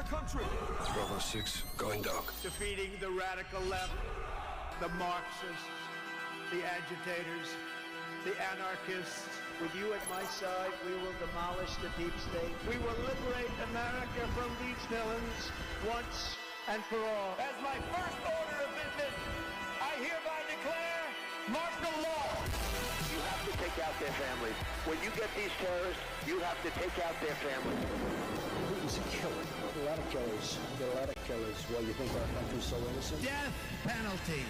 country. Bravo 6, going dark. Defeating the radical left, the Marxists, the agitators, the anarchists. With you at my side, we will demolish the deep state. We will liberate America from these villains once and for all. As my first order of business, I hereby declare martial law. You have to take out their families. When you get these terrorists, you have to take out their families. Putin's a killer. A lot of killers. There are a lot of killers. Well, you think our country's so innocent? Death penalty.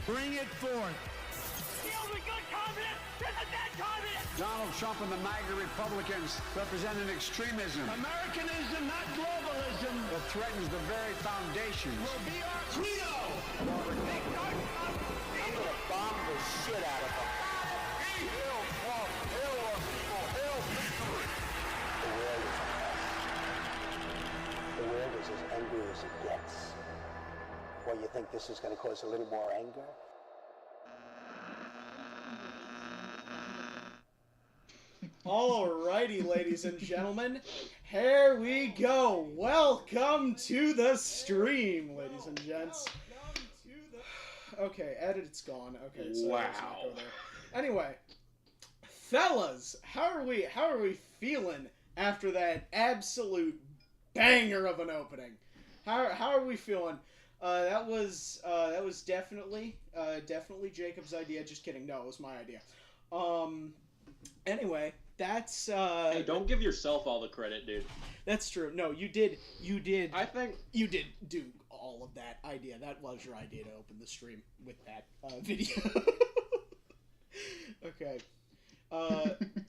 Bring it forth. The only good communist is a dead communist! Donald Trump and the MAGA Republicans represent an extremism Americanism, not globalism, that threatens the very foundations. will be our credo. I'm gonna bomb the shit out of them. Hail Trump! Hail our people! Hail victory! The world is as angry as it gets. Well, you think this is gonna cause a little more anger? Alrighty, ladies and gentlemen, here we go. Welcome to the stream, ladies and gents. Okay, edit, it's gone. Okay, so let's not go there. Anyway, fellas, how are we feeling after that absolute banger of an opening? How are we feeling? That was definitely Jacob's idea. Just kidding. No, it was my idea. Anyway, that's Hey, don't give yourself all the credit, dude. That's true. No, you did. I think You did do all of that idea. That was your idea to open the stream with that video. Okay.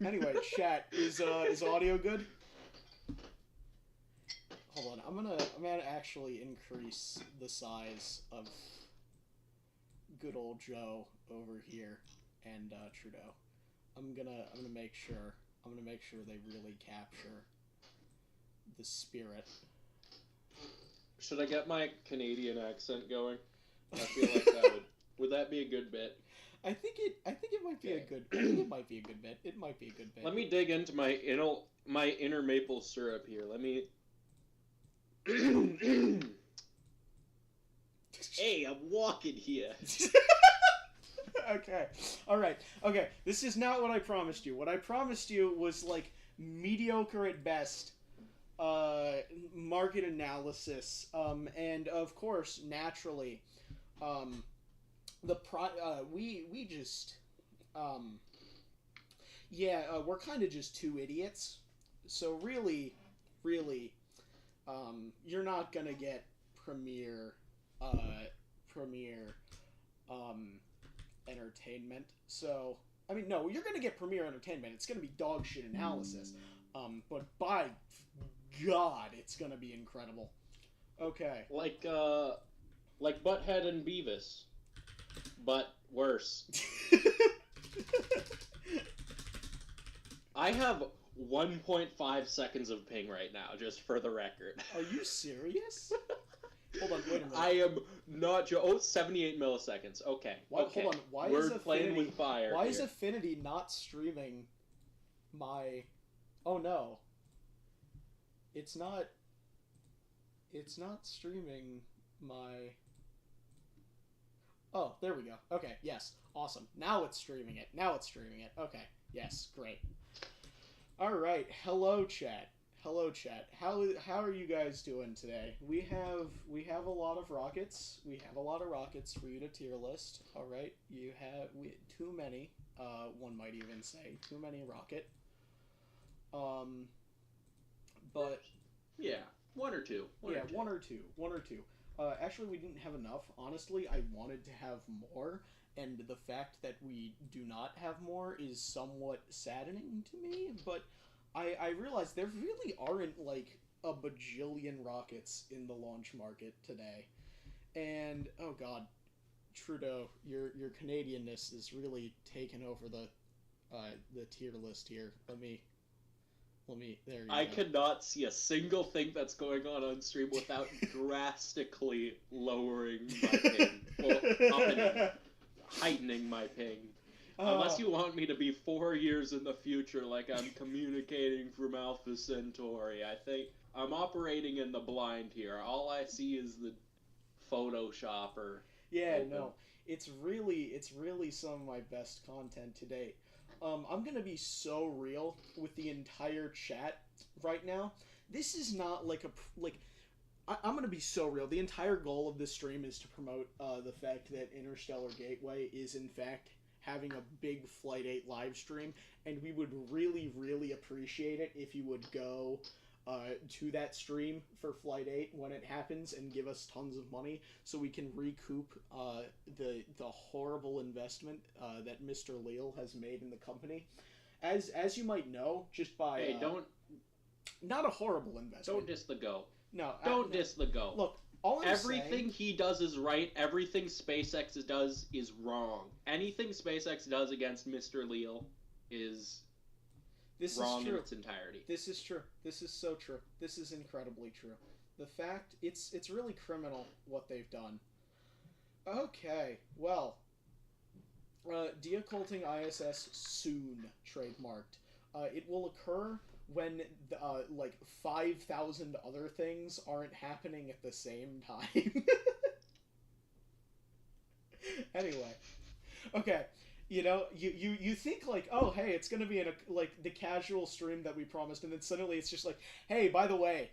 Anyway, chat, is audio good? Hold on. I'm gonna actually increase the size of good old Joe over here and Trudeau. I'm gonna make sure they really capture the spirit. Should I get my Canadian accent going? I feel like that would that be a good bit? I think it might be a good. I think it might be a good bit. It might be a good bit. Let me dig into my inner maple syrup here. Let me. Hey, I'm walking here. Okay. Alright. Okay. This is not what I promised you. What I promised you was, like, mediocre at best market analysis. And, of course, naturally, we just... we're kind of just two idiots. So, really, you're not gonna get premier entertainment. So, I mean, no, you're gonna get premier entertainment. It's gonna be dog shit analysis. But by God, it's gonna be incredible. Okay. Like Butthead and Beavis, but worse. I have 1.5 seconds of ping right now, just for the record. Are you serious? Hold on, wait a minute. I am not 78 milliseconds. Okay. Okay. Hold on. Why We're is Affinity playing with fire? Why is here. Affinity not streaming my? Oh no. It's not streaming my. Oh, there we go. Okay, yes, awesome. Now it's streaming it. Okay, yes, great. All right, hello chat. How are you guys doing today? We have a lot of rockets. We have a lot of rockets for you to tier list. All right, too many. One might even say too many rocket. But yeah, one or two. One or two. Actually, we didn't have enough. Honestly, I wanted to have more, and the fact that we do not have more is somewhat saddening to me, but I realize there really aren't, like, a bajillion rockets in the launch market today. And, oh god, Trudeau, your Canadianness is really taking over the tier list here. Let me, there you go. I cannot see a single thing that's going on stream without drastically lowering my ping. Well, heightening my ping. Unless you want me to be 4 years in the future, like I'm communicating from Alpha Centauri, I think I'm operating in the blind here. All I see is the Photoshopper. Yeah, open. no, it's really some of my best content to date. I'm gonna be so real with the entire chat right now. This is not like I'm gonna be so real. The entire goal of this stream is to promote the fact that Interstellar Gateway is in fact having a big Flight 8 live stream, and we would really, really appreciate it if you would go to that stream for Flight 8 when it happens and give us tons of money so we can recoup the horrible investment that Mr. Leal has made in the company. As you might know, just by... Hey, don't... Not a horrible investment. Don't diss the GOAT. No. Don't diss the GOAT. Look, everything he does is right. Everything SpaceX does is wrong. Anything SpaceX does against Mr. Leal is wrong in its entirety. This is true. This is so true. This is incredibly true. The fact, it's really criminal what they've done. Okay, well, deocculting ISS soon trademarked. It will occur when like 5,000 other things aren't happening at the same time. Anyway, okay, you know, you think like, oh hey, it's gonna be in a like the casual stream that we promised, and then suddenly it's just like, hey, by the way,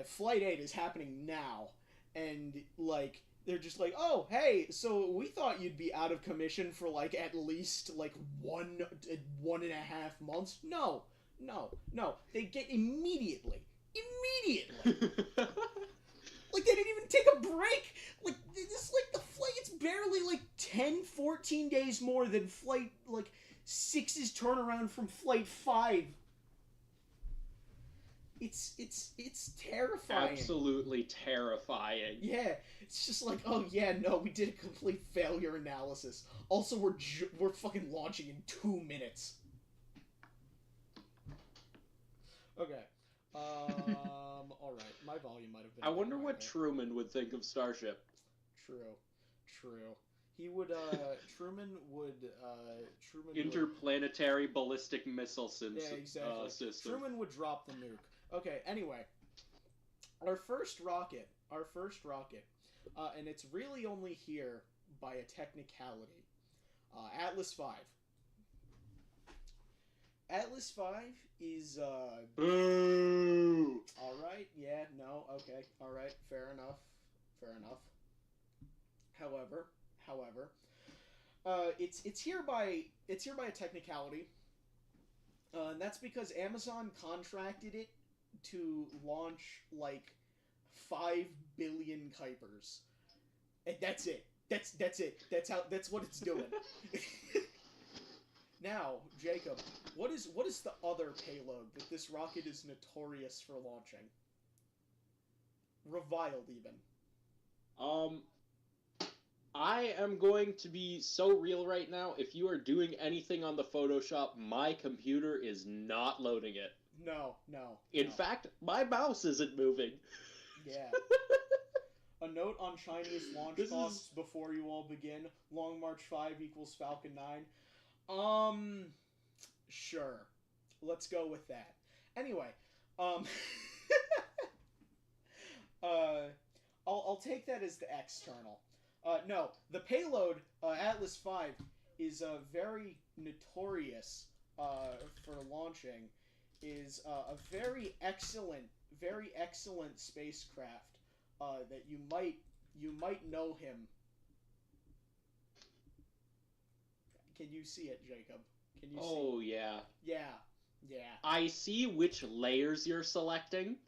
Flight 8 is happening now, and like they're just like, oh hey, so we thought you'd be out of commission for like at least like 1.5 months. No. They get immediately. Like, they didn't even take a break. Like, this, like, the flight, it's barely, like, 10, 14 days more than Flight, like, 6's turnaround from Flight 5. It's terrifying. Absolutely terrifying. Yeah, it's just like, oh yeah, no, we did a complete failure analysis. Also, we're fucking launching in 2 minutes. Okay. Alright, my volume might have been... I wonder what Truman would think of Starship. True. He would, Truman would... Interplanetary ballistic missile system. Truman would drop the nuke. Okay, anyway. Our first rocket, and it's really only here by a technicality. Atlas V. Atlas V is, Boo! Alright, yeah, no, okay, alright, fair enough. However, it's here by a technicality, and that's because Amazon contracted it to launch, like, 5 billion Kuipers. And that's it. That's it. That's what it's doing. Now, Jacob, what is the other payload that this rocket is notorious for launching? Reviled, even. I am going to be so real right now. If you are doing anything on the Photoshop, my computer is not loading it. No. In fact, my mouse isn't moving. Yeah. A note on Chinese launch costs before you all begin. Long March 5 equals Falcon 9. Sure. Let's go with that. Anyway, I'll take that as the external. No, the payload, Atlas V, is very notorious for launching, is a very excellent spacecraft that you might know him. Can you see it, Jacob? Can you see? Oh, yeah. Yeah. I see which layers you're selecting,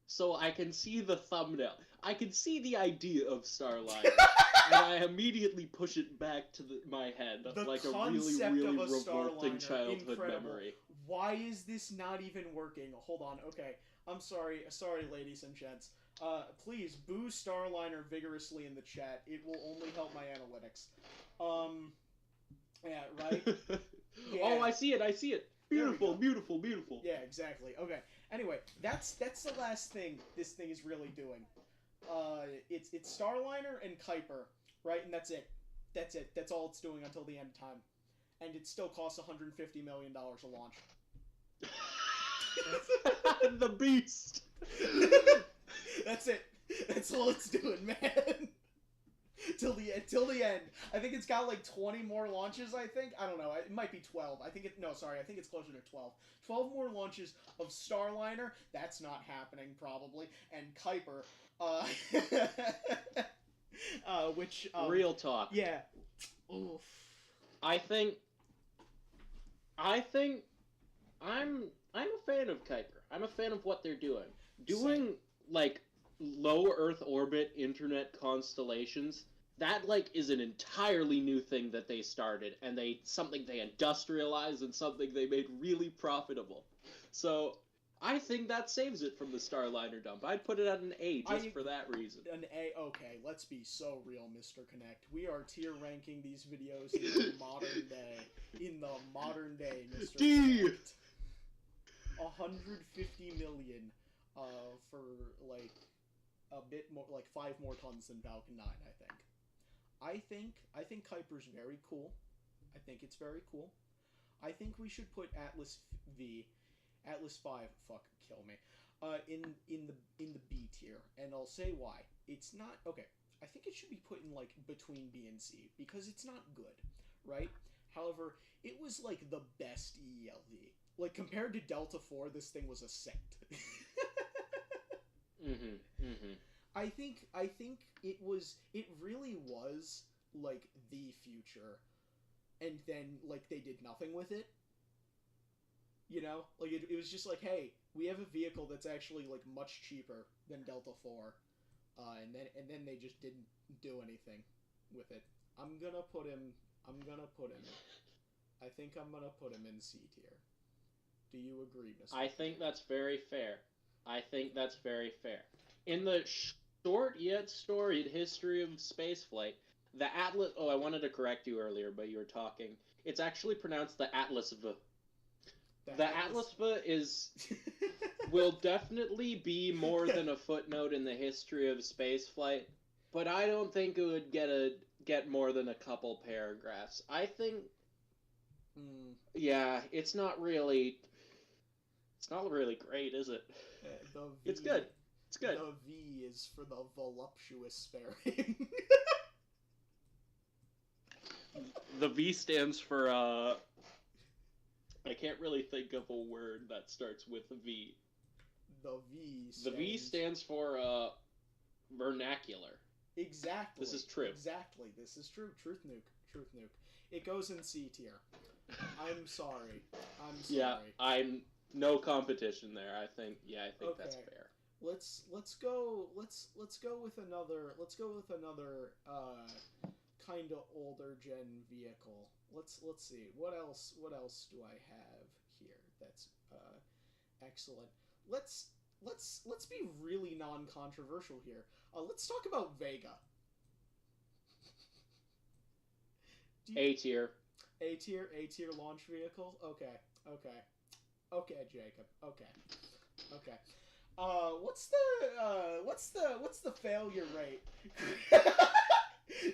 so I can see the thumbnail. I can see the idea of Starline, and I immediately push it back to my head like a really, really revolting childhood memory. Why is this not even working? Hold on, okay. I'm sorry, ladies and gents. Please, boo Starliner vigorously in the chat. It will only help my analytics. Yeah, right? Yeah. Oh, I see it. Beautiful. Yeah, exactly. Okay. Anyway, that's the last thing this thing is really doing. It's Starliner and Kuiper, right? And that's it. That's it. That's all it's doing until the end of time. And it still costs $150 million a launch. The beast. That's it. That's all it's doing, man. Till the end. I think it's got like 20 more launches, I think. I don't know. It might be 12. I think it's closer to 12. 12 more launches of Starliner. That's not happening, probably. And Kuiper, which... Real talk. Yeah. Oof. I think I'm a fan of Kuiper. I'm a fan of what they're doing. Doing like low Earth orbit internet constellations, that like is an entirely new thing that they started, and something they industrialized and something they made really profitable. So I think that saves it from the Starliner dump. I'd put it at an A just for that reason. An A, okay, let's be so real, Mr. KINECT. We are tier ranking these videos in the modern day. In the modern day, Mr. D! KINECT. 150 million for like a bit more, like 5 more tons than Falcon 9, I think. I think Kuiper's very cool. I think it's very cool. I think we should put Atlas 5, fuck, kill me, in the B tier, and I'll say why. It's not, okay, I think it should be put in, like, between B and C, because it's not good, right? However, it was, like, the best ELV. Like, compared to Delta 4, this thing was a saint. I think it really was, like, the future, and then, like, they did nothing with it. You know, like it was just like, hey, we have a vehicle that's actually like much cheaper than Delta 4, and then they just didn't do anything with it. I think I'm gonna put him in C tier. Do you agree, Mr.? I think that's very fair. In the short yet storied history of spaceflight, the Atlas. Oh, I wanted to correct you earlier, but you were talking. It's actually pronounced the Atlas V. The Atlas V will definitely be more than a footnote in the history of spaceflight, but I don't think it would get more than a couple paragraphs. I think, yeah, it's not really great, is it? It's good. It's good. The V is for the voluptuous fairing. The V stands for, I can't really think of a word that starts with a V. The V stands for, vernacular. Exactly. This is true. Exactly. This is true. Truth nuke. It goes in C tier. I'm sorry. Yeah, I'm no competition there. I think okay. That's fair. Let's go with another kind of older gen vehicle. Let's see. What else do I have here that's excellent? Let's be really non-controversial here. Let's talk about Vega. A tier. A tier launch vehicle. Okay, Jacob. Okay. What's the failure rate?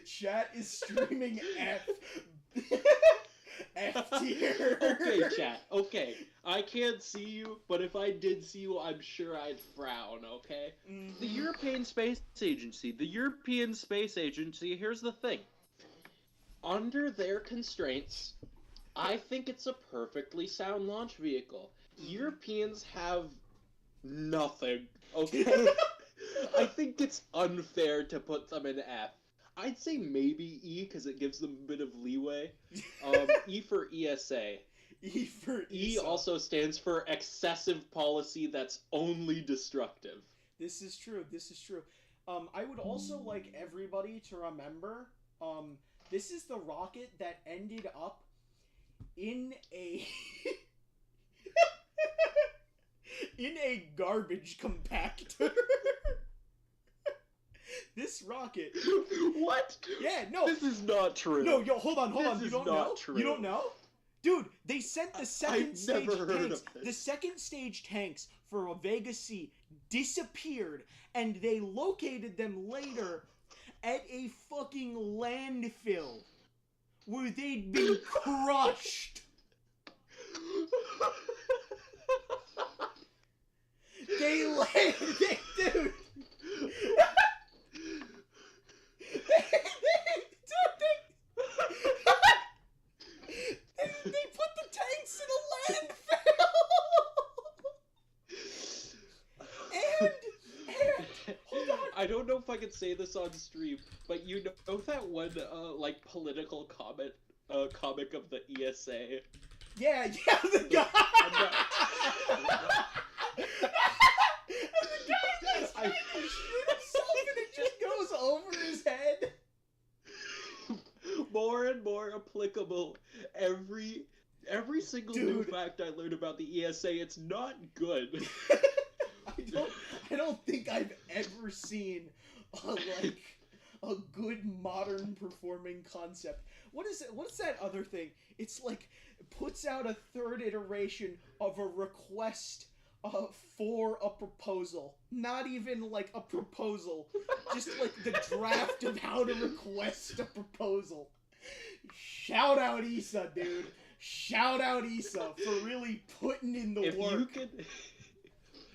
Chat is streaming F. F tier. Okay, chat. Okay. I can't see you, but if I did see you, I'm sure I'd frown, okay? Mm-hmm. The European Space Agency, here's the thing. Under their constraints, I think it's a perfectly sound launch vehicle. Europeans have nothing, okay? I think it's unfair to put them in F. I'd say maybe E, because it gives them a bit of leeway. E for ESA. E also stands for excessive policy that's only destructive. This is true. I would also like everybody to remember, this is the rocket that ended up in a... in a garbage compactor. This rocket... What? Yeah, no. This is not true. No, hold on. You don't know? You don't know? Dude, they sent the second stage never heard tanks. of this. The second stage tanks for a Vega C disappeared, and they located them later at a fucking landfill where they'd been crushed. They dude. They put the tanks in a landfill. and hold on. I don't know if I can say this on stream, but you know that one like political comic of the ESA. Yeah, the guy. And the guy just trying to shoot himself, and it just goes over his head. More and more applicable every single new fact I learned about the ESA. It's not good. I don't think I've ever seen a good modern performing concept. What is it? What's that other thing? It's like puts out a third iteration of a request for a proposal. Not even like a proposal, just like the draft of how to request a proposal. Shout out Issa, dude. Shout out Issa for really putting in the work.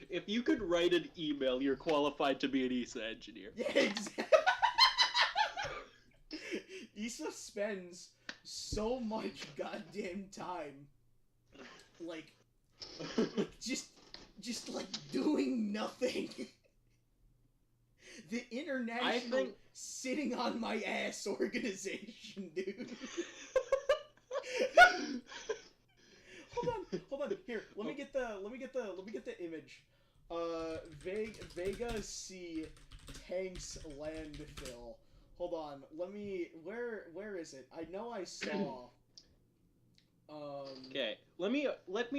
If you could write an email, you're qualified to be an Issa engineer. Yeah, exactly. Issa spends so much goddamn time, like just like doing nothing. The international sitting on my ass organization, dude. Hold on. Here, let me get the image. Vega C tanks landfill. Hold on. Where is it? I know I saw. Okay. Let me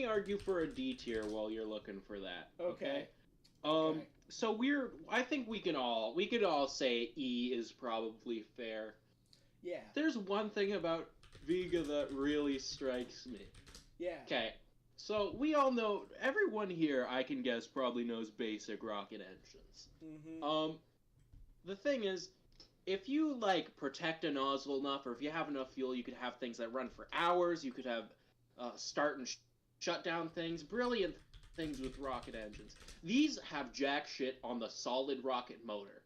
argue for a D tier while you're looking for that. Okay. Okay. So I think we could all say E is probably fair. Yeah. There's one thing about Vega that really strikes me. Yeah. Okay. So we all know, everyone here, I can guess, probably knows basic rocket engines. Mm-hmm. The thing is, if you like protect a nozzle enough, or if you have enough fuel, you could have things that run for hours. You could have start and shut down things. Brilliant things with rocket engines. These have jack shit on the solid rocket motor.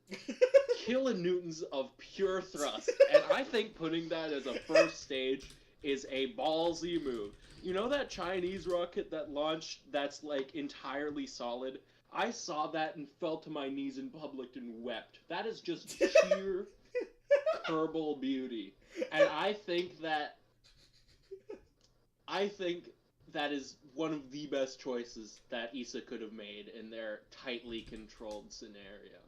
Kilonewtons of pure thrust. And I think putting that as a first stage is a ballsy move. You know that Chinese rocket that launched that's like entirely solid? I saw that and fell to my knees in public and wept. That is just sheer herbal beauty. And I think that is one of the best choices that Issa could have made in their tightly controlled scenario.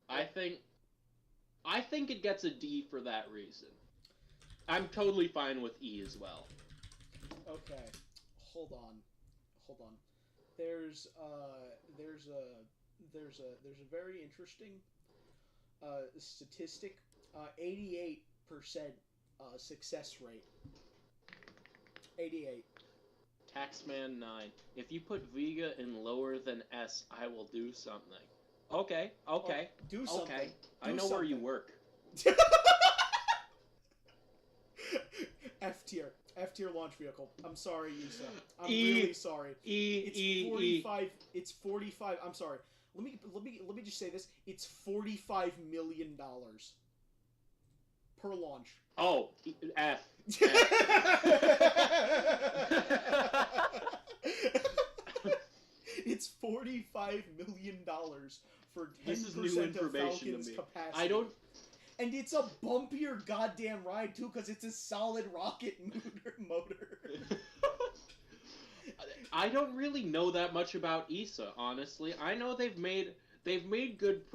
I think it gets a D for that reason. I'm totally fine with E as well. Okay. Hold on. There's a very interesting statistic. 88% success rate. 88. Taxman 9. If you put Vega in lower than S, I will do something. Okay. Do something. Okay. I know where you work. F tier launch vehicle. I'm sorry, Issa. I'm really sorry. It's 45. It's 45. I'm sorry. Let me just say this. It's $45 million per launch. Oh, F. It's $45 million for 10% This is new information of Falcon's to me. capacity. I don't. And it's a bumpier goddamn ride too, because it's a solid rocket motor. I don't really know that much about Issa, honestly. I know they've made good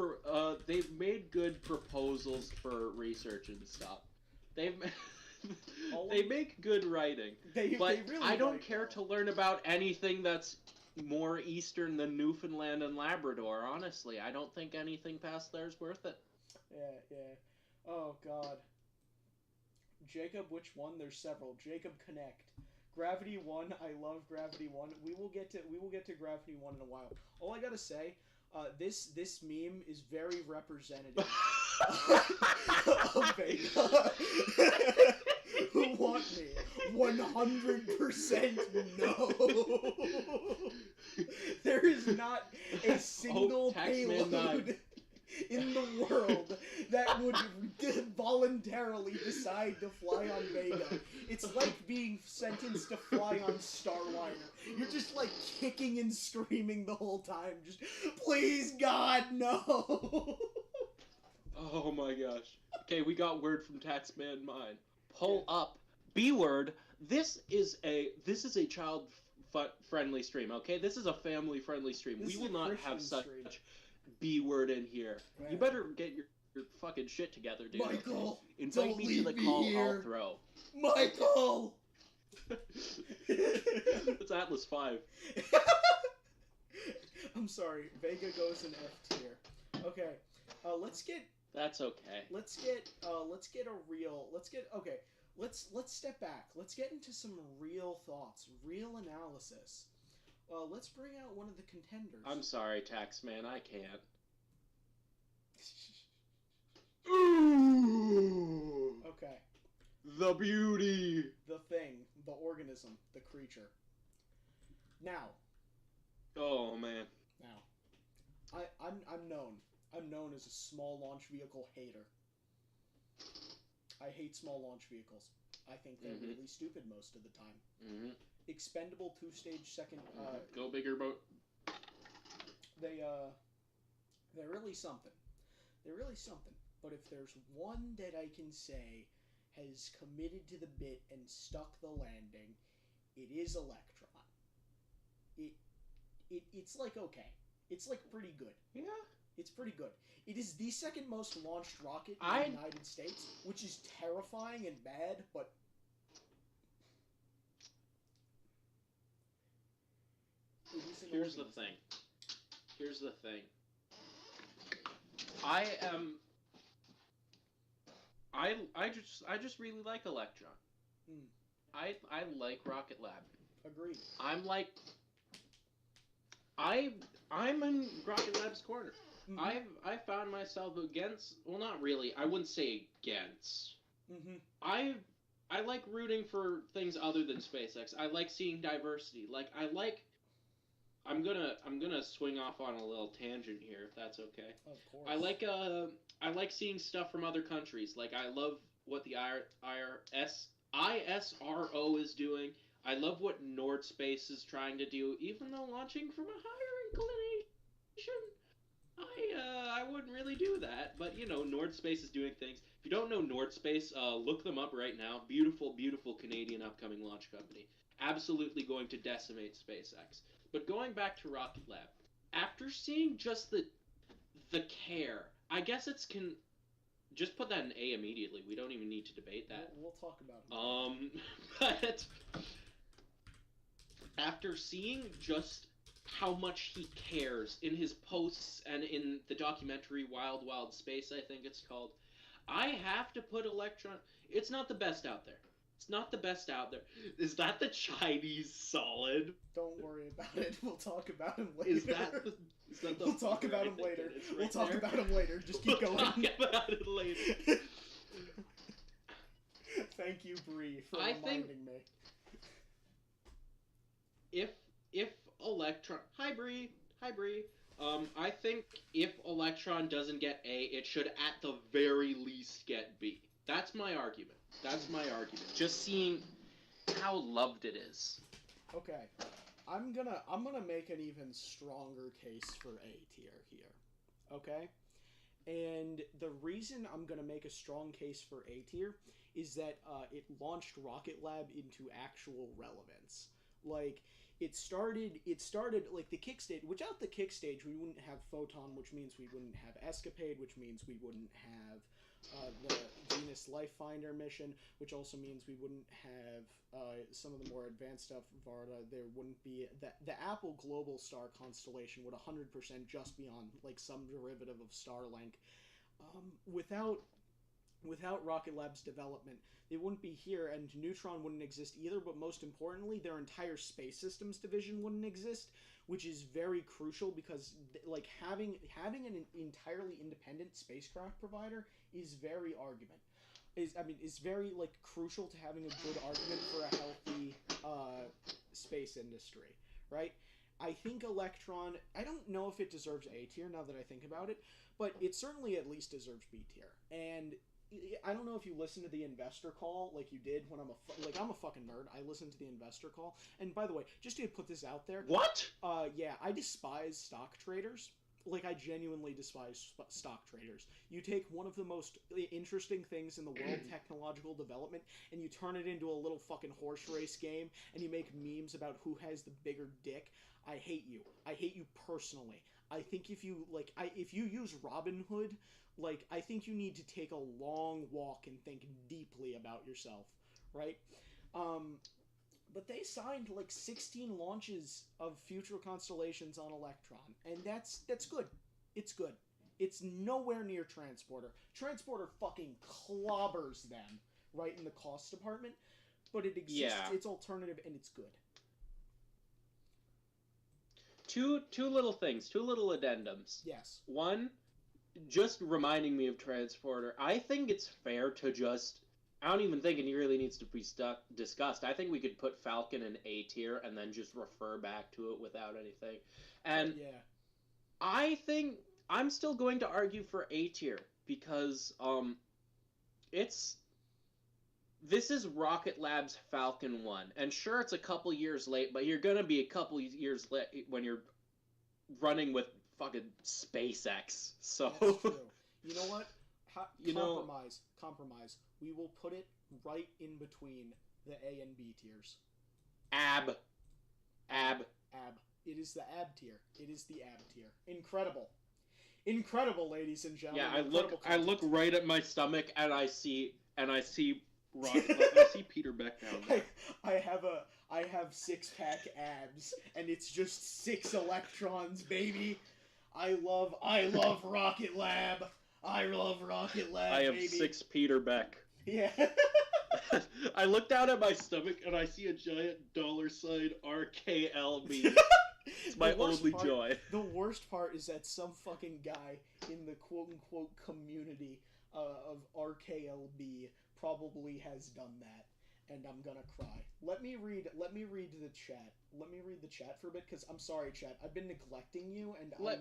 proposals for research and stuff. They make good writing. They really I don't care to learn about anything that's more eastern than Newfoundland and Labrador. Honestly, I don't think anything past there is worth it. Yeah. Oh God. Jacob, which one? There's several. Jacob KINECT. Gravity 1, I love Gravity 1. We will get to Gravity 1 in a while. All I gotta say, this meme is very representative Vega who want me 100% no. There is not a single payload in the world that would voluntarily decide to fly on Vega. It's like being sentenced to fly on Starliner. You're just like kicking and screaming the whole time. Just, please God, no! Oh my gosh. Okay, we got word from Taxman Mine. Pull up. B word. This is a child friendly stream, okay? This is a family friendly stream. We will not have such B word in here. You better get your fucking shit together, dude. Michael, invite me to the call. I'll throw. Michael. It's Atlas 5. I'm sorry. Vega goes in F tier. Okay. Let's get. That's okay. Let's step back. Let's get into some real thoughts, real analysis. Let's bring out one of the contenders. I'm sorry, Taxman, I can't. Okay. The beauty. The thing, the organism, the creature. Now. Oh man. Now. I'm known. I'm known as a small launch vehicle hater. I hate small launch vehicles. I think they're really stupid most of the time. Expendable 2-stage second. Go bigger boat. They're really something. They're really something. But if there's one that I can say has committed to the bit and stuck the landing, it is Electron. It's like okay. It's like pretty good. Yeah. It's pretty good. It is the second most launched rocket in the United States, which is terrifying and bad, but Here's the thing. I just really like Electron. I like Rocket Lab. Agreed. I'm in Rocket Lab's corner. I found myself against. Well, not really. I wouldn't say against. I like rooting for things other than SpaceX. I like seeing diversity. I'm gonna swing off on a little tangent here, if that's okay. Of course. I like seeing stuff from other countries. Like I love what the ISRO is doing. I love what Nord Space is trying to do, even though launching from a higher inclination. I wouldn't really do that, but Nord Space is doing things. If you don't know Nord Space, look them up right now. Beautiful, beautiful Canadian upcoming launch company. Absolutely going to decimate SpaceX. But going back to Rocket Lab, after seeing just the care, I guess just put that in A immediately. We don't even need to debate that. We'll talk about it. But after seeing just how much he cares in his posts and in the documentary Wild Wild Space, I think it's called, I have to put Electron. It's not the best out there. Is that the Chinese solid? Don't worry about it. We'll talk about him later. Is that the We'll talk about him later. We'll talk about him later. Just keep going. We'll talk about it later. Thank you, Bree, for reminding me. If Electron... Hi, Bree. I think if Electron doesn't get A, it should at the very least get B. That's my argument. Just seeing how loved it is. Okay. I'm gonna make an even stronger case for A tier here. Okay? And the reason I'm gonna make a strong case for A tier is that it launched Rocket Lab into actual relevance. Like, it started like the kick stage. Without the kick stage, we wouldn't have Photon, which means we wouldn't have Escapade, which means we wouldn't have the Venus Life Finder mission, which also means we wouldn't have some of the more advanced stuff, Varda. There wouldn't be the Apple Global Star constellation would 100% just be on like some derivative of Starlink. Without Rocket Lab's development, they wouldn't be here, and Neutron wouldn't exist either, but most importantly, their entire space systems division wouldn't exist, which is very crucial because like having an entirely independent spacecraft provider is very very like crucial to having a good argument for a healthy space industry, right? I think Electron, I don't know if it deserves A tier now that I think about it, but it certainly at least deserves B tier. And I don't know if you listened to the investor call like you did when I'm a fucking nerd. I listened to the investor call. And by the way, just to put this out there. What? Yeah, I despise stock traders. Like, I genuinely despise stock traders. You take one of the most interesting things in the world, technological development, and you turn it into a little fucking horse race game, and you make memes about who has the bigger dick. I hate you. I hate you personally. I think if you use Robinhood, like, I think you need to take a long walk and think deeply about yourself, right? But they signed like 16 launches of future constellations on Electron, and that's good. It's good. It's nowhere near Transporter. Transporter fucking clobbers them right in the cost department, but it exists. Yeah. It's alternative, and it's good. Two little things, two little addendums. Yes. One, just reminding me of Transporter. I think it's fair to just. I don't even think it really needs to be discussed. I think we could put Falcon in A tier and then just refer back to it without anything. And yeah. I think I'm still going to argue for A tier because this is Rocket Lab's Falcon 1. And sure, it's a couple years late, but you're going to be a couple years late when you're running with fucking SpaceX. So that's true. You know what? Compromise. We will put it right in between the A and B tiers. Ab. It is the ab tier. It is the ab tier. Incredible, ladies and gentlemen. Yeah, I look right at my stomach and I see Rocket. I see Peter Beck down there. I have 6-pack abs, and it's just 6 electrons, baby. I love Rocket Lab. I love Rocket Lab, I have baby. 6 Peter Beck. Yeah. I look down at my stomach and I see a giant $sign RKLB. It's my only joy. The worst part is that some fucking guy in the quote-unquote community of RKLB probably has done that, and I'm gonna cry. Let me read the chat. Let me read the chat for a bit, because I'm sorry, chat. I've been neglecting you, and I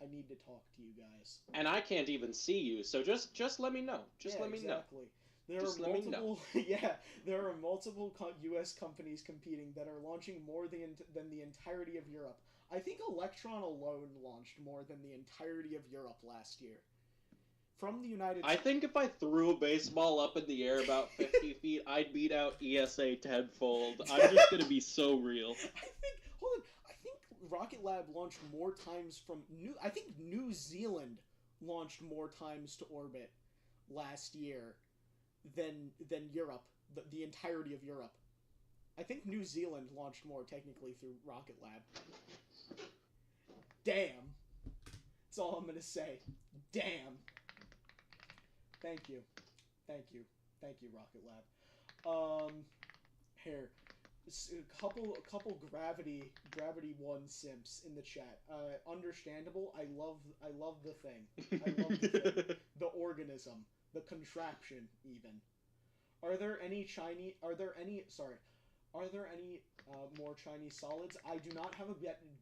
need to talk to you guys. And I can't even see you, so just let me know. Let me know. There are multiple U.S. companies competing that are launching more than the entirety of Europe. I think Electron alone launched more than the entirety of Europe last year. From the United States. I think if I threw a baseball up in the air about 50 feet, I'd beat out ESA tenfold. I'm just gonna be so real. I think Rocket Lab launched more times I think New Zealand launched more times to orbit last year than Europe, the entirety of Europe. I think New Zealand launched more technically through Rocket Lab. Damn. That's all I'm gonna say. Damn. Thank you, Rocket Lab. Here, a couple Gravity 1 simps in the chat. Understandable. I love the thing. I love the thing. The organism, the contraption, even. Are there any more Chinese solids? I do not have a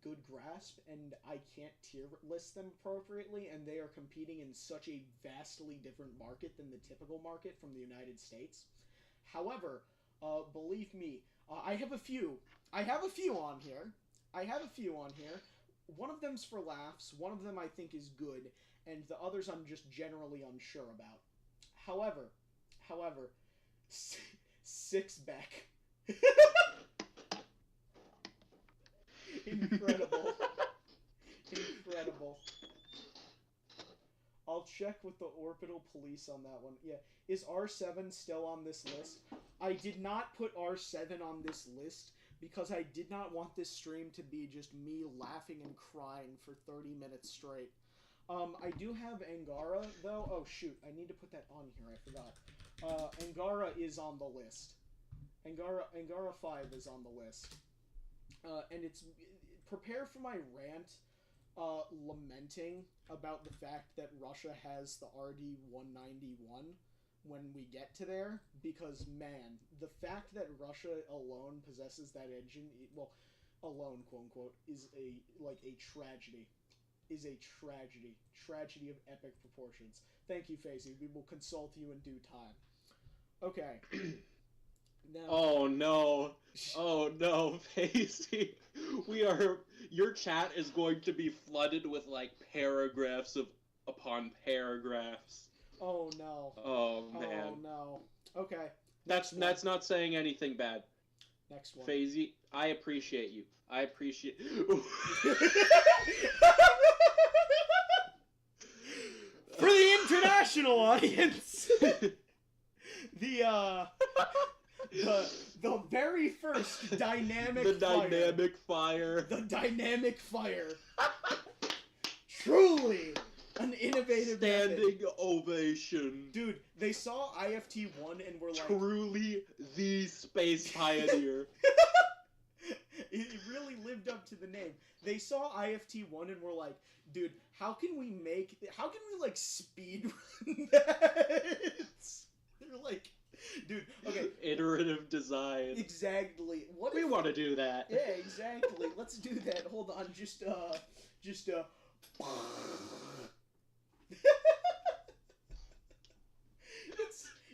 good grasp, and I can't tier list them appropriately, and they are competing in such a vastly different market than the typical market from the United States. However, believe me, I have a few on here. One of them's for laughs, one of them I think is good, and the others I'm just generally unsure about. However, 6 Beck. Incredible. I'll check with the orbital police on that one. Yeah. Is R7 still on this list? I did not put R7 on this list because I did not want this stream to be just me laughing and crying for 30 minutes straight. I do have Angara, though. Oh, shoot. I need to put that on here. I forgot. Angara is on the list. Angara 5 is on the list. And it's prepare for my rant, lamenting about the fact that Russia has the RD-191 when we get to there, because, man, the fact that Russia alone possesses that engine, well, alone, quote-unquote, is a tragedy. Is a tragedy. Tragedy of epic proportions. Thank you, Faisy. We will consult you in due time. Okay. Now... Oh no, Pacey. Your chat is going to be flooded with, like, paragraphs upon paragraphs. Oh no. Oh man. Oh no. Okay. That's not saying anything bad. Next one. Faisy, I appreciate you. I appreciate... For the international audience, the very first dynamic fire. The dynamic fire. Truly an innovative standing ovation. Dude, they saw IFT-1 and were like... Truly the space pioneer. It really lived up to the name. They saw IFT-1 and were like, dude, how can we like speed run that? They're like, dude, okay. Iterative design. Exactly. We want to do that. Yeah, exactly. Let's do that. Hold on, just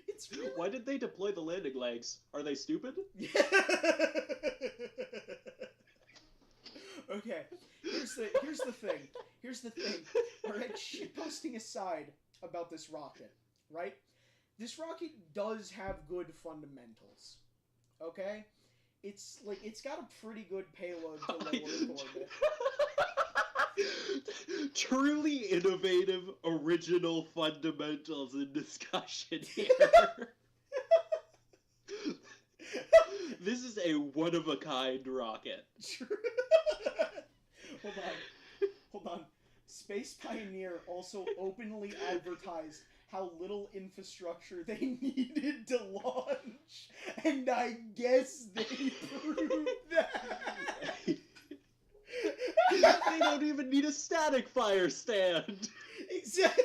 It's really... Why did they deploy the landing legs? Are they stupid? Okay, here's the thing. Alright, shitposting aside about this rocket, right? This rocket does have good fundamentals. Okay? It's got a pretty good payload to low Earth orbit. Truly innovative, original fundamentals in discussion here. This is a one-of-a-kind rocket. Hold on. Space Pioneer also openly advertised how little infrastructure they needed to launch, and I guess they proved that. They don't even need a static fire stand. Exactly.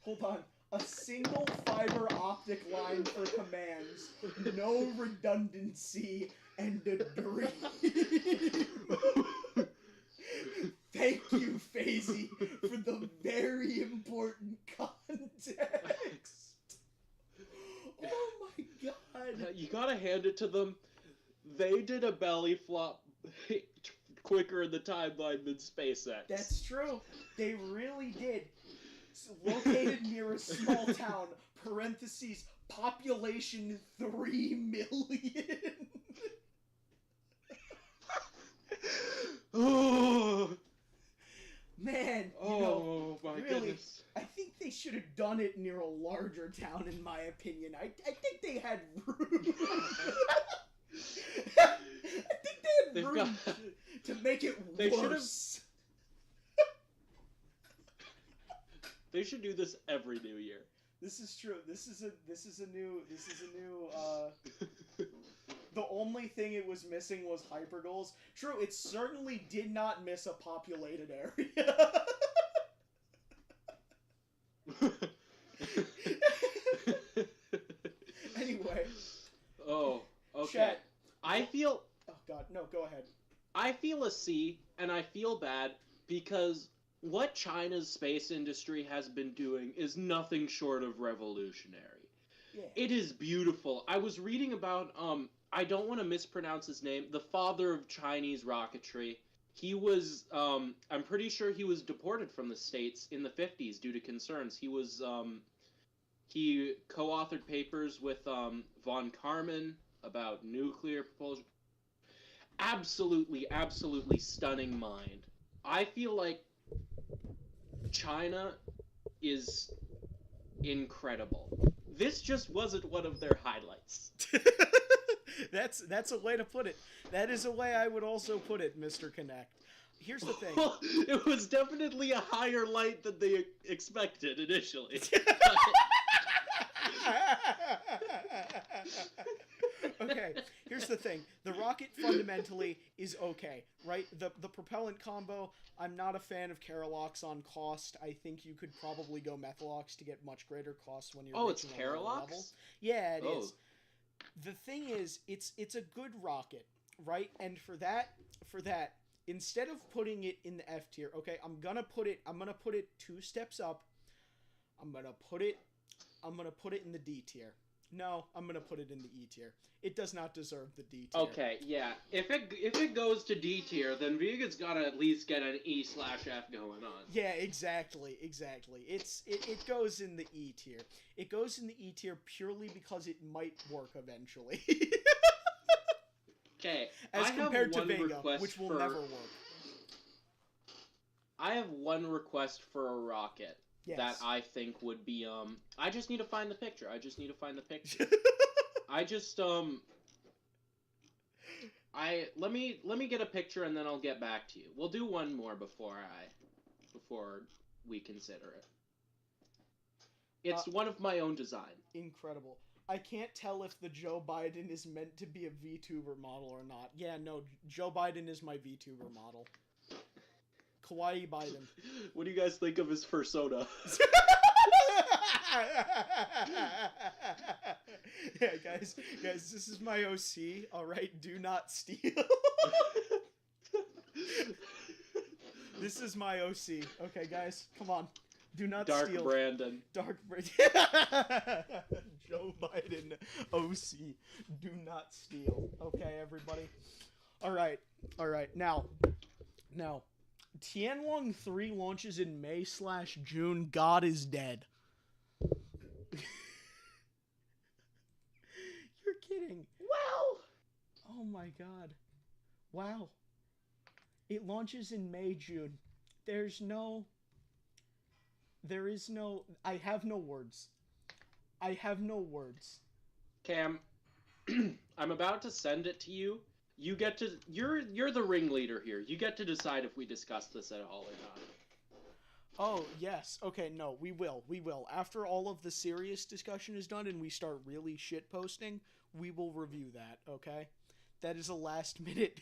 Hold on. A single fiber optic line for commands, no redundancy, and a dream. Thank you, Faisy, for the very important context. Oh my god. You gotta hand it to them. They did a belly flop quicker in the timeline than SpaceX. That's true. They really did. Located near a small town, parentheses, population 3 million. Oh. Man, my really, goodness. I think they should have done it near a larger town, in my opinion. I think they had room. I think they had room to make it worse. They should do this every new year. This is true. This is a new the only thing it was missing was hypergoals. True, it certainly did not miss a populated area. Anyway. Oh, okay. Chat. I feel... Oh god, no, go ahead. I feel a C, and I feel bad, because what China's space industry has been doing is nothing short of revolutionary. Yeah. It is beautiful. I was reading about, I don't want to mispronounce his name, the father of Chinese rocketry. He was, I'm pretty sure he was deported from the States in the 50s due to concerns. He was, he co-authored papers with, von Karman about nuclear propulsion. Absolutely stunning mind. I feel like China is incredible. This just wasn't one of their highlights. That's a way to put it. That is a way I would also put it, Mr. KINECT. Here's the thing. Well, it was definitely a higher light than they expected initially. Okay, here's the thing. The rocket fundamentally is okay, right? The propellant combo, I'm not a fan of Caralox on cost. I think you could probably go Methalox to get much greater costs when you're reaching a lower level. Yeah, it is. The thing is, it's a good rocket, right? And for that, instead of putting it in the F tier, okay, I'm gonna put it 2 steps up. I'm gonna put it in the D tier. No, I'm gonna put it in the E tier. It does not deserve the D tier. Okay, yeah. If it goes to D tier, then Vega's gotta at least get an E/F going on. Yeah, exactly. It goes in the E tier. It goes in the E tier purely because it might work eventually. Okay, as compared to Vega, which will never work. I have one request for a rocket. Yes. That I think would be, I just need to find the picture. I just, let me get a picture and then I'll get back to you. We'll do one more before we consider it. It's one of my own design. Incredible. I can't tell if the Joe Biden is meant to be a VTuber model or not. Yeah, no, Joe Biden is my VTuber model. Kawaii Biden. What do you guys think of his persona? Yeah, guys, this is my OC. All right, do not steal. This is my OC. Okay, guys, come on, do not Dark steal. Brandon. Dark Brandon. Joe Biden, OC. Do not steal. Okay, everybody. All right. Now. Tianwang 3 launches in May/June. God is dead. You're kidding. Well. Oh my god. Wow. It launches in May/June. There is no... I have no words. Cam, I'm about to send it to you. You get to... You're the ringleader here. You get to decide if we discuss this at all or not. Oh, yes. Okay, no, we will. After all of the serious discussion is done and we start really shitposting, we will review that, okay? That is a last minute...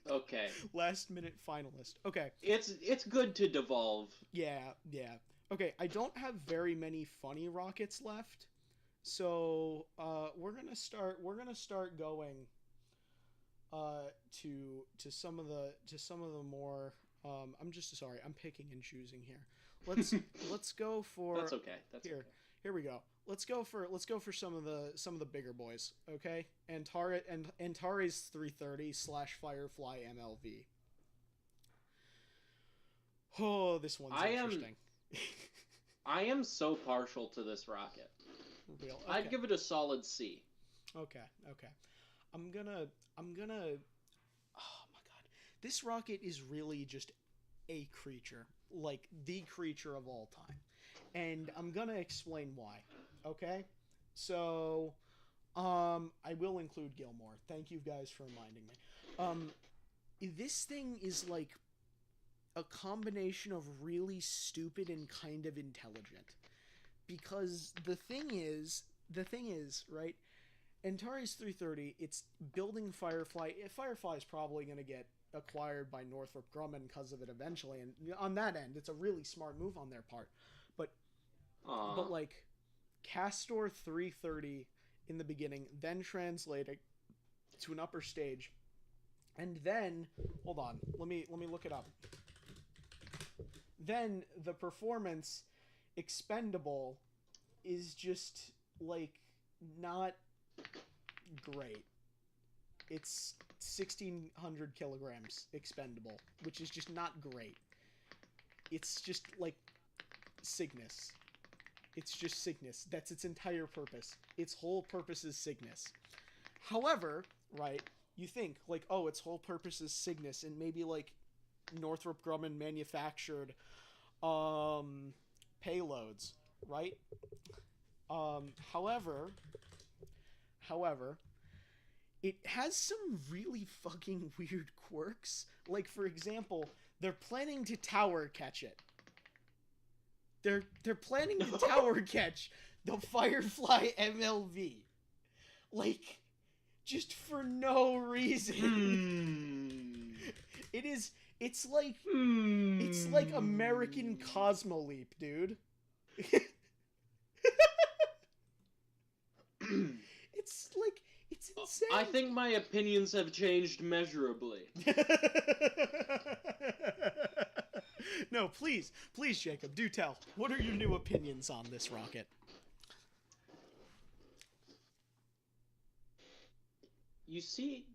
Okay. Last minute finalist. Okay. It's good to devolve. Yeah. Okay, I don't have very many funny rockets left. So, we're gonna start going to some of the more I'm picking and choosing here. Let's go for That's okay. Here we go. Let's go for some of the bigger boys, okay? Antares 330/Firefly MLV. Oh, this one's interesting. I am so partial to this rocket. Real. Okay. I'd give it a solid C. Okay. I'm gonna oh my god. This rocket is really just a creature. Like the creature of all time. And I'm gonna explain why. Okay? So I will include Gilmore. Thank you guys for reminding me. This thing is like a combination of really stupid and kind of intelligent. Because the thing is, right? Antares 330, it's building Firefly. Firefly is probably going to get acquired by Northrop Grumman because of it eventually, and on that end, it's a really smart move on their part. But like, Castor 330 in the beginning, then translating to an upper stage, and then hold on, let me look it up. Then the performance expendable is just like not great. It's 1,600 kilograms expendable, which is just not great. It's just like Cygnus. It's just Cygnus. That's its entire purpose. Its whole purpose is Cygnus. However, right, you think like, oh, its whole purpose is Cygnus, and maybe like Northrop Grumman manufactured payloads, right? However, it has some really fucking weird quirks. Like, for example, they're planning to tower catch it. They're planning to tower catch the Firefly MLV. Like, just for no reason. It's like American Cosmo Leap, dude. It's insane. I think my opinions have changed measurably. No, please, Jacob, do tell. What are your new opinions on this rocket? You see,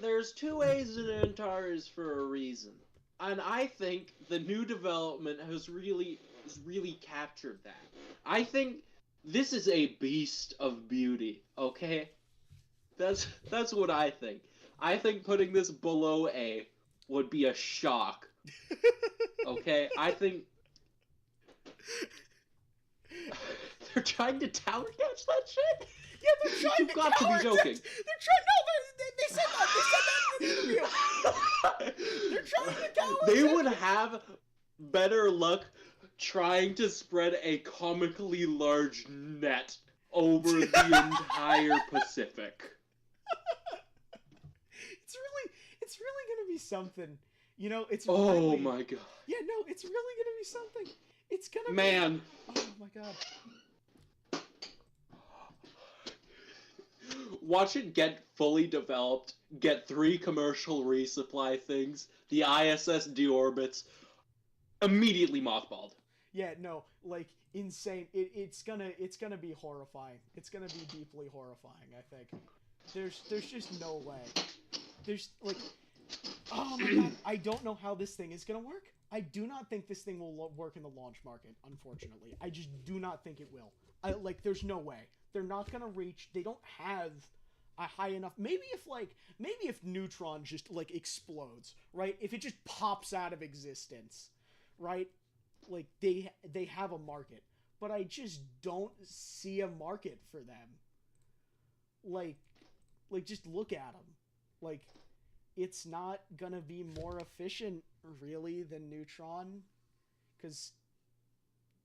there's two A's in Antares for a reason. And I think the new development has really captured that. I think this is a beast of beauty, okay? That's what I think. I think putting this below A would be a shock. Okay? I think they're trying to tower catch that shit? Yeah, they're trying You've to got to be tower joking. catch. They're trying. No, they said that. They said that in the interview. They're trying to tower. They would have better luck trying to spread a comically large net over the entire Pacific. It's really gonna be something. You know, it's. Oh really, my god. Yeah, no, it's really gonna be something. It's gonna. Man. Be, oh my god. Watch it get fully developed, get 3 commercial resupply things, the ISS deorbits, immediately mothballed. Yeah, no, like insane. It's gonna be horrifying. It's gonna be deeply horrifying. I think. There's just no way. There's like, oh my god, I don't know how this thing is gonna work. I do not think this thing will work in the launch market. Unfortunately, I just do not think it will. There's no way. They're not gonna reach. They don't have a high enough. Maybe if Neutron just like explodes, right? If it just pops out of existence, right? Like they have a market, but I just don't see a market for them. Like just look at them. Like it's not gonna be more efficient really than Neutron, because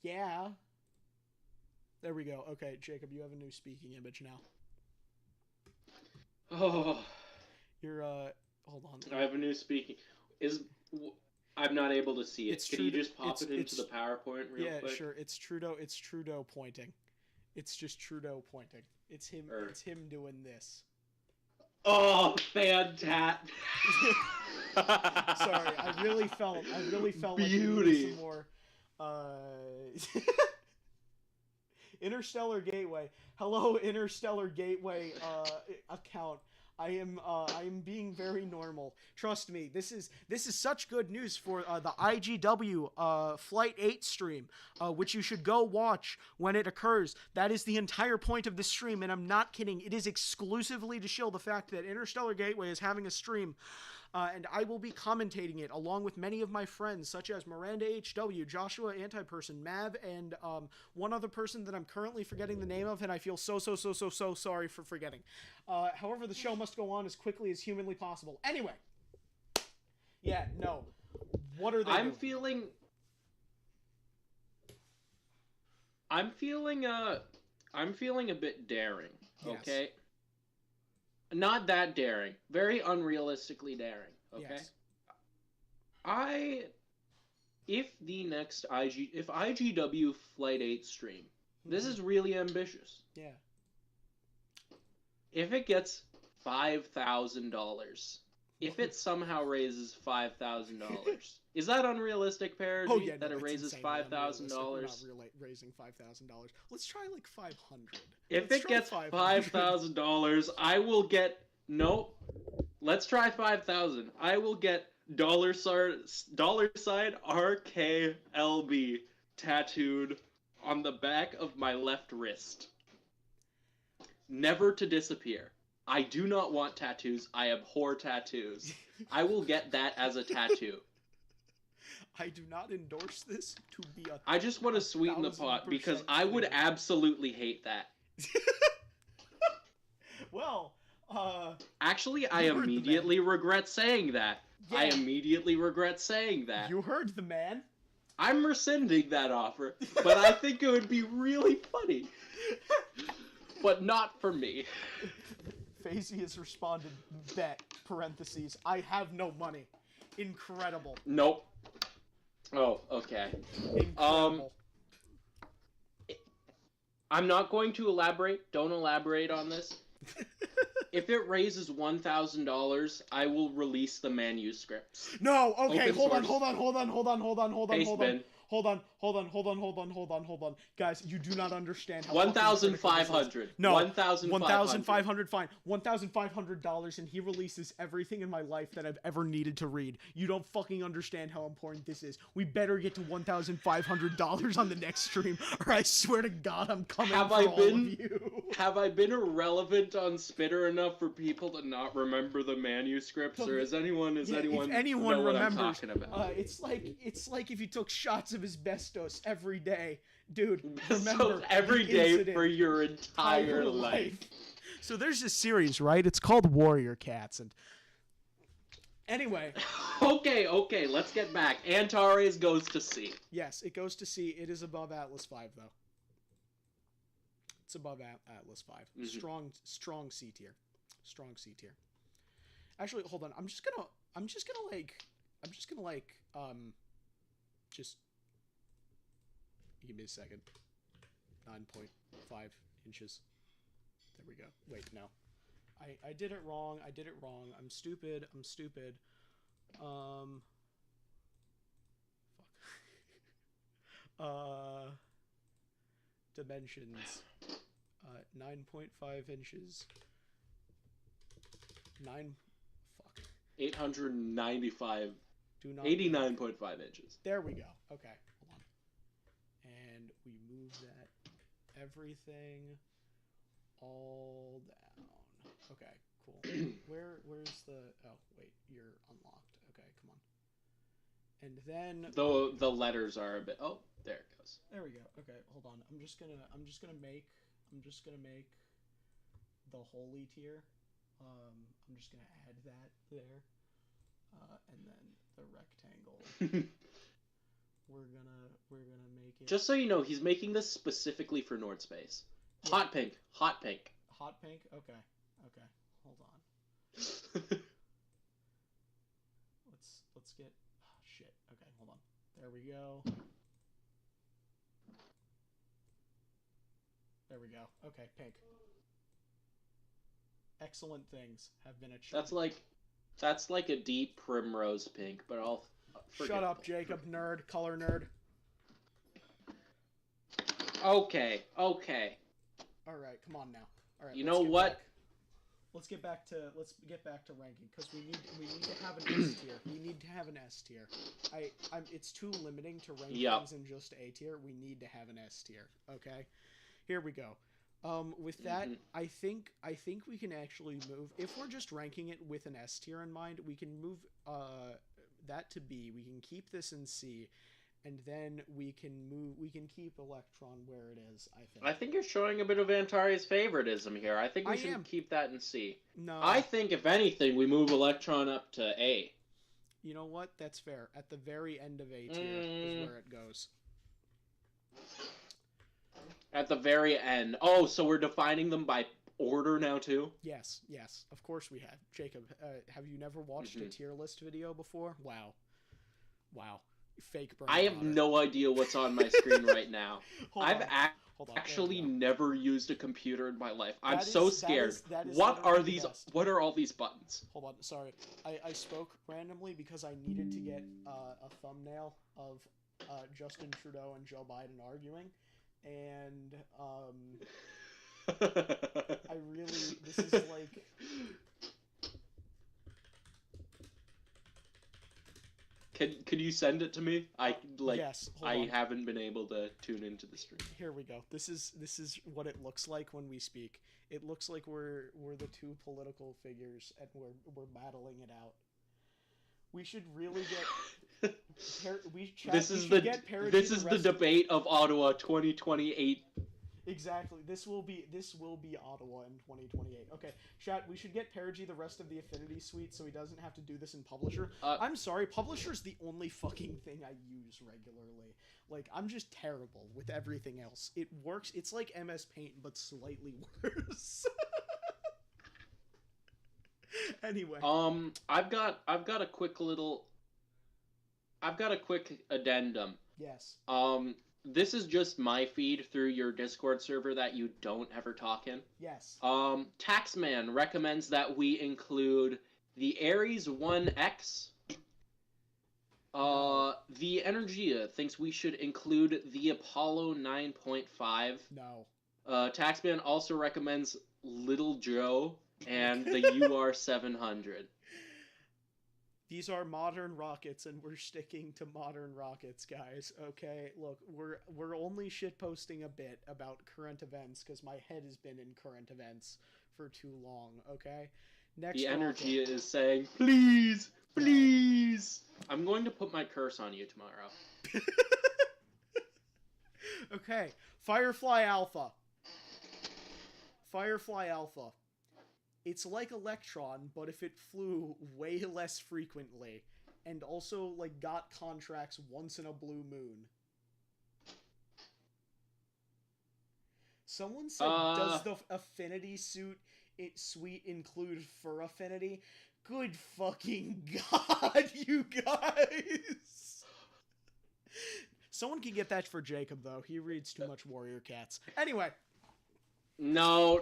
yeah. There we go. Okay, Jacob, you have a new speaking image now. Oh. You're, hold on. I have a new speaking. I'm not able to see it. Can you just pop it into the PowerPoint real quick? Yeah, sure. It's Trudeau pointing. It's just Trudeau pointing. It's him doing this. Oh, fantat. Sorry, I really felt Beauty. like some more, Interstellar Gateway. Hello, Interstellar Gateway account. I am being very normal. Trust me, this is such good news for the IGW Flight 8 stream, which you should go watch when it occurs. That is the entire point of the stream, and I'm not kidding. It is exclusively to show the fact that Interstellar Gateway is having a stream. And I will be commentating it along with many of my friends, such as Miranda HW, Joshua Antiperson, Mav, and one other person that I'm currently forgetting the name of, and I feel so sorry for forgetting. However, the show must go on as quickly as humanly possible. Anyway, yeah, no. What are they doing? I'm feeling a bit daring. Okay. Yes. Not that daring. Very unrealistically daring. Okay. Yes. If IGW Flight 8 stream, this is really ambitious. Yeah. If it gets $5,000, if it somehow raises $5,000, is that unrealistic, Parody? Oh yeah, that it raises $5,000. We're not raising $5,000. Let's try like 500. If it gets $5,000, I will get Let's try 5,000. I will get $sign RKLB tattooed on the back of my left wrist. Never to disappear. I do not want tattoos. I abhor tattoos. I will get that as a tattoo. I do not endorse this to be a... I just want to sweeten the pot because I would absolutely hate that. Well, actually, I immediately regret saying that. Yeah. I immediately regret saying that. You heard the man. I'm rescinding that offer, but I think it would be really funny. But not for me. Fazy has responded, bet, parentheses, I have no money. Incredible. Nope. Oh, okay. Incredible. I'm not going to elaborate. Don't elaborate on this. If it raises $1,000, I will release the manuscripts. No, okay, Open hold on, source. hold on, hold on, hold on, hold on, hold on, Paste hold on. bin. Hold on, hold on, hold on, hold on, hold on, hold on. Guys, you do not understand how 1,500. No, 1,500. 1,500, fine. $1,500 and he releases everything in my life that I've ever needed to read. You don't fucking understand how important this is. We better get to $1,500 on the next stream, or I swear to God I'm coming for all of you. Have I been irrelevant on Spitter enough for people to not remember the manuscripts, or is anyone If know anyone what remembers, I'm talking about? it's like if you took shots of asbestos every day, dude. Remember So every the day incident. for your entire life. So there's this series, right? It's called Warrior Cats, and anyway. Okay, let's get back. Antares goes to sea. Yes, it goes to sea. It is above Atlas V, though. It's above Atlas V. Mm-hmm. Strong C tier. Strong C tier. Actually, hold on. I'm just gonna just give me a second. 9.5 inches. There we go. Wait, no. I did it wrong. I'm stupid. Fuck. Dimensions. 9.5 inches. 895. 89.5 inches. There we go. Okay, hold on. And we move that everything all down. Okay, cool. Where's the... Oh, wait, you're unlocked. Okay, come on. And then... The letters are a bit... Oh, there it goes. There we go. Okay, hold on. I'm just gonna make the holy tier. I'm just gonna add that there. And then the rectangle. we're gonna make it... Just so you know, he's making this specifically for Nord Space. Yeah. Hot pink. Hot pink? Okay. Hold on. Let's get... Oh, shit. Okay, hold on. There we go. There we go. Okay, pink. Excellent things have been achieved. That's like a deep primrose pink, but I'll shut up, Jacob, nerd, color nerd. Okay. All right, come on now. All right. You know what? Let's get back to ranking because we need to have an S tier. We need to have an S tier. It's too limiting to rank things in just A tier. We need to have an S tier. Okay. Here we go. With that, I think we can actually move. If we're just ranking it with an S tier in mind, we can move that to B. We can keep this in C, and then we can keep Electron where it is. I think you're showing a bit of Antares' favoritism here. I think we should keep that in C. No. I think if anything, we move Electron up to A. You know what? That's fair. At the very end of A tier is where it goes. At the very end. Oh, so we're defining them by order now, too? Yes. Of course we have. Jacob, have you never watched a tier list video before? Wow. Fake burn. I have no idea what's on my screen right now. I've actually never used a computer in my life. I'm so scared. What are these? What are all these buttons? Hold on. Sorry. I spoke randomly because I needed to get a thumbnail of Justin Trudeau and Joe Biden arguing. And this is like... Can you send it to me? Yes, I haven't been able to tune into the stream. Here we go. This is what it looks like when we speak. It looks like we're the two political figures and we're battling it out. We should really get... This is the debate of Ottawa 2028. Exactly. This will be Ottawa in 2028. Okay, chat. We should get Perigee the rest of the Affinity Suite so he doesn't have to do this in Publisher. I'm sorry, Publisher's the only fucking thing I use regularly. Like, I'm just terrible with everything else. It works. It's like MS Paint, but slightly worse. Anyway. I've got a quick addendum. Yes. This is just my feed through your Discord server that you don't ever talk in. Yes. Taxman recommends that we include the Ares 1X. The Energia thinks we should include the Apollo 9.5. No. Taxman also recommends Little Joe and the UR 700. These are modern rockets, and we're sticking to modern rockets, guys. Okay, look, we're only shitposting a bit about current events because my head has been in current events for too long. Okay, next. The rocket. Energy is saying, please, please. I'm going to put my curse on you tomorrow. Okay, Firefly Alpha. Firefly Alpha. It's like Electron, but if it flew way less frequently, and also, like, got contracts once in a blue moon. Someone said, does the affinity suite include fur affinity? Good fucking god, you guys! Someone can get that for Jacob, though. He reads too much Warrior Cats. Anyway. No.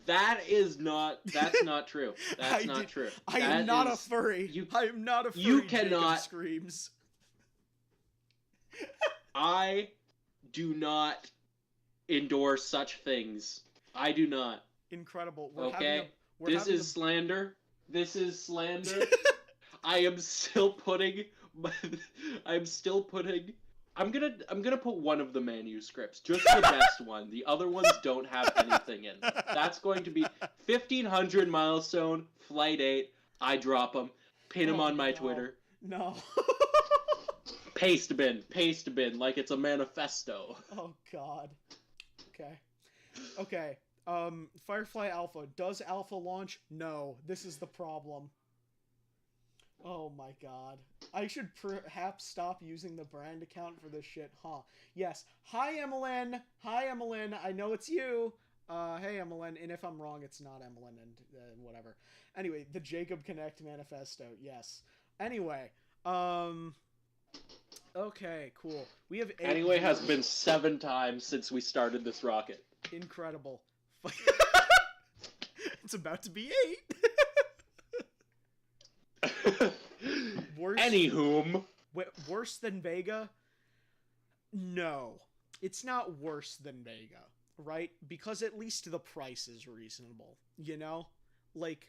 That's not true. That's not true. I am not a furry. I am not a furry. You cannot. Jacob screams. I do not endorse such things. I do not. Incredible. This is slander. This is slander. I am still putting. I'm gonna put one of the manuscripts, just the best one. The other ones don't have anything in. That's going to be 1500 milestone, flight 8. I drop them, pin them on my Twitter. No. Paste bin, like it's a manifesto. Oh god. Okay. Firefly Alpha. Does Alpha launch? No. This is the problem. Oh my god. I should perhaps stop using the brand account for this shit, huh? Yes. Hi, Emmeline! I know it's you! Hey, Emmeline, and if I'm wrong, it's not Emmeline, and whatever. Anyway, the Jacob KINECT Manifesto, yes. Anyway, okay, cool. We have 8... Anyway has been 7 times since we started this rocket. Incredible. It's about to be 8! Anywhom. Worse than Vega? No. It's not worse than Vega, right? Because at least the price is reasonable, you know? Like,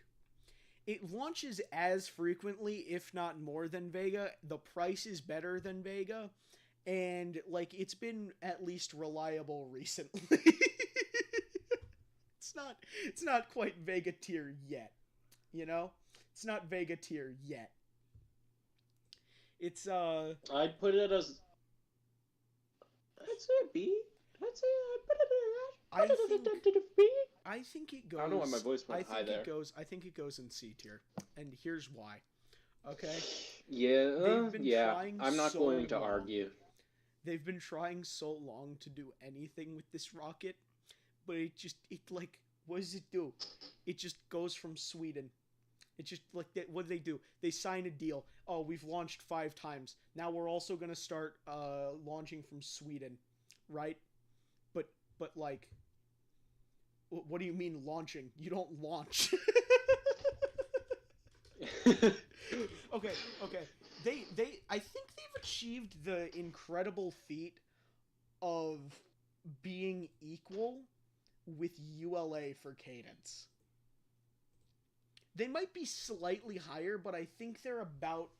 it launches as frequently, if not more than Vega. The price is better than Vega. And, like, it's been at least reliable recently. It's not quite Vega tier yet, you know? It's not Vega tier yet. It's, I'd put it as... I'd say a B. I'd put it at B. I think it goes... I don't know why my voice went high there. I think it goes in C tier. And here's why. Okay? Yeah, I'm not going to argue. They've been trying so long to do anything with this rocket, but what does it do? It just goes from Sweden. It's just like, what do they do? They sign a deal. Oh, we've launched 5 times. Now we're also going to start launching from Sweden, right? But like, what do you mean launching? You don't launch. Okay. I think they've achieved the incredible feat of being equal with ULA for cadence. They might be slightly higher, but I think they're about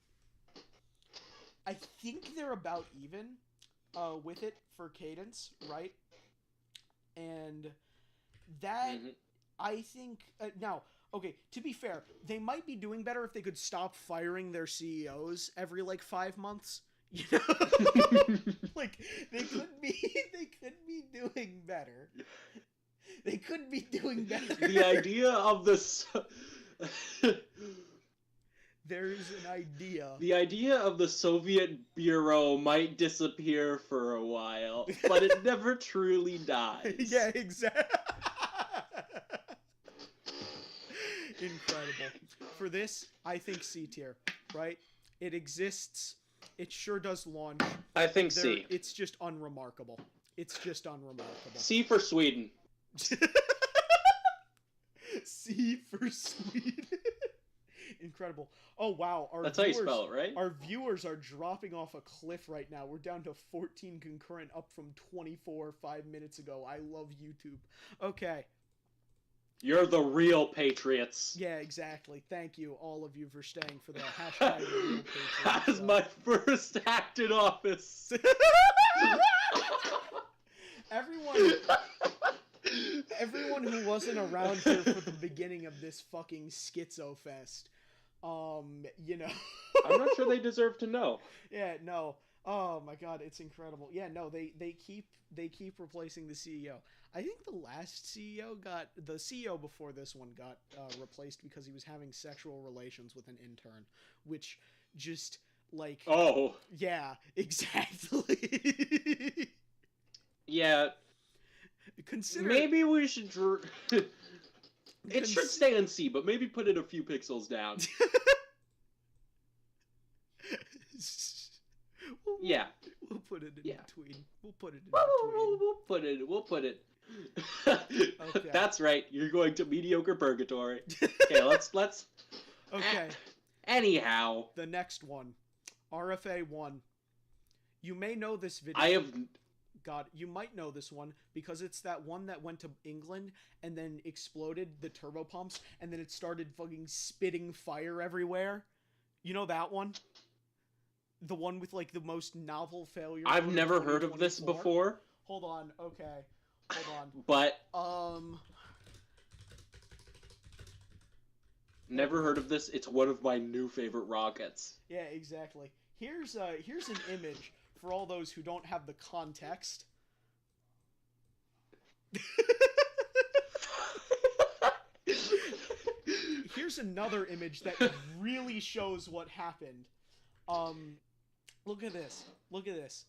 even with it for cadence, right? And that, I think... now, okay, to be fair, they might be doing better if they could stop firing their CEOs every, 5 months. You know? Like, they could be doing better. They could be doing better. The idea of this... There's an idea. The idea of the Soviet Bureau might disappear for a while, but it never truly dies. Yeah, exactly. Incredible. For this, I think C tier, right? It exists. It sure does launch. I think C. It's just unremarkable. It's just unremarkable. C for Sweden. C for Sweden. Incredible. Oh wow, That's how you spell it, right? Our viewers are dropping off a cliff right now. We're down to 14 concurrent, up from 24 5 minutes ago. I love YouTube. Okay. You're the real patriots. Yeah, exactly. Thank you, all of you, for staying for the hashtag real patriots. That was my first act in office. Everyone who wasn't around here for the beginning of this fucking Schizo Fest, you know. I'm not sure they deserve to know. Yeah, no. Oh my god, it's incredible. Yeah, no, they keep replacing the CEO. I think the CEO before this one got replaced because he was having sexual relations with an intern, which just like Oh. Yeah, exactly. Yeah. Maybe we should it should stay in C, but maybe put it a few pixels down. Yeah. We'll put it in between. We'll put it in between. We'll put it. Okay. That's right. You're going to mediocre purgatory. Okay, let's. Okay. Anyhow. The next one, RFA 1. You may know this video. God, you might know this one because it's that one that went to England and then exploded the turbo pumps and then it started fucking spitting fire everywhere. You know that one? The one with like the most novel failure. I've never heard of this before. Hold on. Okay. Hold on. But never heard of this. It's one of my new favorite rockets. Yeah, exactly. Here's an image for all those who don't have the context. Here's another image that really shows what happened. Look at this. Look at this.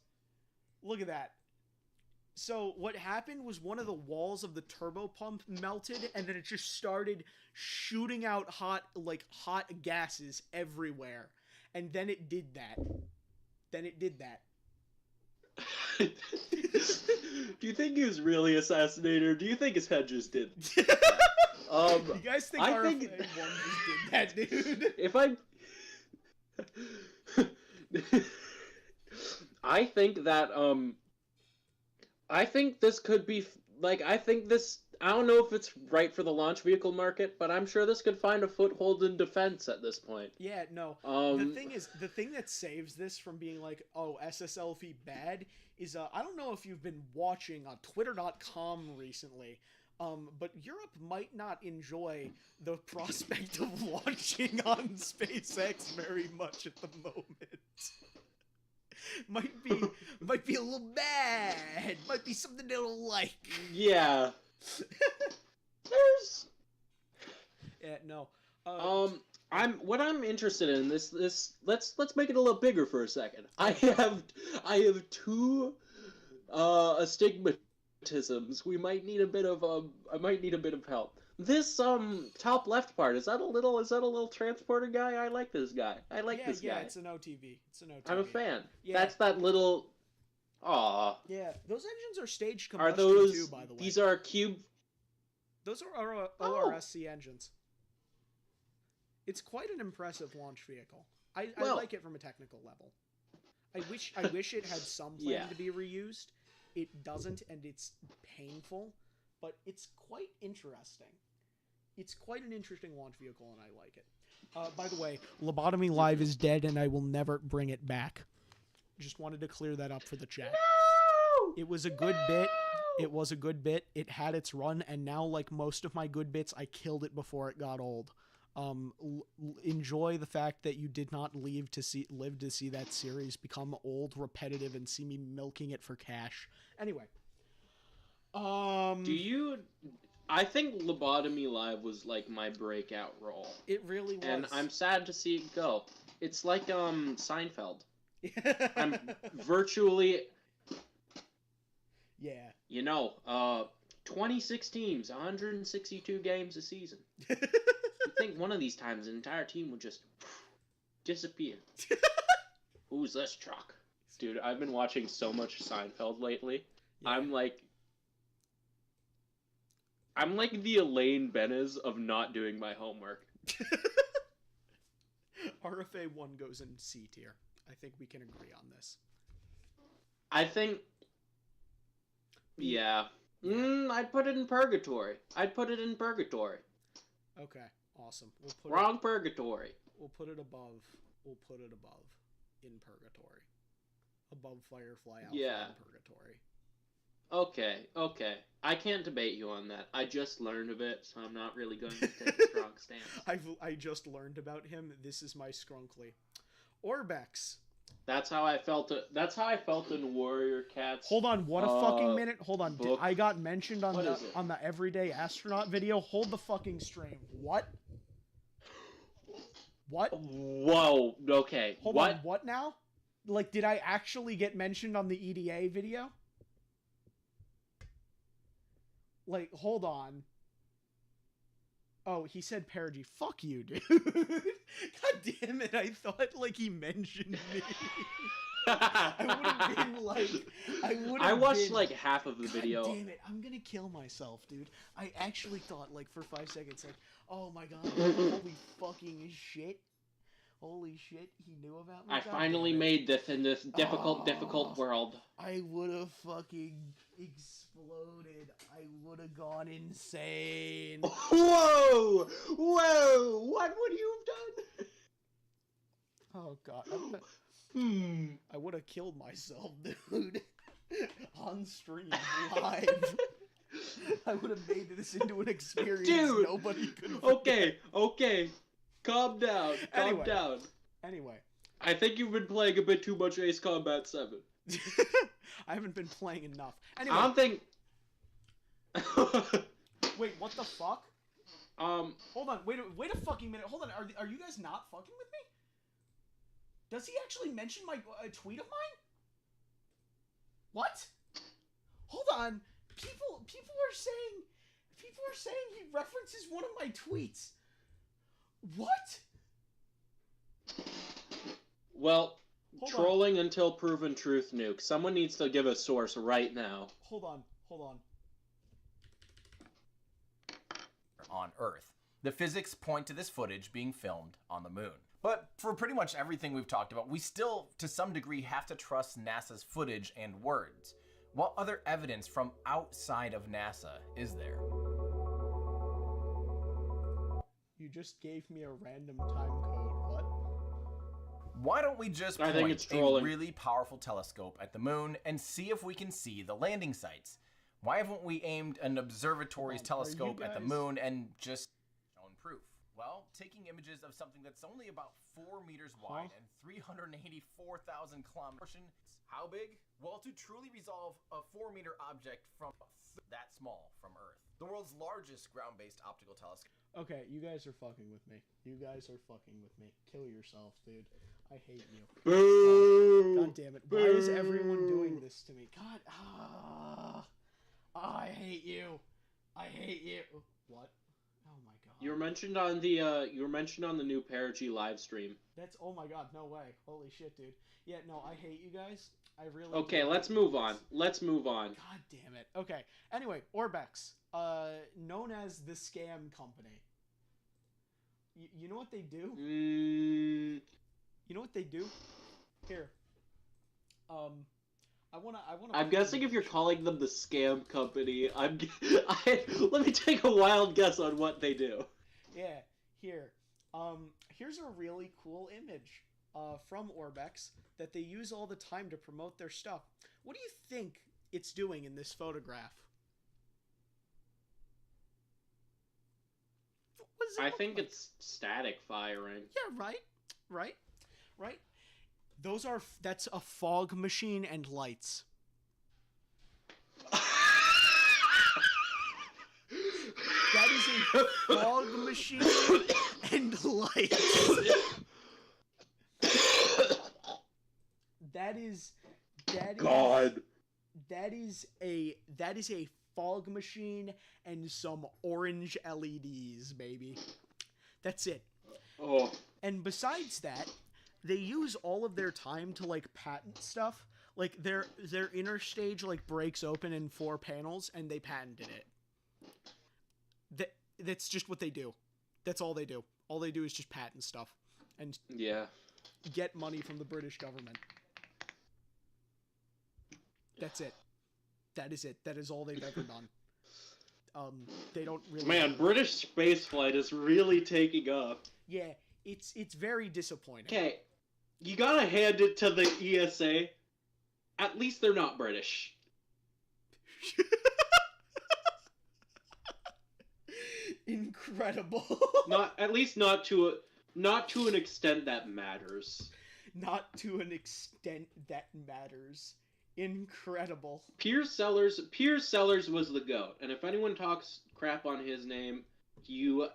Look at that. So what happened was one of the walls of the turbo pump melted, and then it just started shooting out hot gases everywhere. And then it did that. Do you think he was really assassinated, or do you think his head just did? You guys think RFA 1 just did that, dude? I think that I think this could be I don't know if it's right for the launch vehicle market, but I'm sure this could find a foothold in defense at this point. Yeah, no. The thing that saves this from being like, oh, SSLV bad is, I don't know if you've been watching on Twitter.com recently, but Europe might not enjoy the prospect of launching on SpaceX very much at the moment. Might be a little bad. Might be something they don't like. Yeah. Yeah, no. What I'm interested in this let's make it a little bigger for a second. I have two astigmatisms. I might need a bit of help. This top left part, is that a little transporter guy? I like this guy. This guy. Yeah, it's an OTV. I'm a fan. Yeah. That's that little. Aw. Yeah, those engines are staged combustion too, by the way. These are cube. Those are ORSC engines. It's quite an impressive launch vehicle. I like it from a technical level. I wish it had some plan to be reused. It doesn't, and it's painful, but it's quite interesting. It's quite an interesting launch vehicle, and I like it. By the way, Lobotomy Live is dead, and I will never bring it back. Just wanted to clear that up for the chat. No! It was a good bit. It was a good bit. It had its run, and now, like most of my good bits, I killed it before it got old. Enjoy the fact that you did not live to see that series become old, repetitive, and see me milking it for cash. Anyway. I think Lobotomy Live was like my breakout role. It really was. And I'm sad to see it go. It's like Seinfeld. I'm virtually. Yeah. You know, 26 teams, 162 games a season. You think one of these times an entire team would just disappear. Who's this truck? Dude, I've been watching so much Seinfeld lately. Yeah. I'm like the Elaine Benes of not doing my homework. RFA 1 goes in C tier. I think we can agree on this. I think... Yeah. I'd put it in purgatory. Okay, awesome. Wrong purgatory. We'll put it above. In purgatory. Above Firefly Alpha in purgatory. Okay. I can't debate you on that. I just learned of it, so I'm not really going to take a strong stance. I just learned about him. This is my scrunkly. Orbex. That's how I felt in Warrior Cats. Hold on, what a fucking minute. Hold on. I got mentioned on on the Everyday Astronaut video. Hold the fucking stream. What? Whoa. Okay. Hold on. What now? Like, did I actually get mentioned on the EDA video? Like, hold on. Oh, he said Perigee. Fuck you, dude. God damn it. I thought, like, he mentioned me. I watched, like, half of the video. God damn it. I'm gonna kill myself, dude. I actually thought, like, for 5 seconds, like, oh my god, holy fucking shit. Holy shit, he knew about me. I finally made this in this difficult world. I would have fucking exploded. I would have gone insane. Whoa! What would you have done? Oh god. I would have killed myself, dude. On stream, live. I would have made this into an experience nobody could forget. Okay. Calm down. Anyway. I think you've been playing a bit too much Ace Combat 7. I haven't been playing enough. Anyway. I don't think... Wait, what the fuck? Hold on. Wait a fucking minute. Hold on. Are you guys not fucking with me? Does he actually mention my tweet of mine? What? Hold on. People are saying he references one of my tweets. What? Well, trolling until proven truth, Nuke. Someone needs to give a source right now. Hold on. On Earth. The physics point to this footage being filmed on the moon. But for pretty much everything we've talked about, we still, to some degree, have to trust NASA's footage and words. What other evidence from outside of NASA is there? You just gave me a random time code. What? Why don't we just point a really powerful telescope at the moon and see if we can see the landing sites? Why haven't we aimed an observatory's telescope at the moon and just shown proof? Well, taking images of something that's only about 4 meters wide and 384,000 kilometers. How big? Well, to truly resolve a 4-meter object from that small from Earth. The world's largest ground-based optical telescope. Okay, you guys are fucking with me. Kill yourself, dude. I hate you. Boo! God damn it. Why is everyone doing this to me? God, I hate you. What? Oh my god. You were mentioned on the new Perigee live stream. That's, oh my god, no way. Holy shit, dude. Yeah, no, I hate you guys. I really Okay, let's move on. God damn it. Okay. Anyway, Orbex, known as the Scam Company. You know what they do? You know what they do? Here. I'm guessing if you're calling them the Scam Company, let me take a wild guess on what they do. Yeah, here. Here's a really cool image from Orbex that they use all the time to promote their stuff. What do you think it's doing in this photograph? I think it's static firing. Yeah, right. That's a fog machine and lights. That is a fog machine and lights. That is a fog machine and some orange LEDs, baby. That's it. Oh. And besides that, they use all of their time to, like, patent stuff. Like, their inner stage, like, breaks open in 4 panels, and they patented it. That's just what they do. That's all they do. All they do is just patent stuff. And get money from the British government. That's it. That is it. That is all they've ever done. They don't really... Man, British spaceflight is really taking off. Yeah, it's very disappointing. Okay, you gotta hand it to the ESA. At least they're not British. Incredible. At least not to an extent that matters. Not to an extent that matters. Incredible. Piers Sellers was the GOAT, and if anyone talks crap on his name, I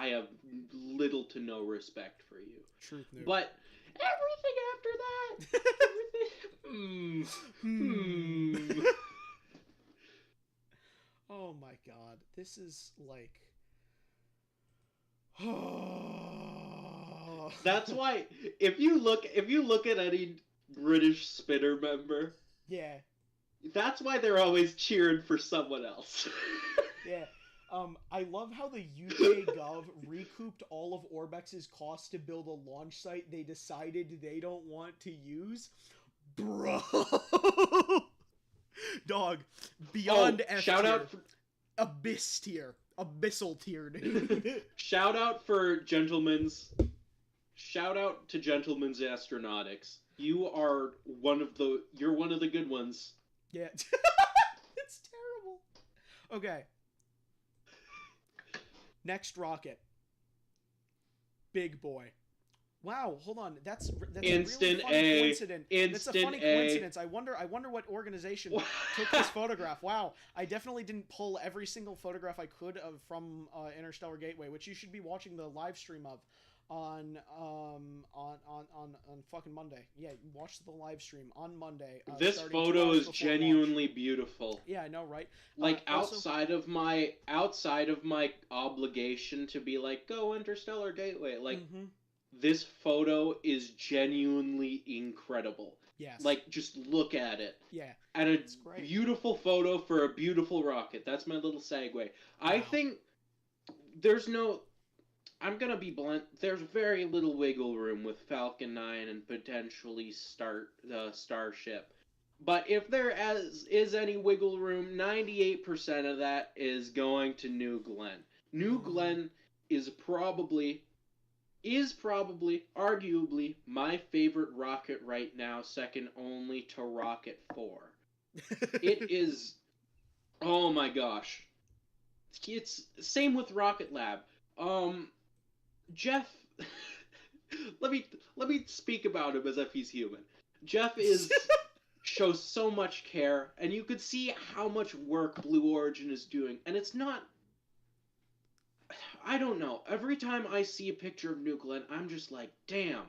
have little to no respect for you. Truth news. But everything after that, Oh my god, this is like... That's why if you look at any British spinner member, yeah, that's why they're always cheering for someone else. Yeah. I love how the UK Gov recouped all of Orbex's cost to build a launch site they decided they don't want to use. Bro. Dog. Beyond F shout tier. out for... Abyss tier. Abyssal tier, dude. Shout out to Gentlemen's Astronautics. You're one of the good ones. Yeah. It's terrible. Okay. Next rocket. Big boy. Wow, hold on. That's Instant a really funny A. coincidence. That's a funny coincidence. I wonder what organization took this photograph. Wow, I definitely didn't pull every single photograph I could from Interstellar Gateway, which you should be watching the live stream of on fucking Monday. Yeah, watch the live stream on Monday. This photo is genuinely beautiful. Yeah, I know, right? Like outside of my obligation to be like, go Interstellar Gateway, like. Mm-hmm. This photo is genuinely incredible. Yes. Like, just look at it. Yeah. And a beautiful photo for a beautiful rocket. That's my little segue. Wow. I think I'm gonna be blunt, there's very little wiggle room with Falcon 9 and potentially Starship. But if there is any wiggle room, 98% of that is going to New Glenn. New Glenn is probably arguably my favorite rocket right now, second only to Rocket 4. It is, oh my gosh. It's same with Rocket Lab. Jeff, let me speak about him as if he's human. Jeff shows so much care, and you could see how much work Blue Origin is doing, and it's not, I don't know. Every time I see a picture of New Glenn, I'm just like, damn,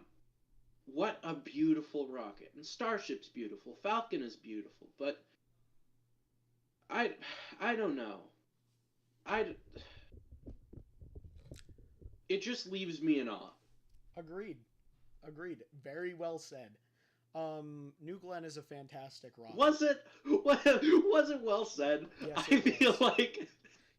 what a beautiful rocket. And Starship's beautiful. Falcon is beautiful. But I don't know. It just leaves me in awe. Agreed. Very well said. New Glenn is a fantastic rocket. Was it well said? Yes, I feel like...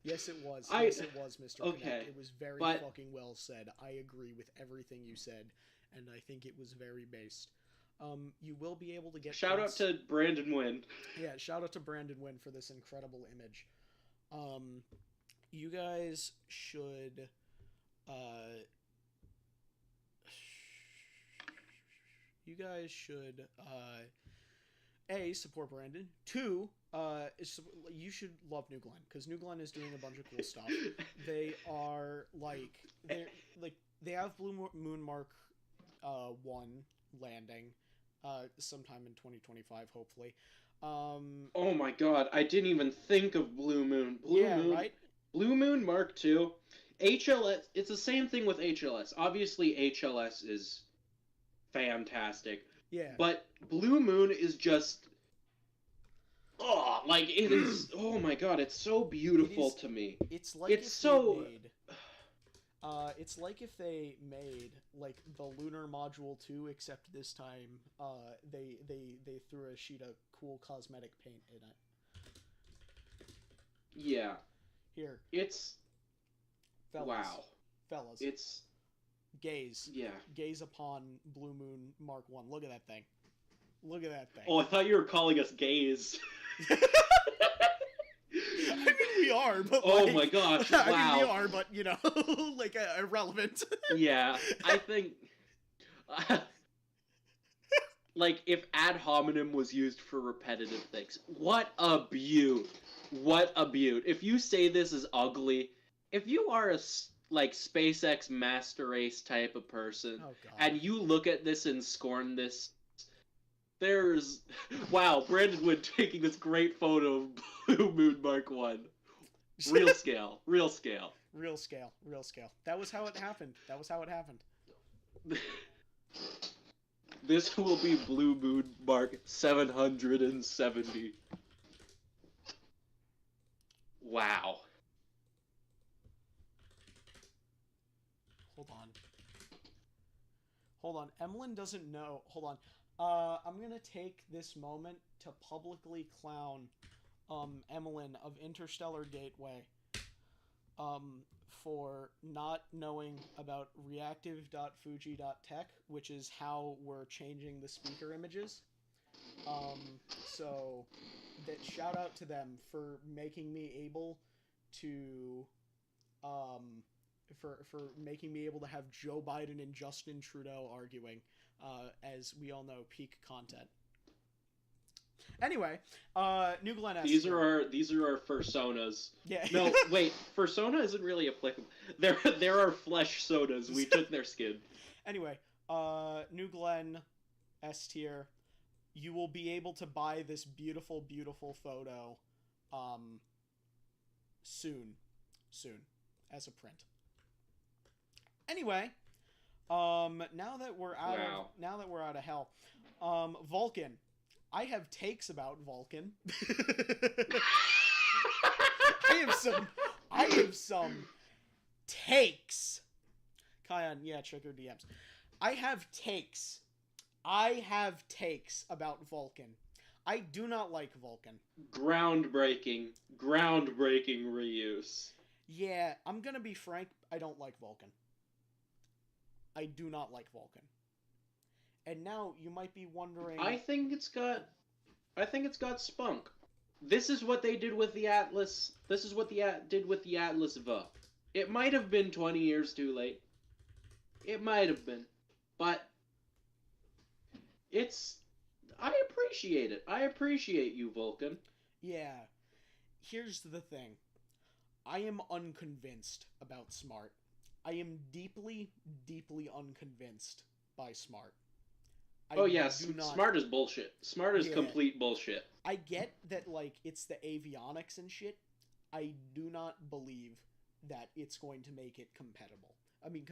Yes, it was. Yes, it was, Mr. Okay, Connect. It was very fucking well said. I agree with everything you said, and I think it was very based. You will be able to get... Shout out to Brandon Wynn. Yeah, shout out to Brandon Wynn for this incredible image. You guys should... A, support Brandon. 2, you should love New Glenn, because New Glenn is doing a bunch of cool stuff. They are they have Blue Moon Mark 1 landing sometime in 2025, hopefully. Oh my god, I didn't even think of Blue Moon. Moon, right? Blue Moon Mark 2. HLS, it's the same thing with HLS. Obviously, HLS is fantastic. Yeah. But Blue Moon is just... Oh, like it is. Oh my god, it's so beautiful to me. It's like it's so. It's like if they made like the Lunar Module 2, except this time, they threw a sheet of cool cosmetic paint in it. Yeah. Here. It's. Fellas. Wow. Fellas. It's. Gaze. Yeah. Gaze upon Blue Moon Mark 1. Look at that thing. Look at that thing. Oh, I thought you were calling us gays. I mean, we are, but oh my gosh! Wow. I mean, we are, but you know, like irrelevant. Yeah, I think, like, if ad hominem was used for repetitive things, what a beaut! What a beaut! If you say this is ugly, if you are a like SpaceX master race type of person, and you look at this and scorn this. There's... Wow, Brandon Wood taking this great photo of Blue Moon Mark 1. Real scale. Real scale. Real scale. Real scale. That was how it happened. That was how it happened. This will be Blue Moon Mark 770. Wow. Hold on. Hold on. Emlyn doesn't know. Hold on. I'm gonna take this moment to publicly clown Emlyn of Interstellar Gateway for not knowing about reactive.fuji.tech, which is how we're changing the speaker images. So that shout out to them for making me able to for making me able to have Joe Biden and Justin Trudeau arguing. As we all know, peak content. Anyway, New Glenn S. These are our fursonas. Yeah. No, wait, fursona isn't really applicable. There are flesh sodas. We took their skin. Anyway, New Glenn S tier. You will be able to buy this beautiful, beautiful photo, soon, as a print. Anyway. Now that we're out of hell, Vulcan. I have takes about Vulcan. I have some takes. Kion, yeah, check your DMs. I have takes about Vulcan. I do not like Vulcan. Groundbreaking reuse. Yeah, I'm gonna be frank, I don't like Vulcan. I do not like Vulcan. And now you might be wondering... I think it's got spunk. This is what they did with the Atlas. This is what did with the Atlas V. It might have been 20 years too late. It might have been. But I appreciate it. I appreciate you, Vulcan. Yeah. Here's the thing. I am unconvinced about Smart. I am deeply, deeply unconvinced by Smart. Smart is bullshit. Smart is complete bullshit. I get that, like, it's the avionics and shit. I do not believe that it's going to make it compatible. I mean,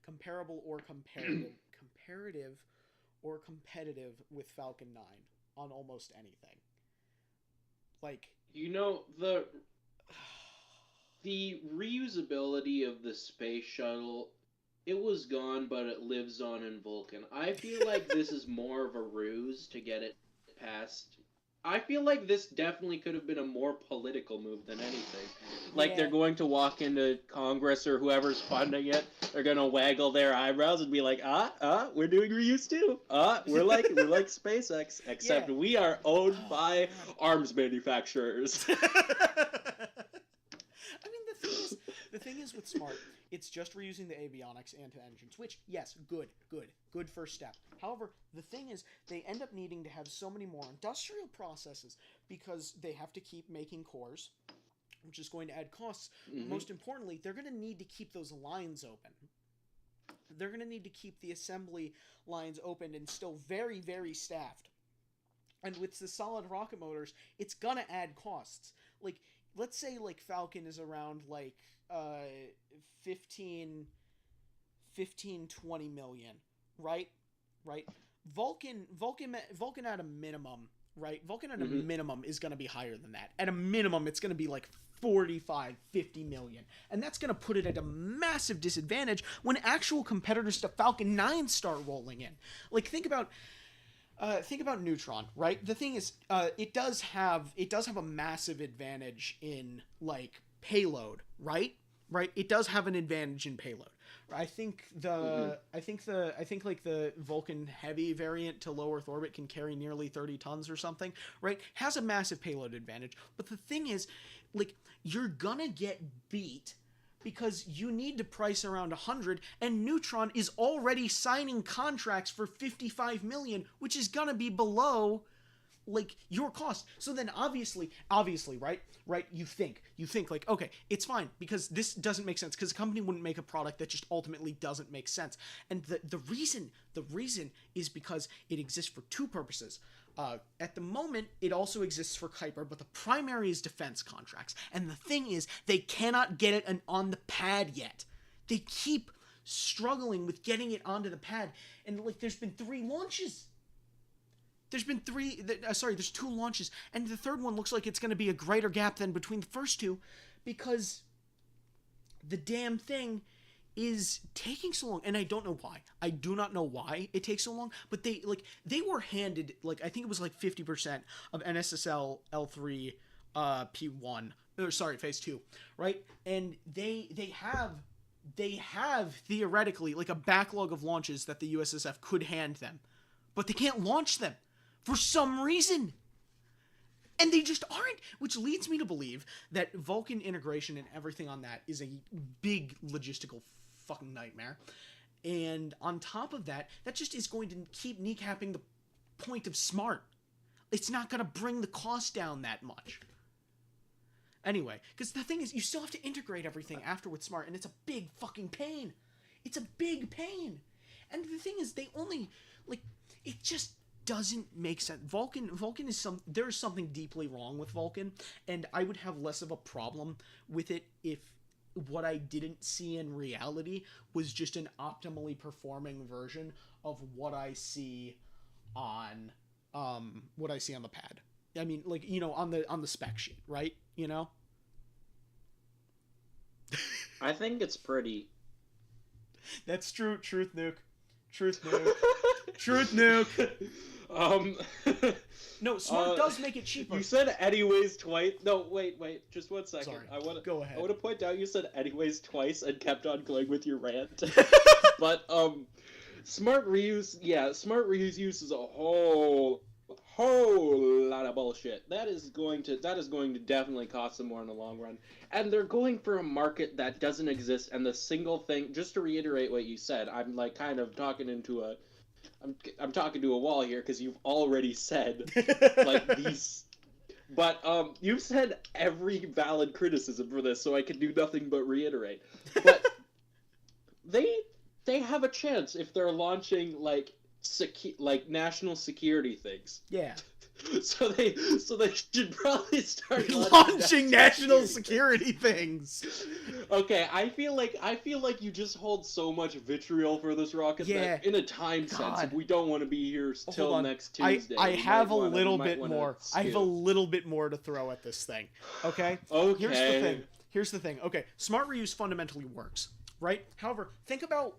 comparable or comparative. Comparative or competitive with Falcon 9 on almost anything. Like... You know, the reusability of the space shuttle, it was gone, but it lives on in Vulcan. I feel like this is more of a ruse to get it past. I feel like this definitely could have been a more political move than anything. Like, they're going to walk into Congress or whoever's funding it, they're gonna waggle their eyebrows and be like, we're doing reuse too. We're like SpaceX, except we are owned by arms manufacturers. I mean, the thing is with Smart, it's just reusing the avionics and engines, which, yes, good first step. However, the thing is, they end up needing to have so many more industrial processes because they have to keep making cores, which is going to add costs. Mm-hmm. Most importantly, they're going to need to keep those lines open. They're going to need to keep the assembly lines open and still very, very staffed. And with the solid rocket motors, it's going to add costs. Like, let's say, like, Falcon is around, like, 15, 20 million, right? Vulcan at a minimum right? Vulcan at a minimum is going to be higher than that. At a minimum, it's going to be like 45, 50 million. And that's going to put it at a massive disadvantage when actual competitors to Falcon 9 start rolling in. Like, think about Neutron, right? The thing is, it does have a massive advantage in, like, payload, right? Right? It does have an advantage in payload. I think the Vulcan Heavy variant to low Earth orbit can carry nearly 30 tons or something, right? Has a massive payload advantage. But the thing is, like, you're gonna get beat because you need to price around 100, and Neutron is already signing contracts for 55 million, which is gonna be below, like, your cost. So then obviously, right, you think like, okay, it's fine, because this doesn't make sense, because a company wouldn't make a product that just ultimately doesn't make sense. And the reason is because it exists for two purposes. At the moment, it also exists for Kuiper, but the primary is defense contracts. And the thing is, they cannot get it on the pad yet. They keep struggling with getting it onto the pad. And, like, there's been 3 launches. There's 2 launches. And the third one looks like it's going to be a greater gap than between the first 2, because the damn thing is taking so long, and I don't know why. I do not know why it takes so long, but they were handed, like, I think it was like 50% of NSSL L3 P1, or sorry, phase 2, right? And they have theoretically, like, a backlog of launches that the USSF could hand them, but they can't launch them for some reason. And they just aren't, which leads me to believe that Vulcan integration and everything on that is a big logistical fucking nightmare. And on top of that, that just is going to keep kneecapping the point of SMART. It's not going to bring the cost down that much. Anyway, because the thing is, you still have to integrate everything after with SMART, and it's a big fucking pain. It's a big pain. And the thing is, they only, like, it just doesn't make sense. Vulcan is there is something deeply wrong with Vulcan, and I would have less of a problem with it if what I didn't see in reality was just an optimally performing version of what I see on the pad. I mean, like, you know, on the spec sheet, right? You know? I think it's pretty. That's true. Truth nuke. Truth nuke. No, SMART does make it cheaper. You said anyways twice. No, wait, just 1 second. Sorry. Go ahead. I want to point out you said anyways twice and kept on going with your rant. But smart reuse uses a whole lot of bullshit. That is going to definitely cost them more in the long run. And they're going for a market that doesn't exist. And the single thing, just to reiterate what you said, I'm like kind of talking into a I'm talking to a wall here, because you've already said, like, these... But, you've said every valid criticism for this, so I can do nothing but reiterate. But they have a chance if they're launching, like national security things. Yeah. So they should probably start launching national security things. Okay, I feel like you just hold so much vitriol for this rocket that in a time sense, we don't want to be here till next Tuesday. I have a little bit more. I have a little bit more to throw at this thing. Okay? Okay. Here's the thing. Okay, smart reuse fundamentally works, right? However, think about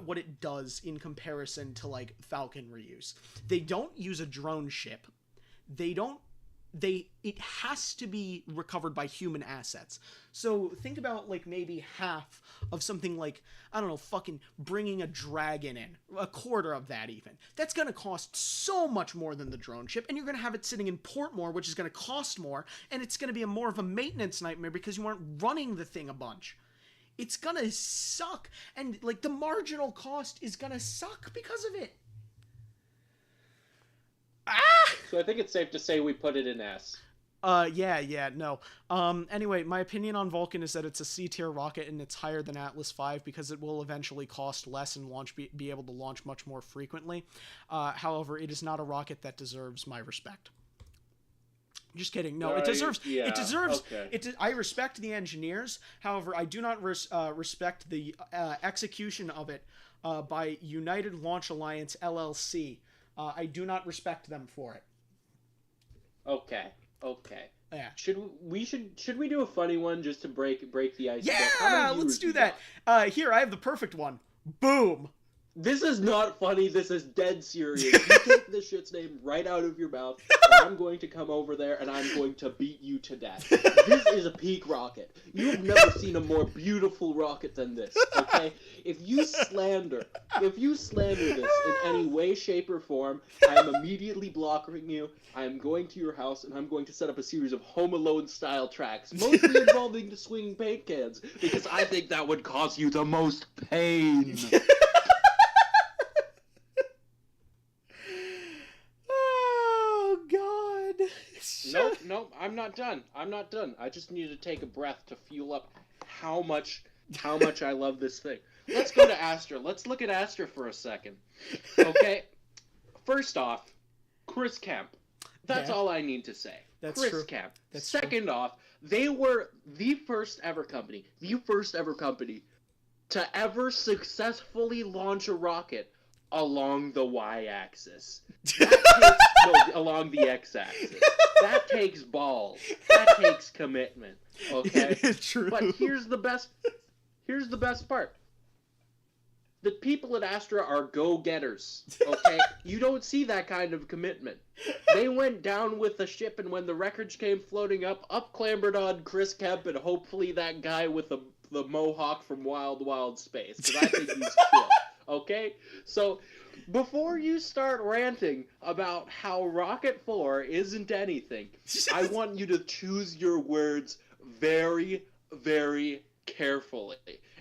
what it does in comparison to, like, Falcon reuse. They don't use a drone ship. It has to be recovered by human assets. So think about, like, maybe half of something like, I don't know, fucking bringing a dragon in. A quarter of that even. That's going to cost so much more than the drone ship, and you're going to have it sitting in port more, which is going to cost more, and it's going to be more of a maintenance nightmare because you aren't running the thing a bunch. It's going to suck, and, like, the marginal cost is going to suck because of it. So I think it's safe to say we put it in S. No. Anyway, my opinion on Vulcan is that it's a C-tier rocket and it's higher than Atlas V because it will eventually cost less and be able to launch much more frequently. However, it is not a rocket that deserves my respect. Just kidding. No, it deserves. Yeah, it deserves. Okay. I respect the engineers. However, I do not respect the execution of it by United Launch Alliance LLC. I do not respect them for it. Okay. Yeah. Should we do a funny one just to break the ice? Yeah, let's do that. Here, I have the perfect one. Boom. This is not funny. This is dead serious. You take this shit's name right out of your mouth, or I'm going to come over there and I'm going to beat you to death. This is a peak rocket. You have never seen a more beautiful rocket than this, okay? If you slander this in any way, shape, or form, I am immediately blocking you. I am going to your house and I'm going to set up a series of Home Alone-style tracks, mostly involving the swinging paint cans, because I think that would cause you the most pain. Nope, I'm not done. I just need to take a breath to fuel up how much I love this thing. Let's go to Astra. Let's look at Astra for a second. Okay? First off, Chris Kemp. That's all I need to say. That's Chris true. Kemp. That's Second off, they were the first ever company to ever successfully launch a rocket along the y-axis. Along the x-axis. That takes balls. That takes commitment. Okay? It's true. But here's the best part. The people at Astra are go-getters. Okay? You don't see that kind of commitment. They went down with the ship, and when the wreckage came floating up clambered on Chris Kemp and hopefully that guy with the mohawk from Wild Wild Space. Because I think he's chill. Okay? So, before you start ranting about how Rocket 4 isn't anything, I want you to choose your words very, very carefully.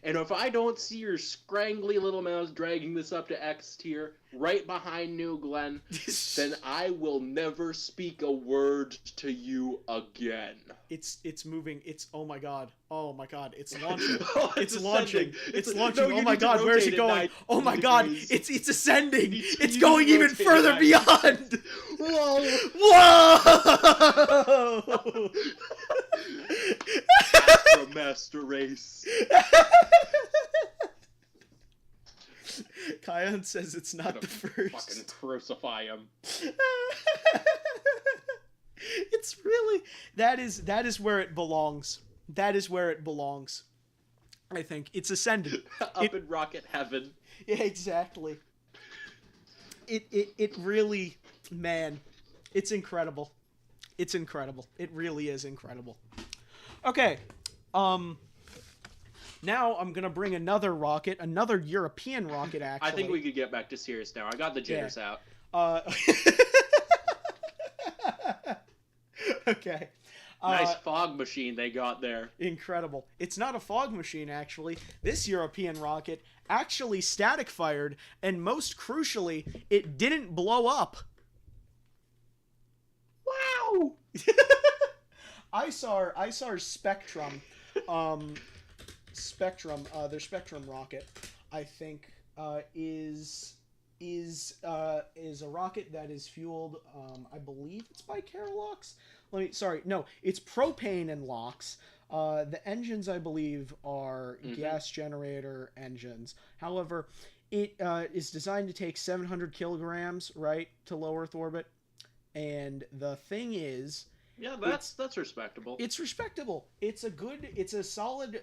And if I don't see your scrangly little mouse dragging this up to X tier, right behind New Glenn, then I will never speak a word to you again. It's moving. Oh my god. It's launching. It's launching. ascending. It's launching. No, oh my god, where's it going? Oh my god, degrees. it's ascending. It's You going need to even rotate further 90 beyond. Whoa! Whoa! Astra Master Race. Kion says it's not the first. Fucking crucify him. It's really that is where it belongs. That is where it belongs. I think it's ascending Up in rocket heaven. Yeah, exactly. It really, man, it's incredible. It's incredible. It really is incredible. Okay, now I'm gonna bring another rocket, another European rocket. Actually, I think we could get back to serious now. I got the jitters out. Okay. Nice fog machine they got there. Incredible. It's not a fog machine, actually. This European rocket actually static fired, and most crucially, it didn't blow up. Wow! ISAR Spectrum, their Spectrum rocket, I think, is a rocket that is fueled, I believe it's by Carolox. It's propane and LOX. The engines, I believe, are gas generator engines. However, it is designed to take 700 kilograms, right, to low Earth orbit. And the thing is, yeah, that's respectable. It's respectable. It's a solid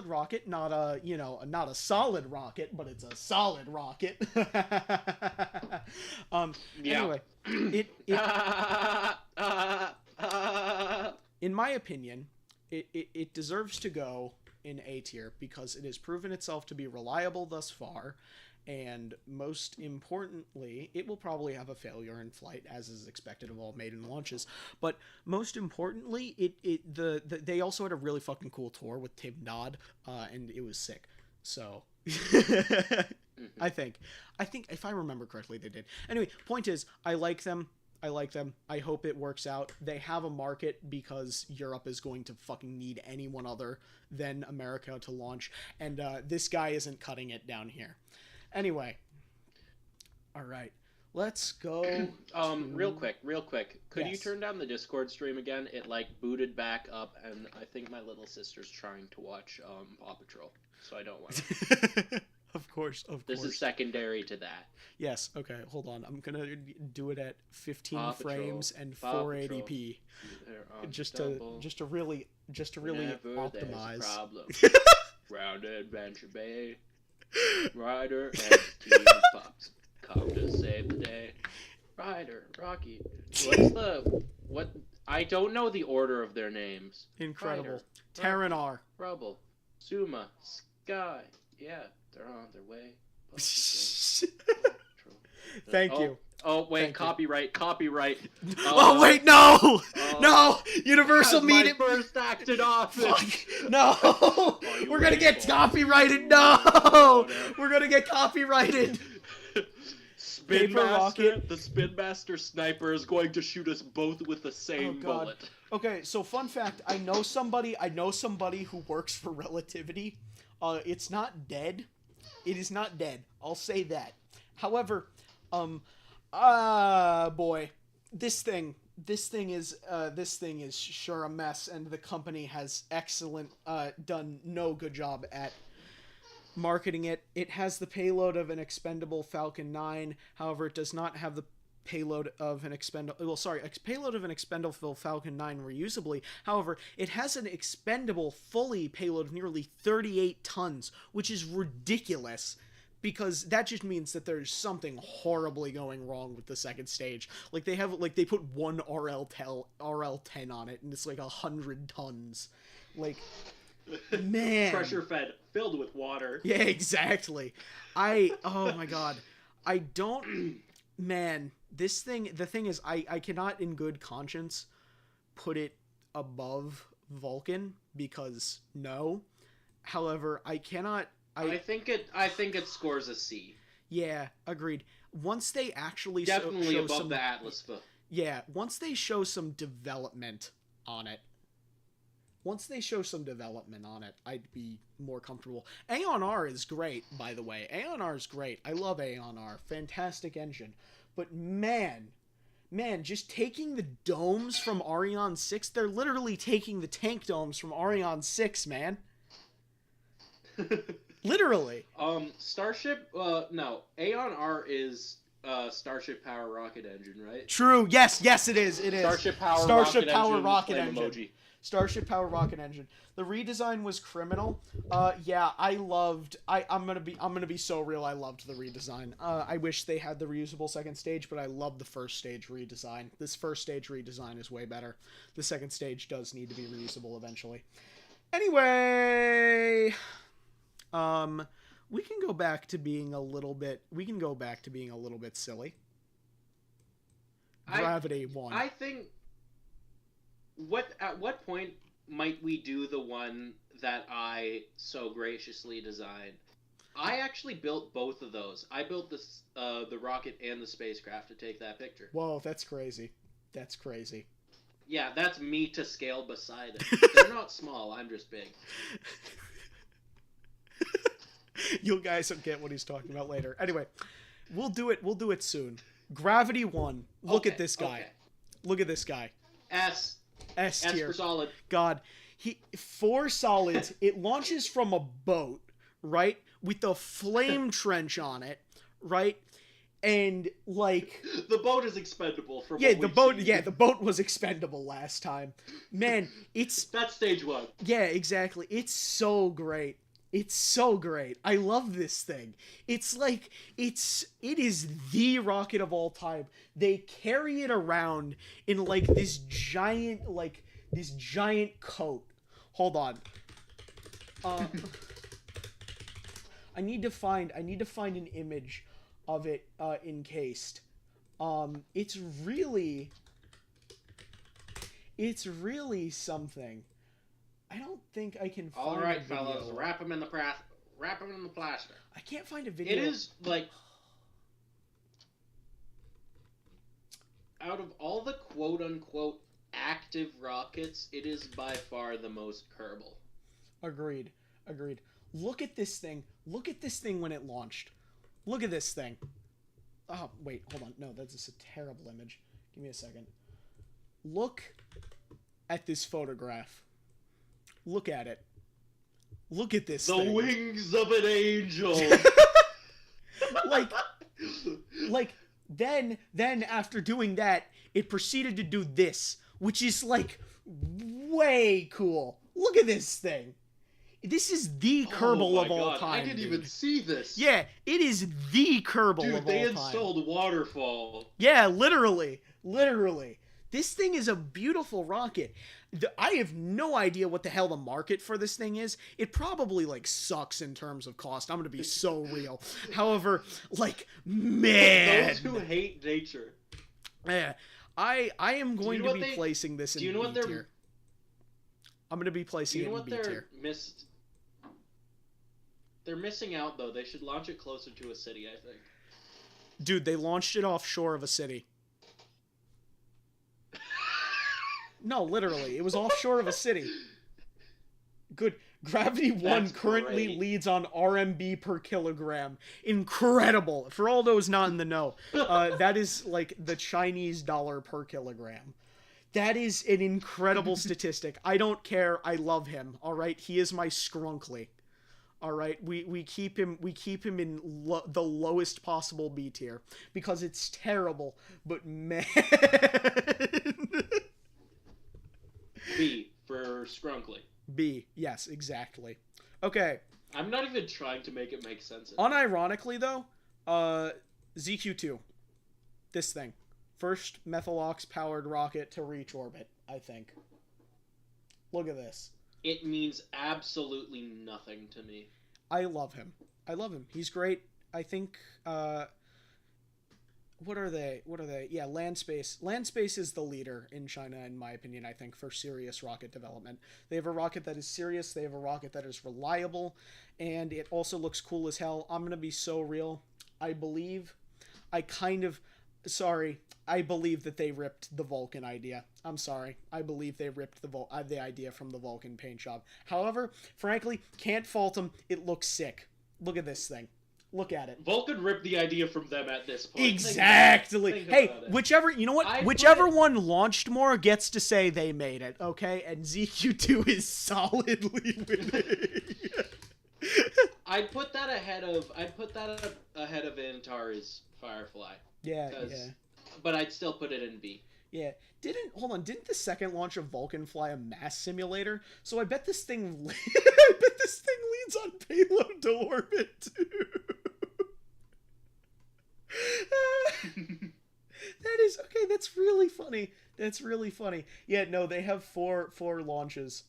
rocket, not a solid rocket, but it's a solid rocket. Anyway, in my opinion, it deserves to go in A tier because it has proven itself to be reliable thus far. And most importantly, it will probably have a failure in flight, as is expected of all maiden launches. But most importantly, they also had a really fucking cool tour with Tim Dodd, and it was sick. So, I think if I remember correctly, they did. Anyway, point is, I like them. I hope it works out. They have a market because Europe is going to fucking need anyone other than America to launch, and this guy isn't cutting it down here. Anyway, all right, let's go. Real quick. Could Yes. you turn down the Discord stream again? It booted back up, and I think my little sister's trying to watch Paw Patrol, so I don't want to. Of course. This is secondary to that. Yes. Okay. Hold on. I'm gonna do it at 15 Paw frames Patrol, and Paw 480p, just to really Whenever optimize. There's a problem. Round Adventure Bay, Ryder and Team Pups come to save the day. Ryder, Rocky. What? I don't know the order of their names. Incredible. Ryder, Terranar. Rubble, Suma, Sky. Yeah, they're on their way. Thank you. Oh wait, Thank copyright. Oh wait, no, no! Universal Media. First act in office. Fuck. No, we're gonna get copyrighted. No, we're gonna get copyrighted. Spin Master, the Spin Master sniper is going to shoot us both with the same bullet. Okay, so fun fact: I know somebody who works for Relativity. It's not dead. It is not dead. I'll say that. However, boy, this thing is sure a mess, and the company has done no good job at marketing it. It has the payload of an expendable Falcon 9. However, it does not have the payload of an expendable Falcon 9 reusably. However, it has an expendable fully payload of nearly 38 tons, which is ridiculous. Because that just means that there's something horribly going wrong with the second stage. Like they put one RL-10 on it, and it's like 100 tons. Like, man, pressure fed, filled with water. Yeah, exactly. Oh my god, I don't. Man, this thing. The thing is, I cannot, in good conscience, put it above Vulcan because no. However, I cannot. I think it scores a C. Yeah, agreed. Once they actually definitely show above the Atlas V. Yeah, once they show some development on it, I'd be more comfortable. Aeon R is great, by the way. Aeon R is great. I love Aeon R. Fantastic engine. But man, just taking the domes from Ariane 6, they're literally taking the tank domes from Ariane 6, man. Literally. Starship, no. Aeon R is Starship Power rocket engine, right? True. Yes, it is. Starship Power rocket engine. Emoji. Starship Power rocket engine. The redesign was criminal. Yeah, I'm gonna be so real. I loved the redesign. I wish they had the reusable second stage, but I love the first stage redesign. This first stage redesign is way better. The second stage does need to be reusable eventually. Anyway, we can go back to being a little bit silly. Gravity 1. I think at what point might we do the one that I so graciously designed? I actually built both of those. I built the rocket and the spacecraft to take that picture. Whoa, that's crazy. Yeah, that's me to scale beside it. They're not small, I'm just big. You guys will get what he's talking about later. Anyway, we'll do it soon. Gravity 1. Look at this guy. Okay. Look at this guy. S tier. For solid. God. 4 solids. It launches from a boat, right? With the flame trench on it, right? And like the boat is expendable for the boat was expendable last time. Man, that's stage 1. Yeah, exactly. It's so great. I love this thing. It is the rocket of all time. They carry it around in like this giant coat. Hold on. I need to find an image of it encased. It's really something. I don't think I can find. All right, fellas, wrap him in the plaster. I can't find a video. It is like out of all the quote-unquote active rockets, it is by far the most Kerbal. Agreed. Look at this thing. Look at this thing when it launched. Look at this thing. Oh, wait, hold on. No, that's just a terrible image. Give me a second. Look at this photograph. Look at it. Look at this The thing. wings of an angel. like then after doing that, it proceeded to do this, which is like way cool. Look at this thing. This is the Kerbal of all time. I didn't even see this. Yeah, it is the Kerbal of all time. Dude, they installed waterfall. Yeah, literally. This thing is a beautiful rocket. I have no idea what the hell the market for this thing is. It probably, like, sucks in terms of cost. I'm gonna be so real. However, like, man. Those who hate nature. Yeah, I am going to be placing this in B tier. I'm gonna be placing it in B tier. They're missing out, though. They should launch it closer to a city, I think. Dude, they launched it offshore of a city. No, literally. It was offshore of a city. Good. Gravity 1 currently leads on RMB per kilogram. Incredible. For all those not in the know, that is like the Chinese dollar per kilogram. That is an incredible statistic. I don't care. I love him. All right. He is my skrunkly. All right. We keep him in the lowest possible B tier because it's terrible. But man. B for skrunkly. B. Yes, exactly. Okay. I'm not even trying to make it make sense. Unironically, though, ZQ-2. This thing. First Methalox-powered rocket to reach orbit, I think. Look at this. It means absolutely nothing to me. I love him. He's great. I think, what are they? Yeah, Landspace. Landspace is the leader in China, in my opinion, I think, for serious rocket development. They have a rocket that is serious, they have a rocket that is reliable, and it also looks cool as hell. I'm gonna be so real. I believe that they ripped the Vulcan idea. I'm sorry. I believe they ripped the idea from the Vulcan paint job. However, frankly, can't fault them. It looks sick. Look at this thing. Look at it. Vulcan ripped the idea from them at this point. Exactly. Hey, whichever one launched more gets to say they made it, okay? And ZQ-2 is solidly winning. I'd put that ahead of Antares Firefly. Yeah. But I'd still put it in B. Yeah. Didn't the second launch of Vulcan fly a mass simulator? So I bet this thing leads on payload to orbit too. That is okay. That's really funny. Yeah, no, they have four launches.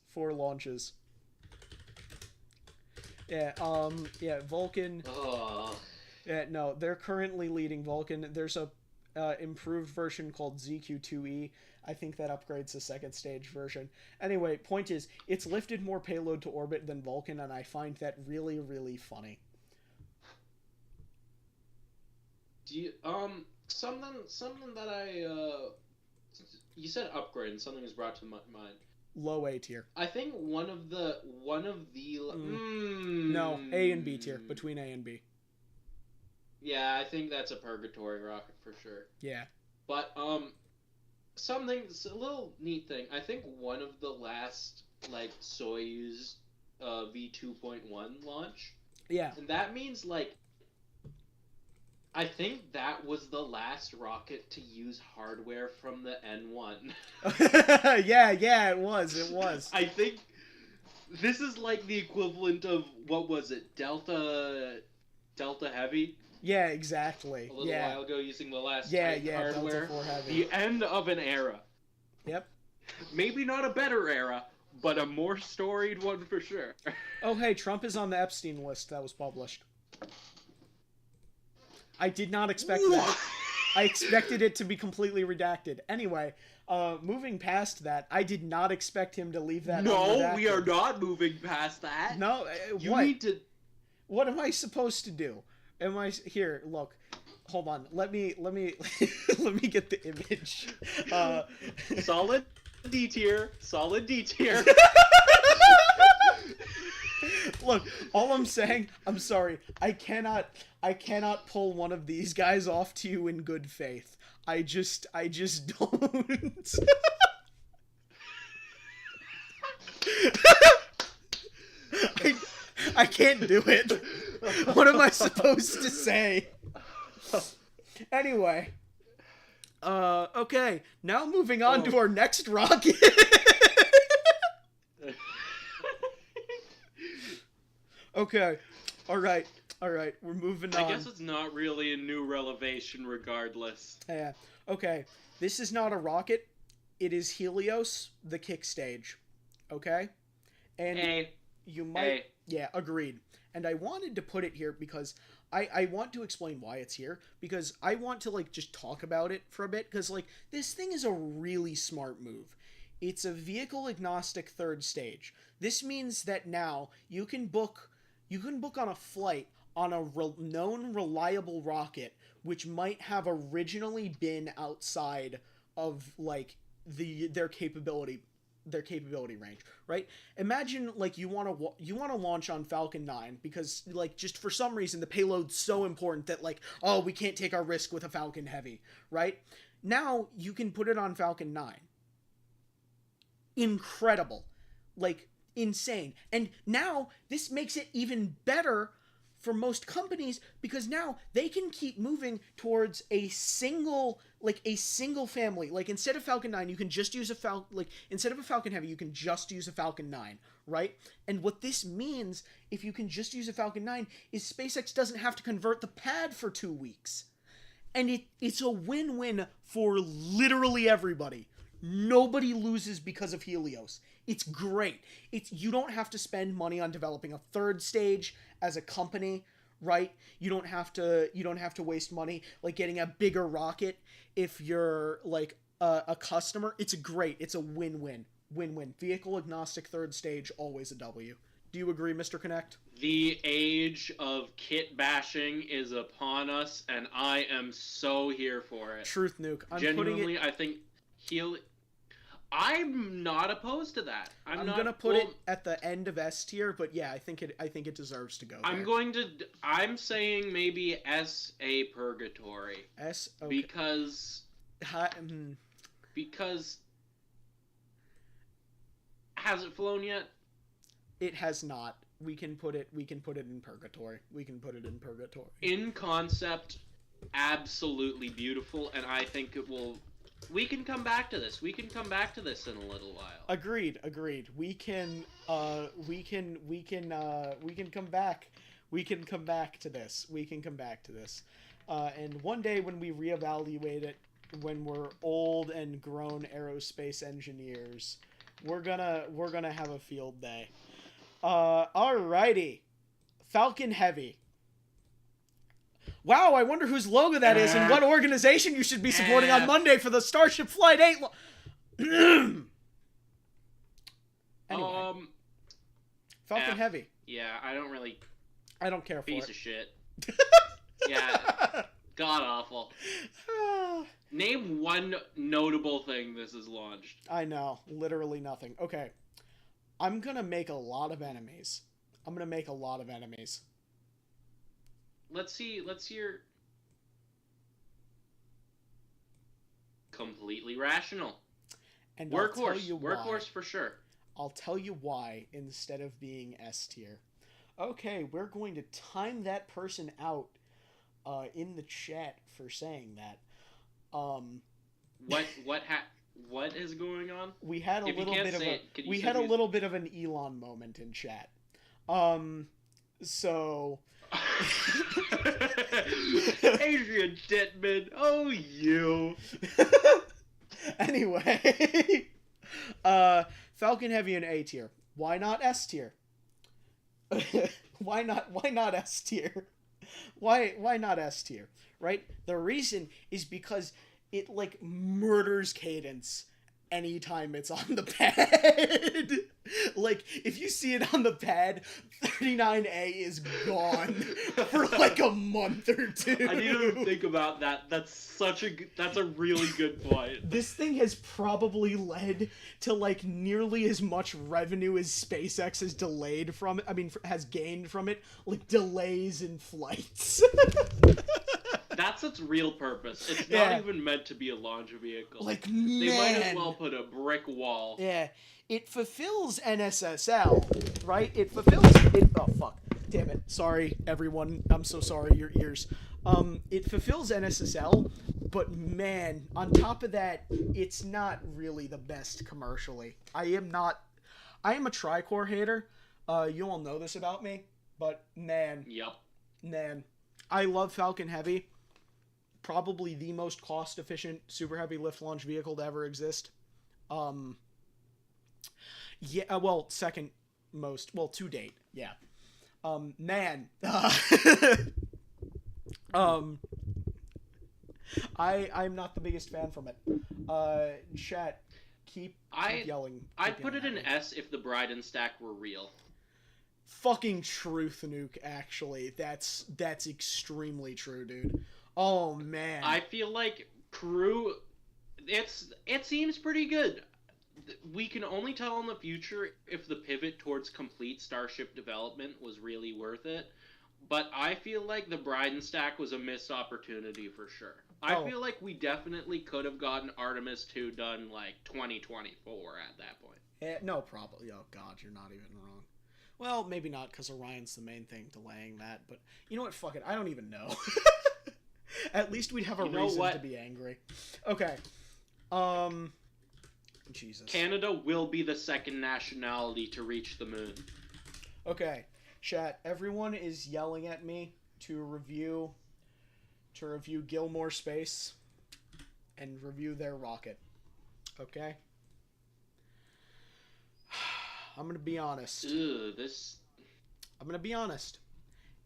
Yeah, Vulcan. Yeah, no, they're currently leading Vulcan. There's a improved version called ZQ-2E. I think that upgrades the second stage version. Anyway, point is, it's lifted more payload to orbit than Vulcan, and I find that really, really funny. Do you something that you said upgrade and something is brought to my mind. Low A tier. I think one of the No, A and B tier, between A and B. Yeah, I think that's a purgatory rocket for sure. Yeah. But it's a little neat thing. I think one of the last like Soyuz V2.1 launch. Yeah. And that means like I think that was the last rocket to use hardware from the N1. yeah, it was. I think this is like the equivalent of, what was it, Delta Heavy? Yeah, exactly. A little while ago, using the last hardware. Delta 4 Heavy. The end of an era. Yep. Maybe not a better era, but a more storied one for sure. Oh, hey, Trump is on the Epstein list that was published. I did not expect that. I expected it to be completely redacted. Anyway, moving past that, I did not expect him to leave that unredacted. No, we are not moving past that. No, you need to... What am I supposed to do? Here, look. Hold on. Let me let me get the image. Solid D tier. Look, all I'm saying, I'm sorry, I cannot pull one of these guys off to you in good faith. I just don't. I can't do it. What am I supposed to say? Anyway. Okay. Now moving on to our next rocket. Okay. All right. We're moving on. I guess it's not really a new revelation regardless. Yeah. Okay. This is not a rocket. It is Helios, the kick stage. Okay? And you might... Yeah, agreed. And I wanted to put it here because I want to explain why it's here. Because I want to, like, just talk about it for a bit. Because, like, this thing is a really smart move. It's a vehicle-agnostic third stage. This means that now you can book on a flight on a known reliable rocket, which might have originally been outside of, like, their capability range, right? Imagine, like, you want to launch on Falcon 9 because, like, just for some reason the payload's so important that, like, oh, we can't take our risk with a Falcon Heavy, right? Now you can put it on Falcon 9. Incredible. Like, insane. And now this makes it even better for most companies because now they can keep moving towards a single family. Like, instead of Falcon 9, you can just use instead of a Falcon Heavy, you can just use a Falcon 9, right? And what this means, if you can just use a Falcon 9, is SpaceX doesn't have to convert the pad for 2 weeks. And it's a win-win for literally everybody. Nobody loses because of Helios. It's great. You don't have to spend money on developing a third stage as a company, right? You don't have to waste money like getting a bigger rocket if you're like a customer. It's great. It's a win-win. Win-win. Vehicle agnostic third stage, always a W. Do you agree, Mr. KINECT? The age of kit bashing is upon us, and I am so here for it. Truth nuke. Genuinely, I think I'm not opposed to that. I'm gonna put it at the end of S tier, but yeah, I think it deserves to go there. I'm saying maybe S A purgatory. S, okay. Because has it flown yet? It has not. We can put it in purgatory. In concept, absolutely beautiful, and I think it will. We can come back to this. In a little while. Agreed. We can come back. We can come back to this. And one day when we reevaluate it, when we're old and grown aerospace engineers, we're gonna have a field day. Alrighty. Falcon Heavy. Wow, I wonder whose logo that is and what organization you should be supporting on Monday for the Starship Flight 8 Anyway. Falcon Heavy. Yeah, I don't care for it. Piece of shit. Yeah, god awful. Name one notable thing this has launched. I know, literally nothing. Okay, I'm gonna make a lot of enemies. Let's hear. Completely rational. And workhorse for sure. I'll tell you why instead of being S tier. Okay, we're going to time that person out in the chat for saying that. What is going on? We had a little bit of an Elon moment in chat. So Adrian Dittman, oh you. Anyway, Falcon Heavy and A tier. Why not S tier? Why not S tier? Why not S tier? Right? The reason is because it like murders cadence anytime it's on the pad. Like, if you see it on the pad, 39A is gone for like a month or two. I didn't even think about that. That's a really good point. This thing has probably led to like nearly as much revenue as SpaceX has delayed from it. I mean, has gained from it, like delays in flights. That's its real purpose. It's not even meant to be a launch vehicle. Like, they might as well put a brick wall. Yeah. It fulfills NSSL, right? It fulfills Damn it. Sorry, everyone. I'm so sorry. Your ears. It fulfills NSSL, but man, on top of that, it's not really the best commercially. I am a Tricore hater. You all know this about me, but man. Yep. Man, I love Falcon Heavy. Probably the most cost-efficient super heavy lift launch vehicle to ever exist. Yeah, well, second most, well, to date, yeah. Man, I'm not the biggest fan from it. Chat, keep yelling. I'd put it in S if the Bryden stack were real. Fucking truth, Nuke, actually. That's extremely true, dude. Oh, man. I feel like Crew, it seems pretty good. We can only tell in the future if the pivot towards complete Starship development was really worth it. But I feel like the Bryden stack was a missed opportunity for sure. I feel like we definitely could have gotten Artemis 2 done like 2024 at that point. No problem. Oh, God, you're not even wrong. Well, maybe not, because Orion's the main thing delaying that. But you know what? Fuck it. I don't even know. At least we'd have a reason to be angry. Okay. Jesus. Canada will be the second nationality to reach the moon. Okay. Chat, everyone is yelling at me to review Gilmore Space and review their rocket. Okay? I'm going to be honest. I'm going to be honest.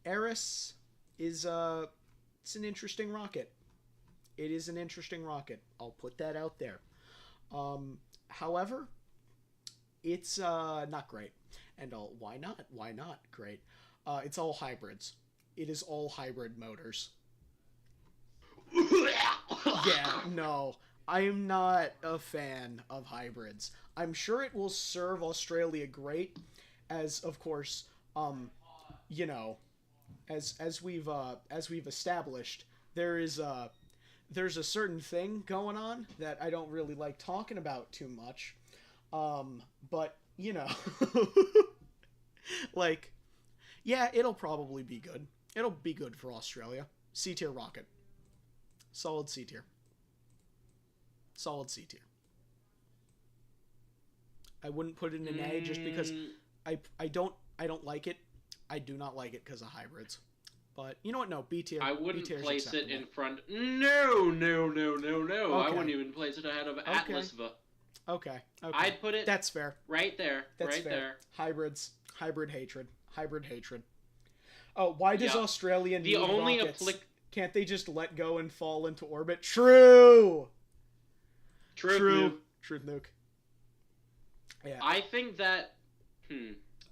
Eris is it's an interesting rocket. It is an interesting rocket. I'll put that out there. However, it's not great. And why not? Why not great? It's all hybrids. It is all hybrid motors. Yeah, no. I am not a fan of hybrids. I'm sure it will serve Australia great, as of course, you know, as we've established, there's a certain thing going on that I don't really like talking about too much. But you know, like, yeah, it'll probably be good. It'll be good for Australia. C tier rocket. Solid C tier. Solid C tier. I wouldn't put it in an A just because I don't like it. I do not like it because of hybrids. But you know what? No, B tier. I wouldn't place it in front. No. Okay. I wouldn't even place it ahead of Atlasva. Okay. I'd put it. That's fair. Right there. That's right fair. there. Hybrids. Hybrid hatred. Oh, why does Australia need rockets? Can't they just let go and fall into orbit? True. Truth nuke. Yeah. I think that.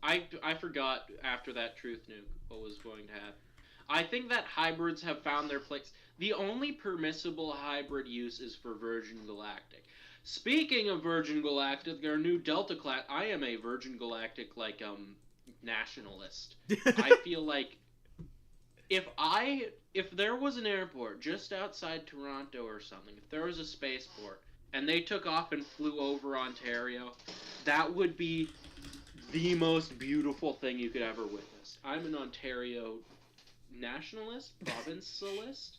I forgot after that truth nuke what was going to happen. I think that hybrids have found their place. The only permissible hybrid use is for Virgin Galactic. Speaking of Virgin Galactic, their new Delta class. I am a Virgin Galactic nationalist. I feel like if there was an airport just outside Toronto or something, if there was a spaceport and they took off and flew over Ontario, that would be the most beautiful thing you could ever witness. I'm an Ontario nationalist, provincialist.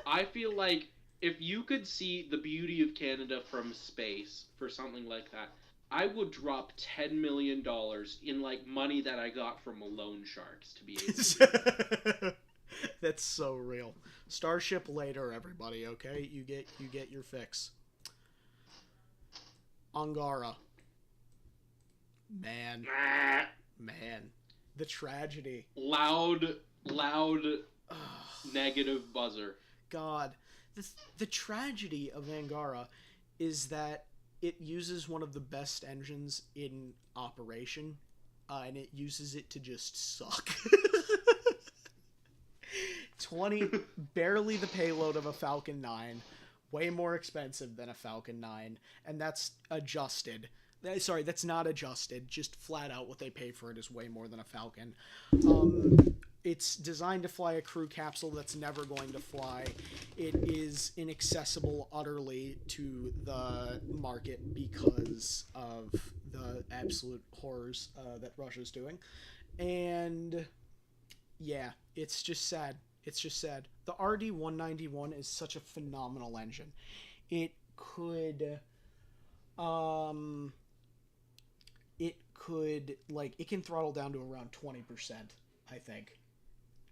I feel like if you could see the beauty of Canada from space for something like that, I would drop $10 million in like money that I got from loan sharks to be able to. That's so real. Starship later, everybody. Okay, you get your fix. Angara. Man, the tragedy. Loud negative buzzer. God, the tragedy of Angara is that it uses one of the best engines in operation, and it uses it to just suck. Barely the payload of a Falcon 9, way more expensive than a Falcon 9, and that's adjusted. Sorry, that's not adjusted. Just flat out what they pay for it is way more than a Falcon. It's designed to fly a crew capsule that's never going to fly. It is inaccessible utterly to the market because of the absolute horrors that Russia's doing. And yeah, it's just sad. It's just sad. The RD-191 is such a phenomenal engine. It could it can throttle down to around 20%, I think.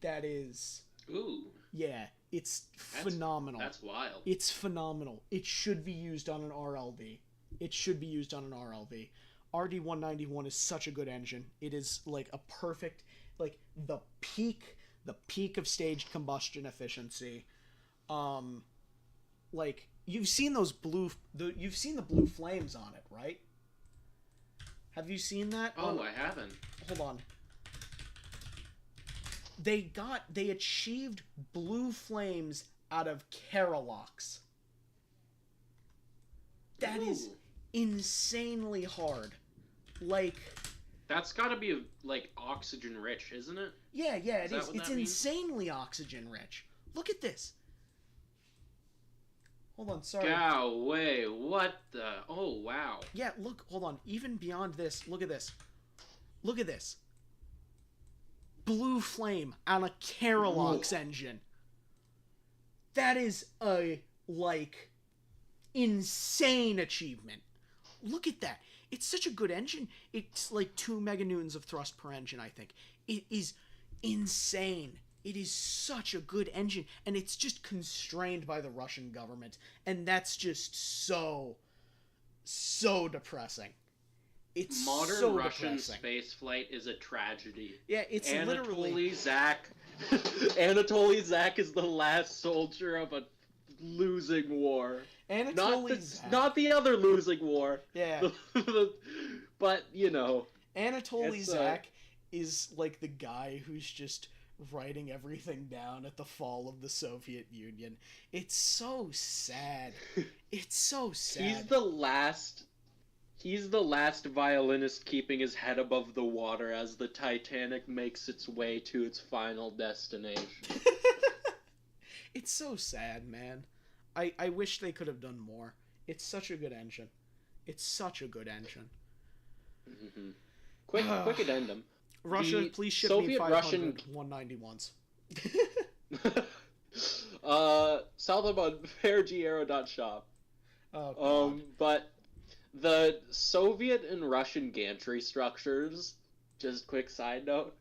That is... Ooh. Yeah, it's phenomenal. That's wild. It's phenomenal. It should be used on an RLV. It should be used on an RLV. RD-191 is such a good engine. It is like a perfect, like the peak of staged combustion efficiency. Like you've seen the blue flames on it, right? Have you seen that? Oh, I haven't. Hold on. They achieved blue flames out of Keralox. That is insanely hard. Like, that's got to be like oxygen rich, isn't it? Yeah, it is. It's insanely oxygen rich. Look at this. Hold on, sorry. Wait, what the? Oh, wow. Yeah, look, hold on. Even beyond this, look at this. Look at this. Blue flame on a Keralox engine. That is a, like, insane achievement. Look at that. It's such a good engine. It's like 2 meganewtons of thrust per engine, I think. It is insane. It is such a good engine, and it's just constrained by the Russian government, and that's just so depressing. It's modern so Russian depressing. space flight is a tragedy. Yeah, it's Anatoly Zak. Anatoly Zak is the last soldier of a losing war. Not the other losing war. Yeah. But, you know. Anatoly Zak is like the guy who's just writing everything down at the fall of the Soviet Union. It's so sad. It's so sad. He's the last violinist keeping his head above the water as the Titanic makes its way to its final destination. It's so sad, man. I wish they could have done more. It's such a good engine. It's such a good engine. Mm-hmm. Quick addendum. Russia, please ship me 500 191s. Sell them on fairgaero.shop. Oh, God. But the Soviet and Russian gantry structures, just quick side note,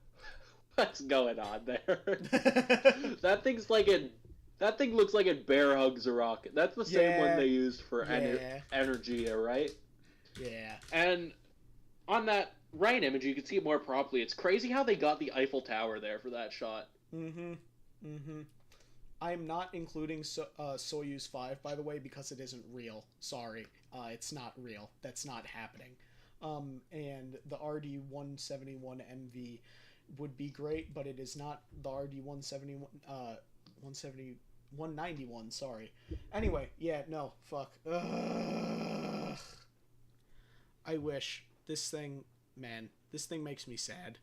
what's going on there? That thing looks like it bear hugs a rocket. That's the same one they used for Energia, right? Yeah. And on that right image, you can see it more properly. It's crazy how they got the Eiffel Tower there for that shot. I'm not including Soyuz 5, by the way, because it isn't real. Sorry. It's not real. That's not happening. And the RD-171MV would be great, but it is not the RD-191, sorry. Anyway, yeah, no, fuck. Ugh. I wish. This thing makes me sad.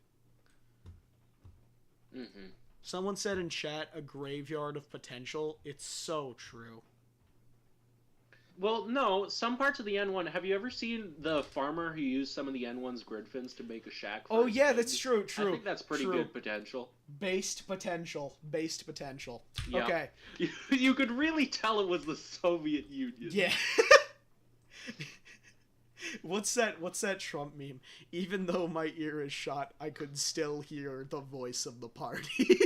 Mm-hmm. Someone said in chat, a graveyard of potential. It's so true. Well, no, some parts of the N1, have you ever seen the farmer who used some of the N1's grid fins to make a shack for his yeah, pigs? that's true. I think that's pretty good potential. Based potential. Yeah. Okay. You could really tell it was the Soviet Union. Yeah. What's that Trump meme? Even though my ear is shot, I could still hear the voice of the party.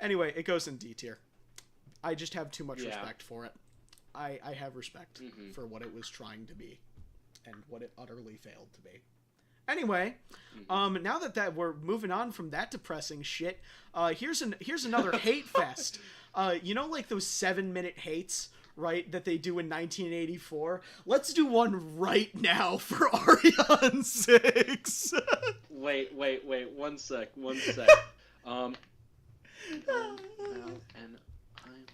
Anyway, it goes in D tier. I just have too much respect for it. I have respect for what it was trying to be and what it utterly failed to be. Anyway, now that we're moving on from that depressing shit, here's another hate fest. You know, like those 7-minute hates, right, that they do in 1984? Let's do one right now for Ariane 6. Wait, one sec. And I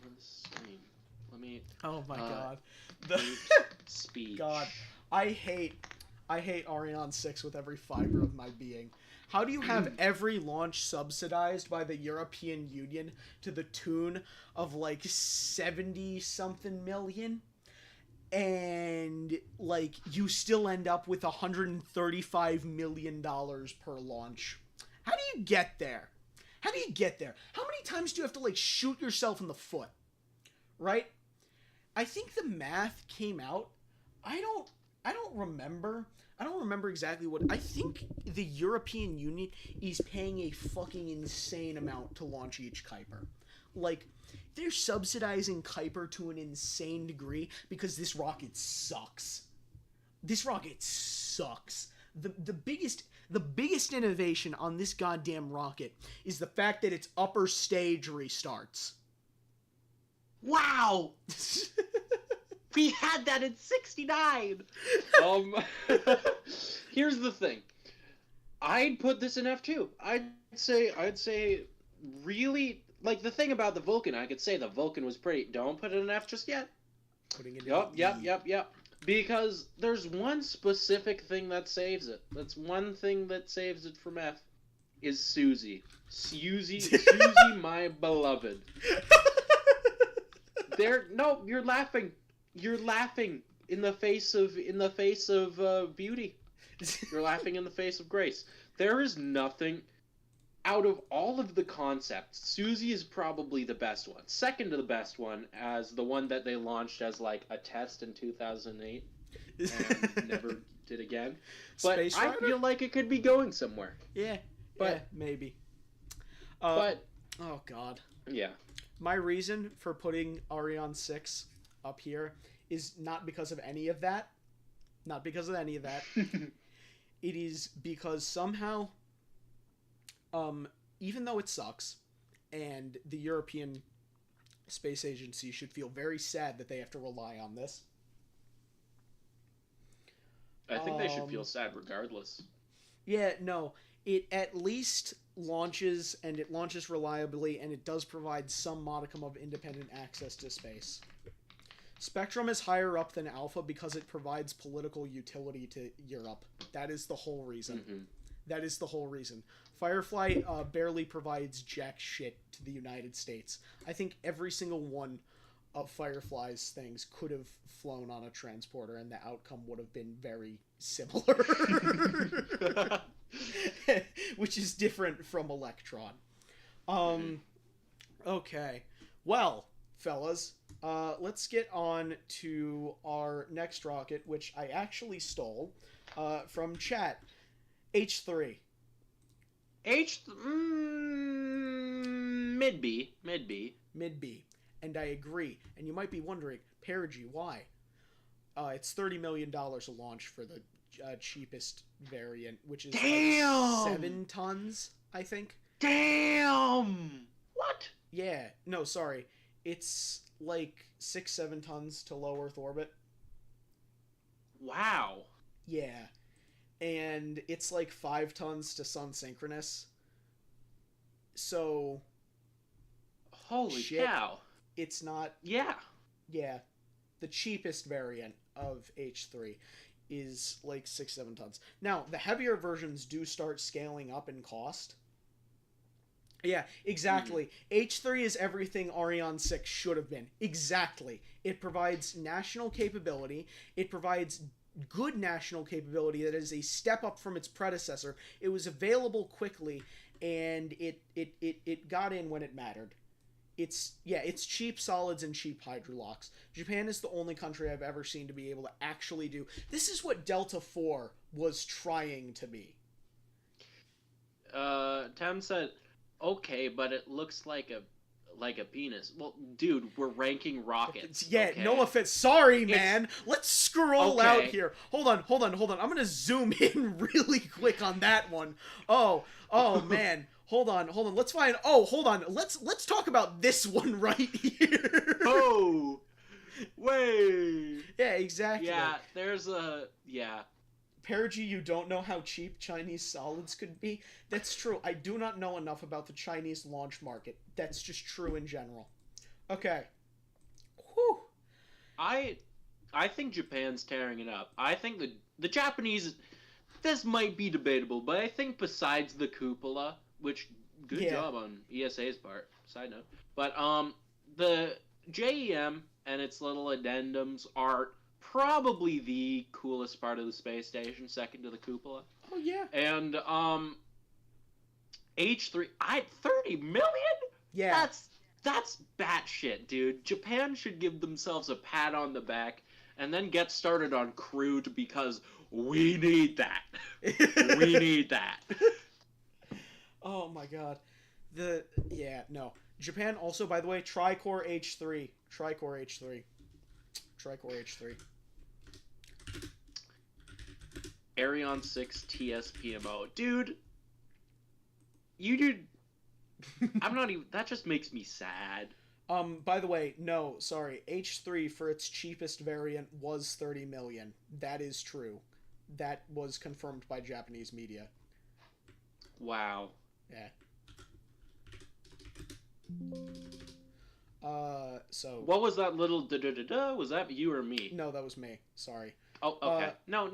was saying, let me. Oh my God. Speech. God, I hate Ariane 6 with every fiber of my being. How do you have every launch subsidized by the European Union to the tune of like 70-something million? and like you still end up with $135 million per launch. How do you get there? How do you get there? How many times do you have to like shoot yourself in the foot? Right? I think the math came out. I don't remember. I don't remember exactly what. I think the European Union is paying a fucking insane amount to launch each Kuiper. Like, they're subsidizing Kuiper to an insane degree because this rocket sucks. This rocket sucks. The biggest innovation on this goddamn rocket is the fact that its upper stage restarts. Wow! We had that in 69! Here's the thing. I'd put this in F2. I'd say really, like, the thing about the Vulcan, I could say the Vulcan was pretty. Don't put it in F just yet. Putting it Yep. Because there's one specific thing that saves it. That's one thing that saves it from F. Is Susie, my beloved. No, you're laughing. You're laughing in the face of beauty. You're laughing in the face of grace. There is nothing out of all of the concepts. Susie is probably the best one. Second to the best one, as the one that they launched as like a test in 2008 and never did again. But Space I Rider? feel like it could be going somewhere. Yeah, maybe. But oh god. Yeah. My reason for putting Ariane 6 up here is not because of any of that. Not because of any of that. It is because somehow, even though it sucks, and the European Space Agency should feel very sad that they have to rely on this. I think they should feel sad regardless. Yeah, no. It at least launches, and it launches reliably, and it does provide some modicum of independent access to space. Spectrum is higher up than Alpha because it provides political utility to Europe. That is the whole reason. Mm-hmm. That is the whole reason. Firefly barely provides jack shit to the United States. I think every single one of Firefly's things could have flown on a transporter, and the outcome would have been very similar. Which is different from Electron. Okay. Well, fellas, let's get on to our next rocket, which I actually stole from chat. H3. Mid-B. Mid-B. And I agree. And you might be wondering, Perigee, why? It's $30 million a launch for the cheapest variant, which is like 7 tons, I think. Damn! What? Yeah. No, sorry. It's like 6-7 tons to low Earth orbit. Wow. Yeah. And it's like 5 tons to sun synchronous. So... Holy cow. It's not... Yeah. Yeah. The cheapest variant of H3 is like 6-7 tons. Now, the heavier versions do start scaling up in cost. Yeah, exactly. H3 is everything Ariane 6 should have been. Exactly. It provides national capability. It provides good national capability that is a step up from its predecessor. It was available quickly, and it got in when it mattered. It's cheap solids and cheap hydrolocks. Japan is the only country I've ever seen to be able to actually do. This is what Delta 4 was trying to be. Tam said, okay, but it looks like a penis. Well, dude, we're ranking rockets. Yeah, okay? no offense. Sorry, man. Let's scroll out here. Hold on. I'm gonna zoom in really quick on that one. Oh, man. Hold on. Let's find. Oh, hold on. Let's talk about this one right here. Oh, wait. Yeah, exactly. Yeah, there's a Perigee, you don't know how cheap Chinese solids could be? That's true. I do not know enough about the Chinese launch market. That's just true in general. Okay. Whew. I think Japan's tearing it up. I think the Japanese, this might be debatable, but I think besides the cupola, which good job on ESA's part, side note, but the JEM and its little addendums are probably the coolest part of the space station, second to the cupola. Oh yeah. And H3, 30 million? Yeah. That's batshit, dude. Japan should give themselves a pat on the back and then get started on crude because we need that. We need that. Oh my god. Japan also, by the way, Tricore H3. Ariane 6 TSPMO. Dude, you did... I'm not even... That just makes me sad. By the way, no, sorry. H3 for its cheapest variant was 30 million. That is true. That was confirmed by Japanese media. Wow. Yeah. So... What was that little da-da-da-da? Was that you or me? No, that was me. Sorry. Oh, okay. No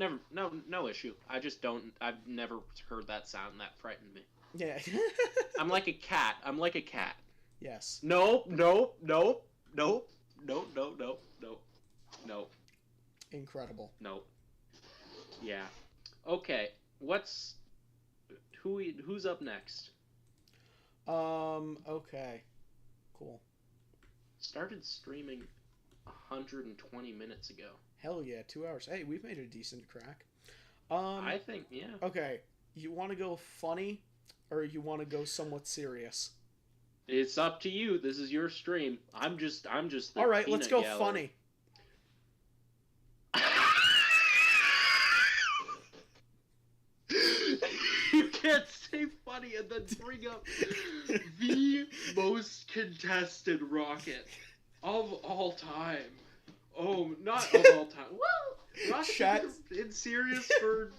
issue. I've never heard that sound that frightened me. Yeah. I'm like a cat. Yes. No. Incredible. No. Yeah. Okay. Who's up next? Okay. Cool. Started streaming 120 minutes ago. Hell yeah, 2 hours. Hey, we've made a decent crack. I think, yeah. Okay, you want to go funny, or you want to go somewhat serious? It's up to you. This is your stream. I'm just. All right, let's go funny. You can't say funny and then bring up the most contested rocket of all time. Oh, not of all time. Well, rocket's been in Sirius for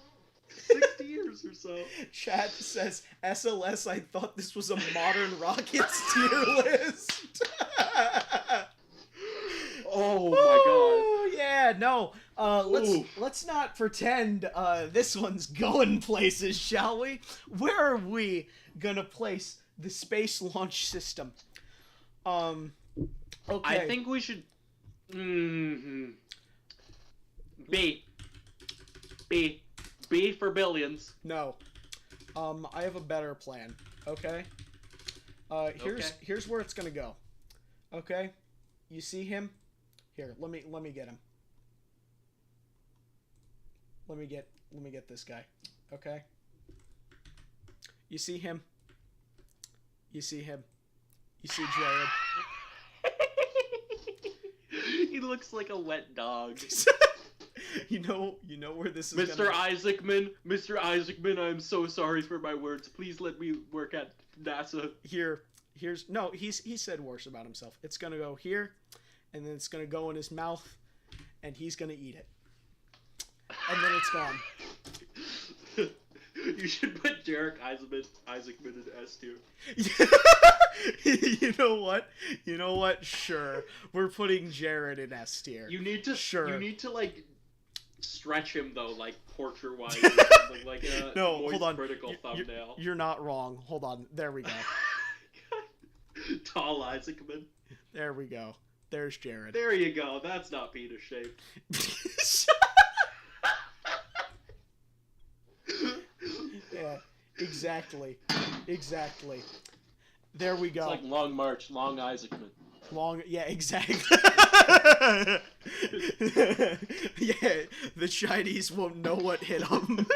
60 years or so. Chat says, SLS, I thought this was a modern rockets tier list. Oh my god. Yeah, no. Let's not pretend this one's going places, shall we? Where are we gonna place the space launch system? Okay. I think we should B for billions. No. I have a better plan. Okay? Here's where it's gonna go. Okay? You see him? Here, let me get him. Let me get this guy. Okay? You see him? You see him? You see Jared? He looks like a wet dog. You know where this is Mr. Isaacman, I'm so sorry for my words. Please let me work at NASA. He said worse about himself. It's gonna go here, and then it's gonna go in his mouth, and he's gonna eat it. And then it's gone. You should put Jarek Isaacman in S2. You know what? Sure. We're putting Jared in S tier. You need to like stretch him though, like portrait wise or something, like a hold on. critical thumbnail. You're not wrong. Hold on. There we go. Tall Isaacman. There we go. There's Jared. There you go. That's not penis shaped. Yeah, exactly. There we go. It's like Long March, Long Isaacman. Yeah, exactly. Yeah, the Chinese won't know what hit them.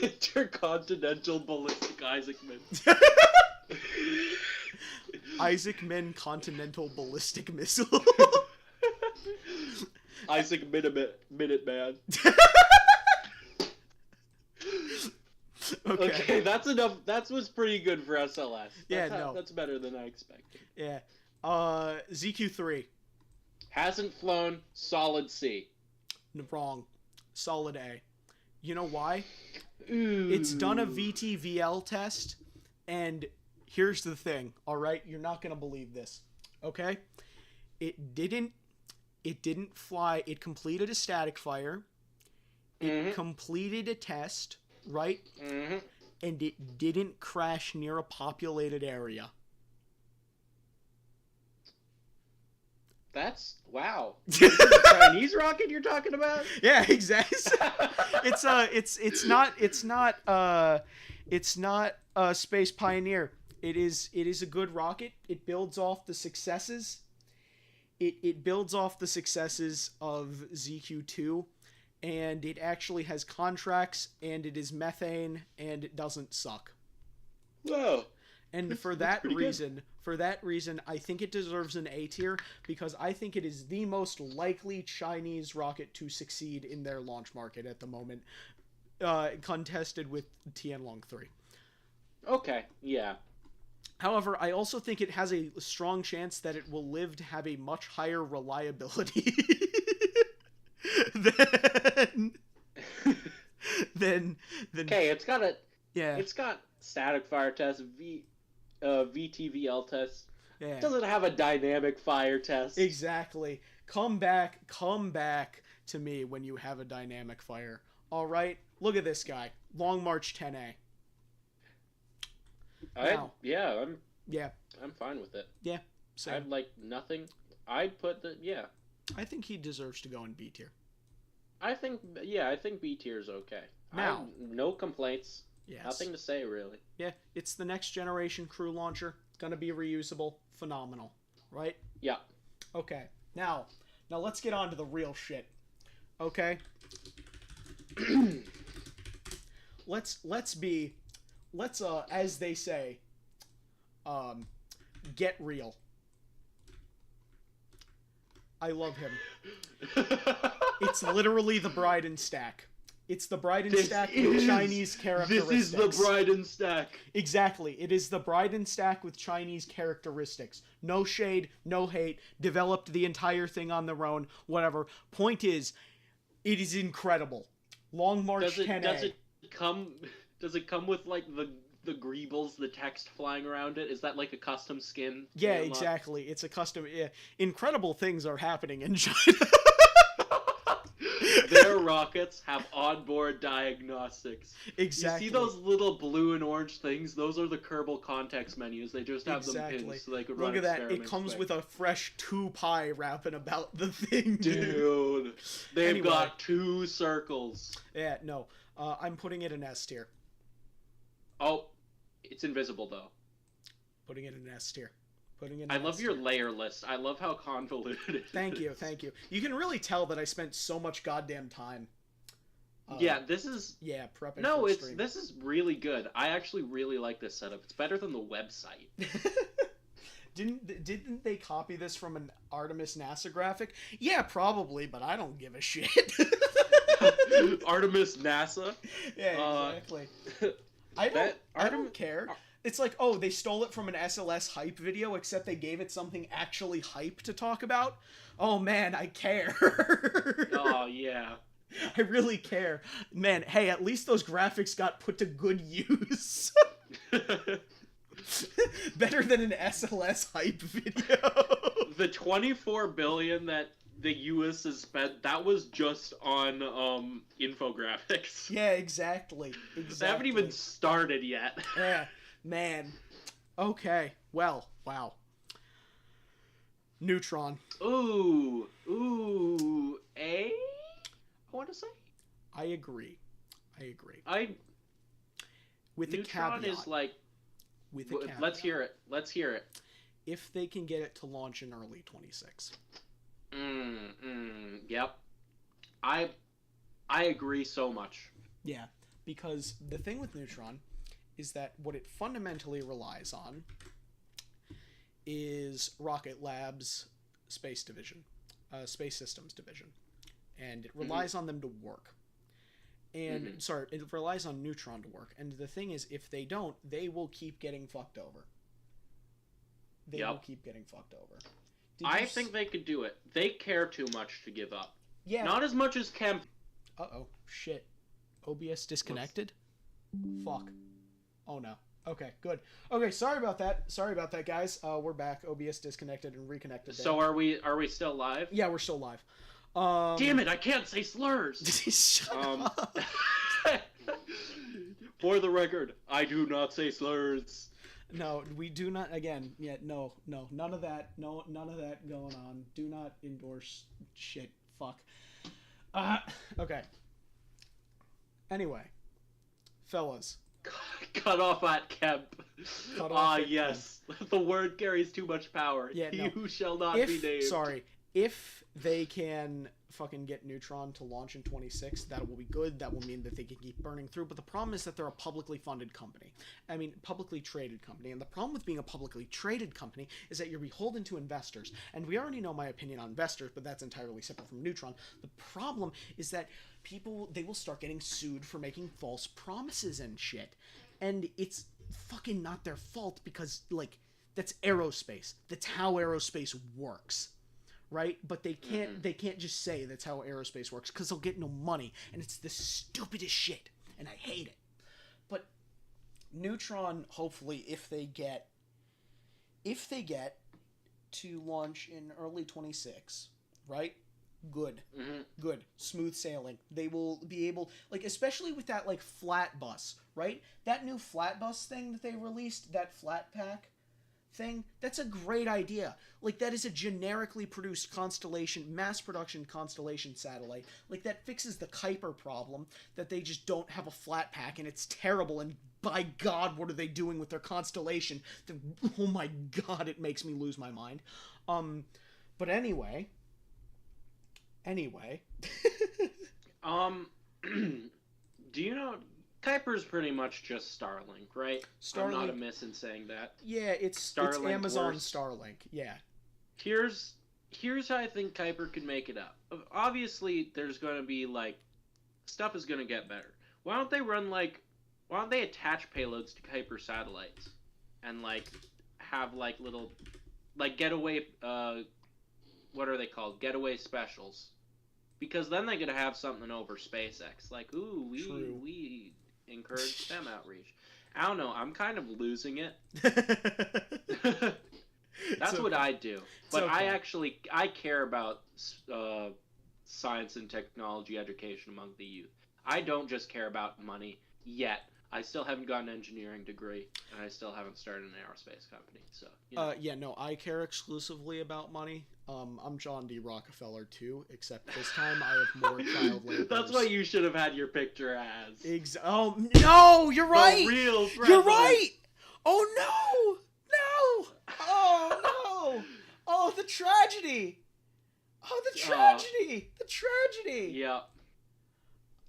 Intercontinental ballistic Isaacman. Isaacman Continental Ballistic Missile. Isaac Minute Man. Okay, that's enough. That was pretty good for SLS. That's better than I expected. Yeah. ZQ3. Hasn't flown, solid C. Wrong. Solid A. You know why? Ooh. It's done a VTVL test, and here's the thing, alright? You're not gonna believe this. Okay? It didn't fly. It completed a static fire. It completed a test, right? Mm-hmm. And it didn't crash near a populated area. That's wow. The Chinese rocket you're talking about? Yeah, exactly. It's not a Space Pioneer. It is a good rocket. It builds off the successes. It builds off the successes of ZQ2, and it actually has contracts, and it is methane, and it doesn't suck. Whoa. And for that reason, I think it deserves an A tier, because I think it is the most likely Chinese rocket to succeed in their launch market at the moment, contested with Tianlong 3. Okay, yeah. However, I also think it has a strong chance that it will live to have a much higher reliability than Okay, it's got static fire test, VTVL test. Yeah. Does it have a dynamic fire test? Exactly. Come back to me when you have a dynamic fire. All right, look at this guy, Long March 10A. I'm fine with it. Yeah, same. I'd like nothing. I'd put I think he deserves to go in B tier. I think B tier is okay. Now, no complaints. Yes. Nothing to say really. Yeah, it's the next generation crew launcher. It's gonna be reusable, phenomenal, right? Yeah. Okay. Now let's get on to the real shit. Okay. let's as they say, get real. I love him. It's literally the Bryden stack. It's the Bryden stack with Chinese characteristics. This is the Bryden stack. Exactly. It is the Bryden stack with Chinese characteristics. No shade, no hate. Developed the entire thing on their own. Whatever. Point is, it is incredible. Long March 10A. Does it come with like the greebles, the text flying around it? Is that like a custom skin? Yeah, exactly. It's a custom. Yeah. Incredible things are happening in China. Their rockets have onboard diagnostics. Exactly. You see those little blue and orange things? Those are the Kerbal context menus. They just have them pinned so they could run experiments. Look at that. It comes with a fresh 2 pi wrapping about the thing, dude. They've got 2 circles. Yeah, no. I'm putting it in S tier. Oh, it's invisible though. Putting it in S tier. I love your layer list. I love how convoluted it is. Thank you. You can really tell that I spent so much goddamn time. Prepping. No, this is really good. I actually really like this setup. It's better than the website. Didn't they copy this from an Artemis NASA graphic? Yeah, probably, but I don't give a shit. Artemis NASA? Yeah, exactly. I don't care. It's like, oh, they stole it from an SLS hype video, except they gave it something actually hype to talk about. Oh man, I care. Oh yeah. I really care. Man, hey, at least those graphics got put to good use. Better than an SLS hype video. The $24 billion that the US has spent, that was just on infographics. Yeah, exactly. They haven't even started yet. Yeah. Man. Okay. Well, wow. Neutron. Ooh. A? I want to say? I agree. With a Neutron caveat. is like... With a caveat. Let's hear it. If they can get it to launch in early 26. Yep. I agree so much. Yeah, because the thing with Neutron is that what it fundamentally relies on is Rocket Lab's space systems division. And it relies on them to work. And, it relies on Neutron to work. And the thing is, if they don't, they will keep getting fucked over. Will keep getting fucked over. I think they could do it. They care too much to give up. Yeah. Not as much as Kemp. Uh-oh. Shit. OBS disconnected? Fuck. Oh no. Okay, good. Okay, sorry about that, guys. We're back. OBS disconnected and reconnected. So are we still live? Yeah, we're still live. Damn it, I can't say slurs! Shut up. For the record, I do not say slurs. No, we do not. Again, yeah, no, none of that. No, none of that going on. Do not endorse shit. Fuck. Okay. Anyway, fellas. Cut off at Kemp. Yes. Kemp. The word carries too much power. Yeah, he who shall not be named. Sorry. If they can fucking get Neutron to launch in 26, that will be good. That will mean that they can keep burning through. But the problem is that they're a publicly funded company. I mean, publicly traded company. And the problem with being a publicly traded company is that you're beholden to investors. And we already know my opinion on investors, but that's entirely separate from Neutron. The problem is that they will start getting sued for making false promises and shit. And it's fucking not their fault because, like, that's aerospace. That's how aerospace works. Right? But they can't just say that's how aerospace works because they'll get no money, and it's the stupidest shit, and I hate it. But Neutron, hopefully, if they get to launch in early 26, right? Good. Good. Smooth sailing. They will be able, like, especially with that, like, flat bus, right? That new flat bus thing that they released, that flat pack thing, that's a great idea. Like, that is a generically produced constellation, mass production constellation satellite. Like, that fixes the Kuiper problem, that they just don't have a flat pack, and it's terrible, and by God, what are they doing with their constellation? Oh my God, it makes me lose my mind. But anyway. Do you know... Kuiper's pretty much just Starlink, right? I'm not amiss in saying that. Yeah, it's Amazon Starlink. Yeah. Here's how I think Kuiper could make it up. Obviously, there's going to be, like, stuff is going to get better. Why don't they attach payloads to Kuiper satellites and, like, have, like, little, like, getaway, what are they called? Getaway specials. Because then they could have something over SpaceX. Like, ooh, we encourage STEM outreach. I don't know. I'm kind of losing it. That's what I do. But okay. I care about science and technology education among the youth. I don't just care about money yet. I still haven't got an engineering degree, and I still haven't started an aerospace company. So, you know. Yeah, no, I care exclusively about money. I'm John D. Rockefeller too, except this time I have more child labor. That's what you should have had your picture as. Oh no, you're right. The real president. You're right. Oh no, oh no, oh the tragedy. Oh the tragedy, the tragedy. Yeah.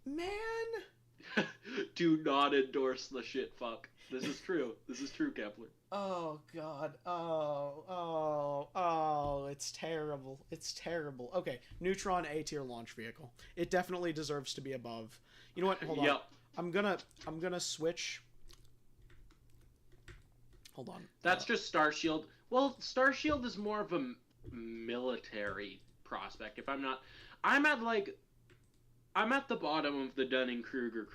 Man. Do not endorse the shit fuck. This is true. This is true, Kepler. Oh, God. It's terrible. It's terrible. Okay, Neutron A-tier launch vehicle. It definitely deserves to be above. You know what? Hold on. I'm gonna switch. Hold on. That's just Starshield. Well, Starshield is more of a military prospect. If I'm not... I'm at the bottom of the Dunning-Kruger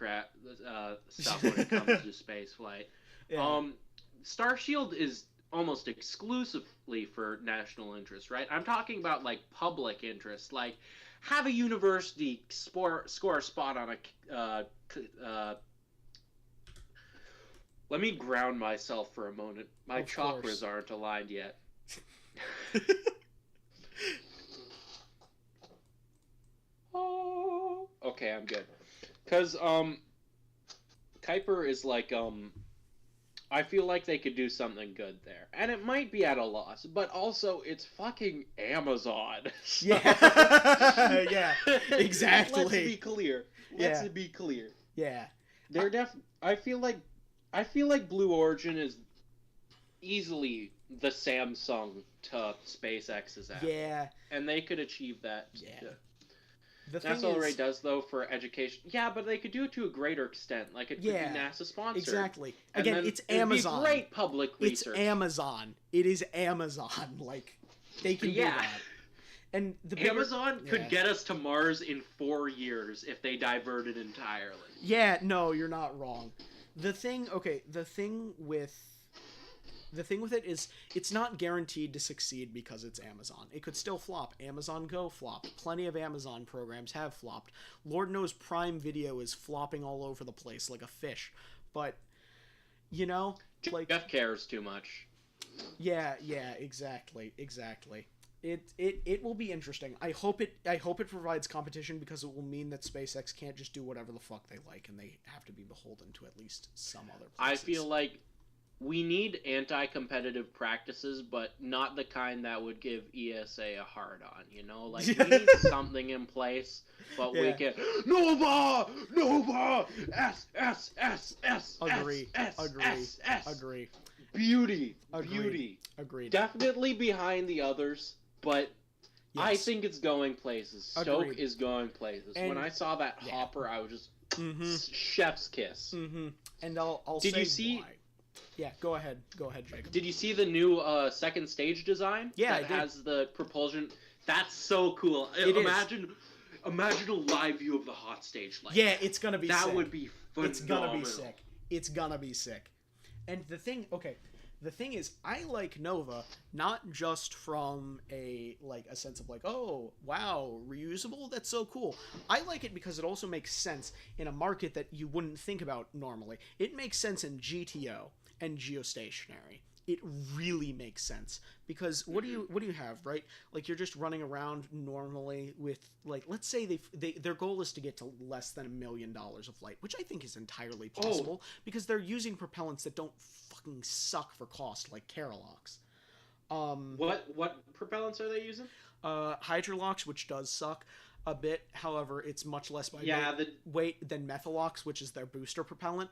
stuff when it comes to space flight. Yeah. Starshield is almost exclusively for national interest, right? I'm talking about, like, public interest. Like, have a university score a spot on a... Let me ground myself for a moment. My chakras aren't aligned yet. Okay, I'm good. Because, Kuiper is like, I feel like they could do something good there. And it might be at a loss, but also it's fucking Amazon. So... Yeah. Yeah, exactly. Let's be clear. Let's be clear. Yeah. They're I feel like Blue Origin is easily the Samsung to SpaceX's app. Yeah. And they could achieve that. Yeah. That's all Ray does, though, for education. Yeah, but they could do it to a greater extent. Like, it could be NASA-sponsored. Exactly. Again, it's Amazon. It'd be great public research. It's Amazon. It is Amazon. Like, they can do that. And Amazon could get us to Mars in 4 years if they diverted entirely. Yeah, no, you're not wrong. The thing with it is it's not guaranteed to succeed because it's Amazon. It could still flop. Amazon Go flopped. Plenty of Amazon programs have flopped. Lord knows Prime Video is flopping all over the place like a fish. But, you know... like Jeff cares too much. Yeah, exactly. It will be interesting. I hope it provides competition, because it will mean that SpaceX can't just do whatever the fuck they like, and they have to be beholden to at least some other places. I feel like we need anti-competitive practices, but not the kind that would give ESA a hard-on, you know? Like, we need something in place, but we can... Nova! S! Agree. Beauty. Agreed. Definitely behind the others, but yes. I think it's going places. Stoke is going places. And when I saw that hopper, I was just chef's kiss. Mm-hmm. And I'll Did say you see? Why. Yeah, go ahead, Jacob. Did you see the new second stage design? Yeah, that has the propulsion. That's so cool. Imagine a live view of the hot stage. Like yeah, it's gonna be. That sick. Would be phenomenal. It's gonna be sick. And the thing is, I like Nova not just from a sense of like, oh wow, reusable, that's so cool. I like it because it also makes sense in a market that you wouldn't think about normally. It makes sense in GTO and geostationary. It really makes sense, because what do you have, right? Like, you're just running around normally with, like, let's say their goal is to get to less than $1 million of flight, which I think is entirely possible, because they're using propellants that don't fucking suck for cost, like Carolox. What propellants are they using? Hydrolox, which does suck a bit. However, it's much less by weight than Methalox, which is their booster propellant,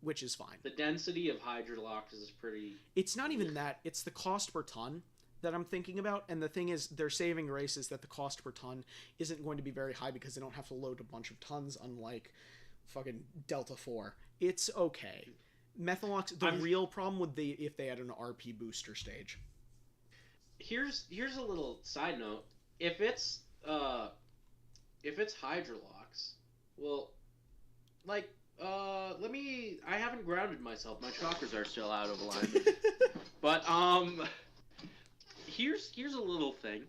which is fine. The density of Hydrolox is pretty... It's not even that. It's the cost per ton that I'm thinking about. And the thing is, their saving grace is that the cost per ton isn't going to be very high, because they don't have to load a bunch of tons, unlike fucking Delta 4. It's okay. Methalox, real problem would be if they had an RP booster stage. Here's a little side note. If it's Hydrolox, well, like... I haven't grounded myself. My chakras are still out of alignment. But, here's a little thing.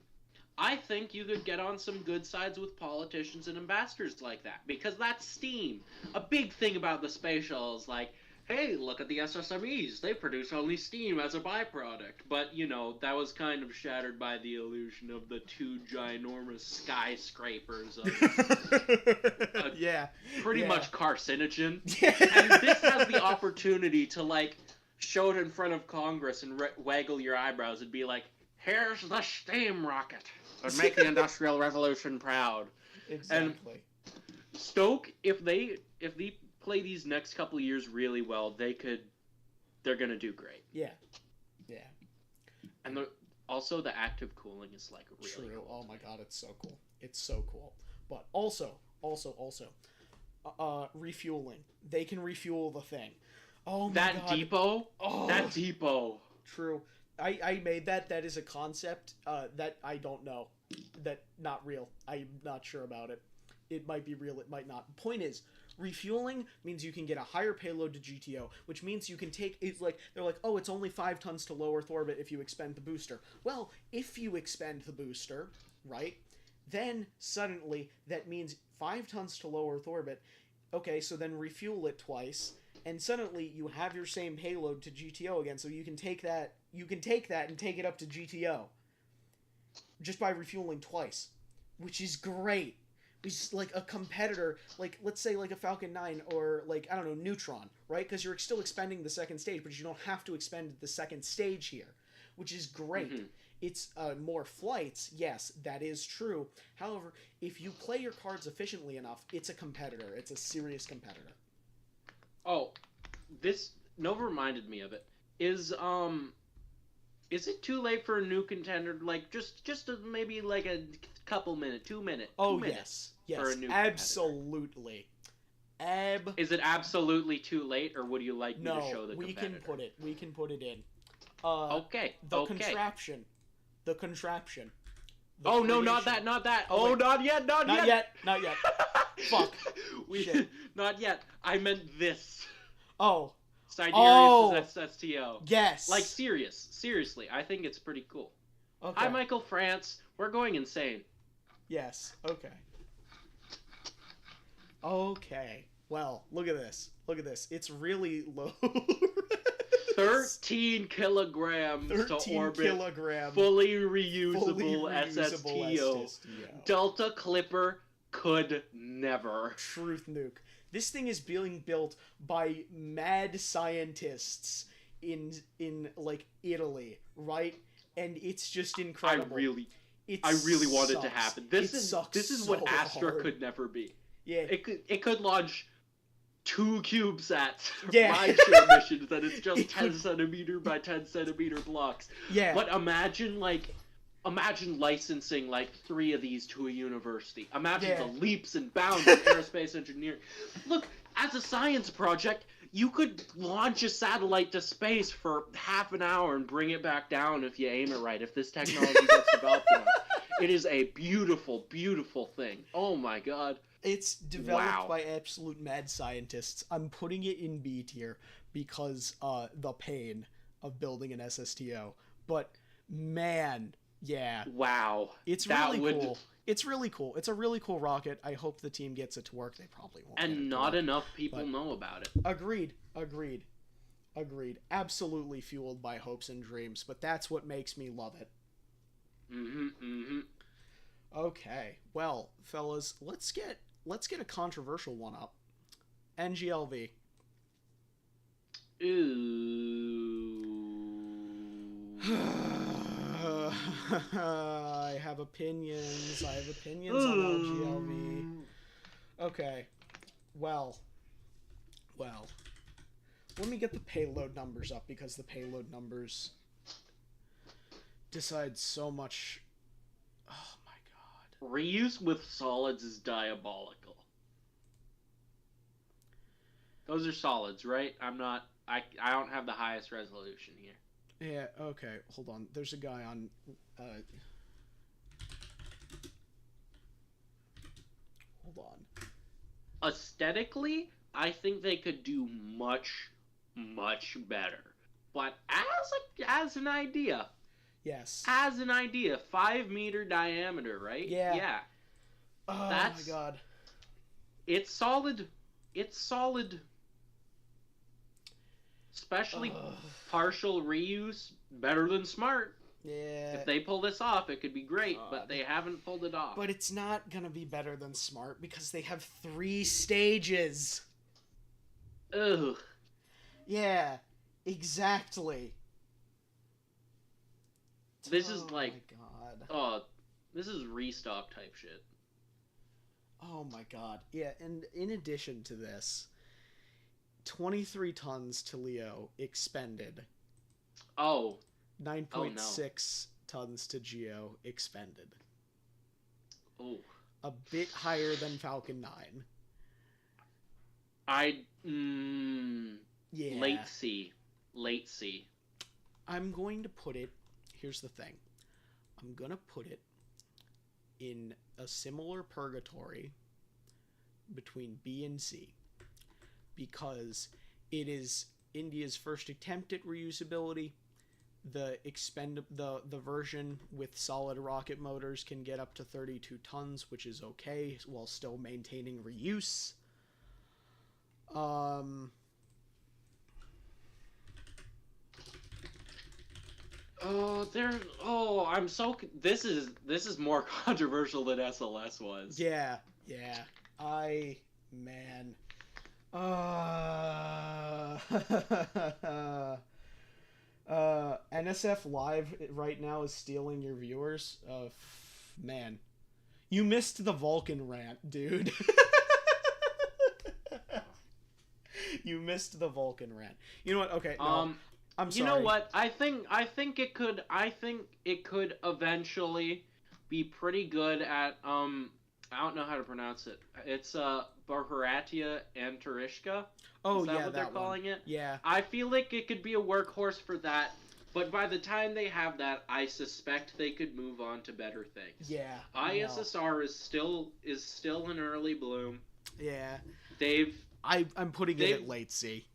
I think you could get on some good sides with politicians and ambassadors like that, because that's steam. A big thing about the space shuttle is like, hey, look at the SSMEs. They produce only steam as a byproduct. But, you know, that was kind of shattered by the illusion of the two ginormous skyscrapers of pretty much carcinogen. And this has the opportunity to, like, show it in front of Congress and waggle your eyebrows and be like, here's the steam rocket. Would make the Industrial Revolution proud. Exactly. And Stoke, if they play these next couple of years really well, they're gonna do great. Yeah. And also the active cooling is like really true. Cool. Oh my god, it's so cool. But also, refueling. They can refuel the thing. Oh my god. That depot. True. I made that. That is a concept that I don't know. That not real. I'm not sure about it. It might be real, it might not. Point is, refueling means you can get a higher payload to GTO, which means you can take... It's like, they're like, oh, it's only 5 tons to low Earth orbit if you expend the booster. Well, if you expend the booster, right, then suddenly that means 5 tons to low Earth orbit. Okay, so then refuel it twice, and suddenly you have your same payload to GTO again, so you can take that and take it up to GTO. Just by refueling twice. Which is great. Is like a competitor, like, let's say like a Falcon 9 or like, I don't know, Neutron, right? Because you're still expending the second stage, but you don't have to expend the second stage here, which is great. Mm-hmm. It's more flights, yes, that is true. However, if you play your cards efficiently enough, it's a competitor. It's a serious competitor. Oh, Nova reminded me of it. Is it too late for a new contender? Like, just maybe like a couple minutes, 2 minutes. Oh, 2 minutes yes, for a new absolutely. Is it absolutely too late, or would you like me to show the competitor? We can put it in. Okay. Contraption. The contraption. Oh, no, not that. Oh, not yet. Not yet. Fuck. Shit. Not yet. I meant this. Oh. Sidereus SSTO. Yes. Like, seriously, I think it's pretty cool. Okay. Hi, Michael France. We're going insane. Yes. Okay. Well, look at this. It's really low. 13 kilograms 13 to orbit. kilogram Fully reusable SSTO. Delta Clipper could never. Truth nuke. This thing is being built by mad scientists in like Italy, right? And it's just incredible. I really want it to happen. This is what Astra could never be. Yeah. It could launch 2 CubeSats Yeah. rideshare missions, and it's just 10 centimeter by 10 centimeter blocks. Yeah. But imagine licensing like 3 of these to a university. Imagine the leaps and bounds in aerospace engineering. Look, as a science project, you could launch a satellite to space for half an hour and bring it back down if you aim it right, if this technology gets developed enough. It is a beautiful, beautiful thing. Oh my god. It's developed by absolute mad scientists. I'm putting it in B tier because the pain of building an SSTO. But man, yeah. Wow. It's really cool. It's really cool. It's a really cool rocket. I hope the team gets it to work. They probably won't. And not enough people know about it. Agreed. Absolutely fueled by hopes and dreams, but that's what makes me love it. Okay. Well, fellas, let's get a controversial one up. NGLV. Ooh. I have opinions on NGLV. Okay. Well. Let me get the payload numbers up because the payload numbers decide so much. Oh my god. Reuse with solids is diabolical. Those are solids, right? I don't have the highest resolution here. Yeah, okay. Hold on. There's a guy on hold on. Aesthetically, I think they could do much, much better. But as an idea. Yes. As an idea, 5-meter diameter, right? Yeah. Yeah. Oh my god. It's solid. Especially partial reuse, better than smart. Yeah. If they pull this off, it could be great, but they haven't pulled it off. But it's not gonna be better than smart because they have 3 stages. Ugh. Yeah, exactly. This is like, my god. oh, this is restock type shit. Oh my god. Yeah, and in addition to this, 23 tons to Leo expended. Oh. 9.6 tons to Geo expended. Oh. A bit higher than Falcon 9. Yeah. Late C. I'm going to put it, here's the thing. I'm going to put it in a similar purgatory between B and C. Because it is India's first attempt at reusability. The version with solid rocket motors can get up to 32 tons, which is okay, while still maintaining reuse. This is more controversial than SLS was. Yeah. NSF Live right now is stealing your viewers. Man. You missed the Vulcan rant, dude. You missed the Vulcan rant. You know what? Okay, no. I'm sorry. You know what? I think it could eventually be pretty good at I don't know how to pronounce it. It's Bharatiya Antarishka. Oh, is that yeah, what they're that calling one. it? Yeah. I feel like it could be a workhorse for that, but by the time they have that, I suspect they could move on to better things. Yeah. ISSR is still in early bloom. Yeah. I'm putting it at late C.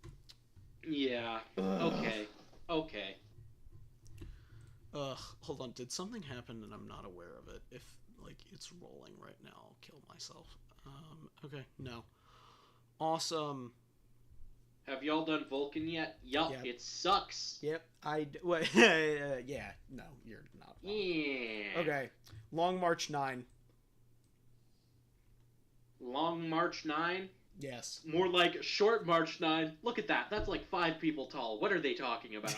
Yeah. Okay. Hold on. Did something happen and I'm not aware of it? If it's rolling right now, I'll kill myself. Okay. No. Awesome. Have y'all done Vulcan yet? Yup, Yep. It sucks. Yep, yeah, no, you're not wrong. Yeah. Okay, Long March 9. Long March 9? Yes. More like Short March 9. Look at that. That's like 5 people tall. What are they talking about?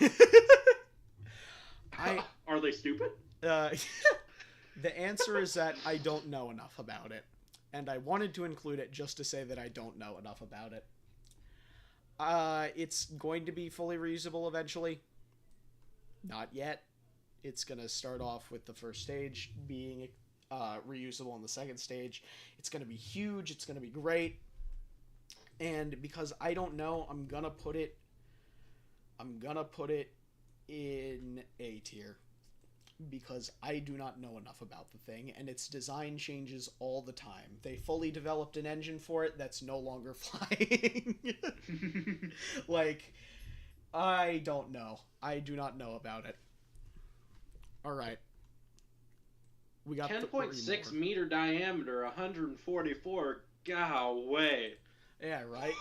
Are they stupid? The answer is that I don't know enough about it. And I wanted to include it just to say that I don't know enough about it. It's going to be fully reusable eventually. Not yet. It's going to start off with the first stage being reusable in the second stage. It's going to be huge. It's going to be great. And because I don't know, I'm going to put it in A tier. Because I do not know enough about the thing, and its design changes all the time. They fully developed an engine for it that's no longer flying. Like, I don't know. I do not know about it. Alright. We got 10.6 meter diameter, 144 Galway. Yeah, right?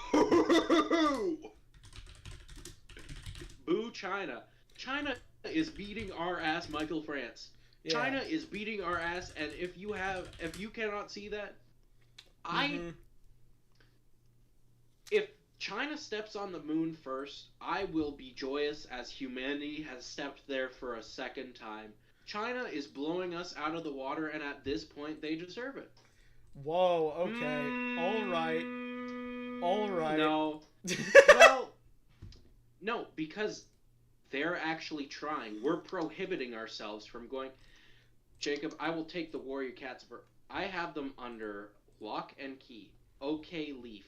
Boo China. China is beating our ass, Michael France. Yeah. China is beating our ass, and if you cannot see that, if China steps on the moon first, I will be joyous as humanity has stepped there for a second time. China is blowing us out of the water, and at this point, they deserve it. Whoa, okay. All right. No. Well, no, because they're actually trying. We're prohibiting ourselves from going. Jacob, I will take the Warrior Cats. I have them under lock and key. Okay, Leaf.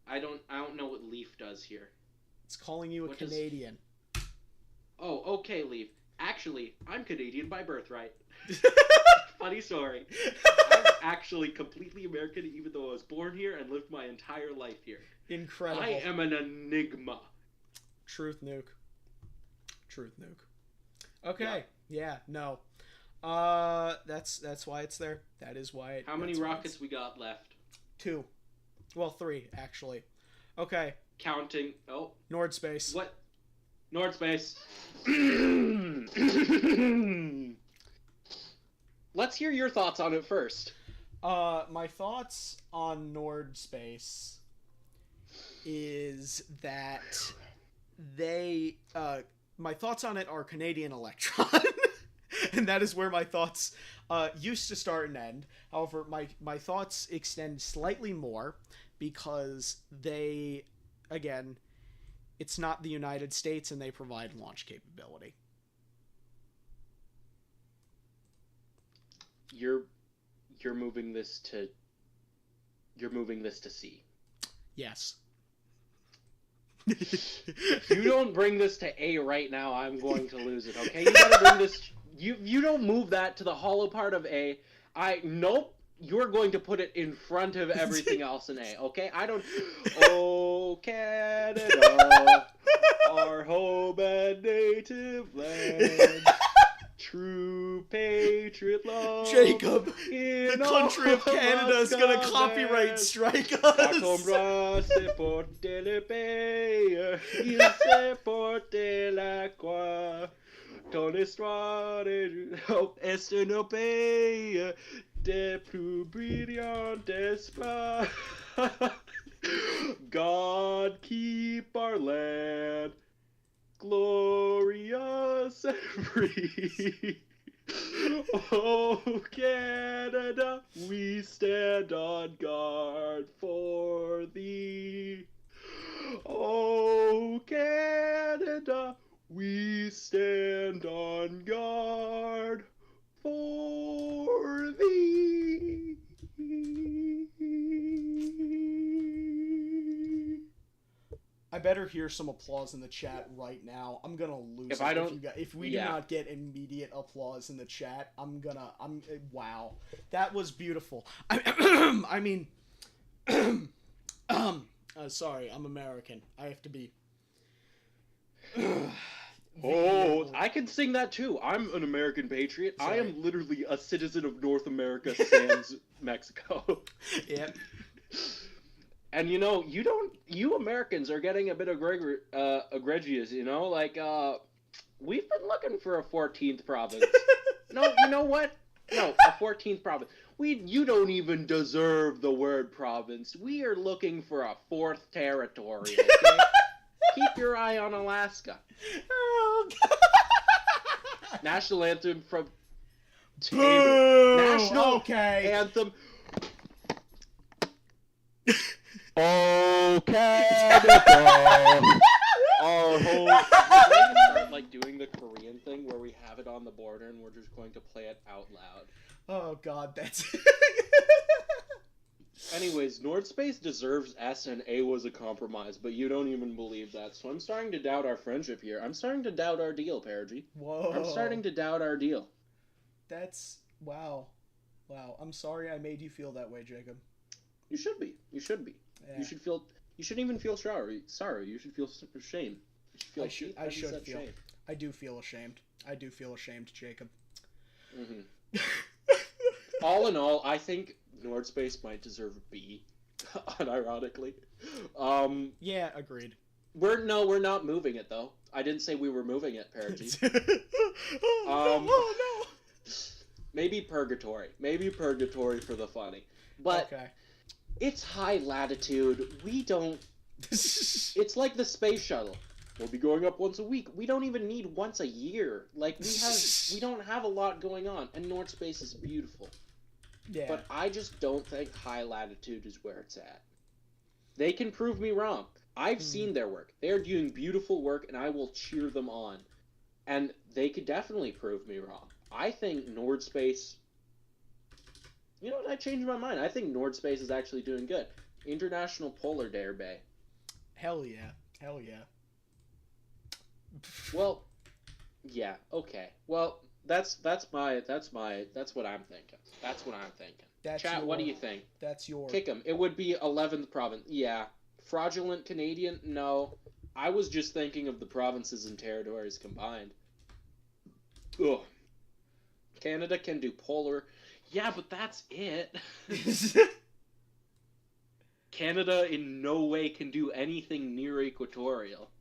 I don't know what Leaf does here. It's calling you a Canadian. Oh, okay, Leaf. Actually, I'm Canadian by birthright. Funny story. I'm actually completely American, even though I was born here and lived my entire life here. Incredible. I am an enigma. Truth nuke. Okay. Yeah, no. That's why it's there. That is why. How many rockets we got left? 2. Well, 3 actually. Okay. Counting. Oh. Nord Space. What? Nord Space. Let's hear your thoughts on it first. My thoughts on Nord Space is that my thoughts on it are Canadian Electron. And that is where my thoughts used to start and end. However, my thoughts extend slightly more because it's not the United States and they provide launch capability. You're moving this to C. Yes. If you don't bring this to A right now, I'm going to lose it, okay? You gotta bring this... You don't move that to the hollow part of A. Nope. You're going to put it in front of everything else in A, okay? Oh, Canada, our home and native land, true patriot love. Jacob, the country of Canada is going to copyright strike us. Il se porte la croix. Ton histoire est un pays des plus brillants espoirs. God keep our land glorious and free. Oh, Canada, we stand on guard for thee. Oh, Canada, we stand on guard for thee. I better hear some applause in the chat right now. I'm gonna lose if we do not get immediate applause in the chat. Wow, that was beautiful. I mean, sorry, I'm American. I have to be. Oh, I can sing that too. I'm an American patriot. Sorry. I am literally a citizen of North America sans Mexico. Yep. And you Americans are getting a bit egregious, like, we've been looking for a 14th province. No, you know what? No, a 14th province. You don't even deserve the word province. We are looking for a 4th territory, okay? Keep your eye on Alaska. Oh, God. National anthem from Boo! National anthem. Oh, Canada! Our whole... We're going to start, like, doing the Korean thing where we have it on the border and we're just going to play it out loud. Oh, God, that's... Anyways, Nord Space deserves S and A was a compromise, but you don't even believe that. So I'm starting to doubt our friendship here. I'm starting to doubt our deal, Paragy. Whoa. I'm starting to doubt our deal. That's... Wow. Wow. I'm sorry I made you feel that way, Jacob. You should be. You should be. Yeah. You shouldn't even feel sorry. You should feel shame. I should feel. Shame. I do feel ashamed. I do feel ashamed, Jacob. Mm-hmm. All in all, I think Nord Space might deserve a B, unironically. Yeah, agreed. We're not moving it though. I didn't say we were moving it, Paragy. Oh no. Maybe purgatory. Maybe purgatory for the funny. But okay. It's high latitude. We don't... It's like the space shuttle. We'll be going up once a week. We don't even need once a year. Like, we don't have a lot going on. And Nord Space is beautiful. Yeah. But I just don't think high latitude is where it's at. They can prove me wrong. I've seen their work. They're doing beautiful work, and I will cheer them on. And they could definitely prove me wrong. I think Nord Space... You know what? I changed my mind. I think Nord Space is actually doing good. International Polar Dare Bay. Hell yeah. Hell yeah. Well, yeah, okay. Well, that's what I'm thinking. That's what I'm thinking. Chat, what do you think? That's your... Kick 'em. It would be 11th province. Yeah. Fraudulent Canadian? No. I was just thinking of the provinces and territories combined. Ugh. Canada can do polar... Yeah, but that's it. Canada in no way can do anything near equatorial.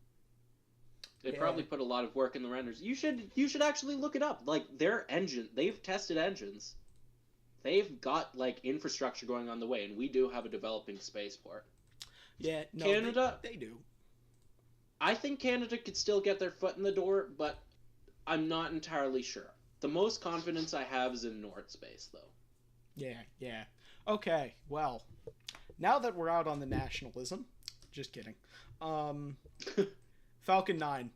They probably put a lot of work in the renders. You should actually look it up. Like, their engine, they've tested engines. They've got, like, infrastructure going on the way, and we do have a developing spaceport. Yeah, no, Canada, they do. I think Canada could still get their foot in the door, but I'm not entirely sure. The most confidence I have is in Nord Space, though. Yeah. Okay, well, now that we're out on the nationalism, just kidding. Falcon 9.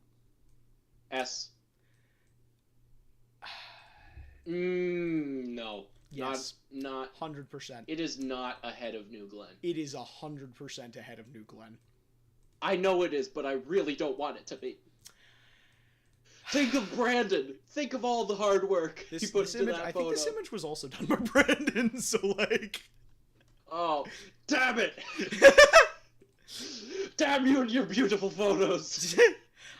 S. No. Yes. Not 100%. It is not ahead of New Glenn. It is 100% ahead of New Glenn. I know it is, but I really don't want it to be. Think of Brandon. Think of all the hard work he put into that photo. I think this image was also done by Brandon, so like... Oh, damn it! Damn you and your beautiful photos!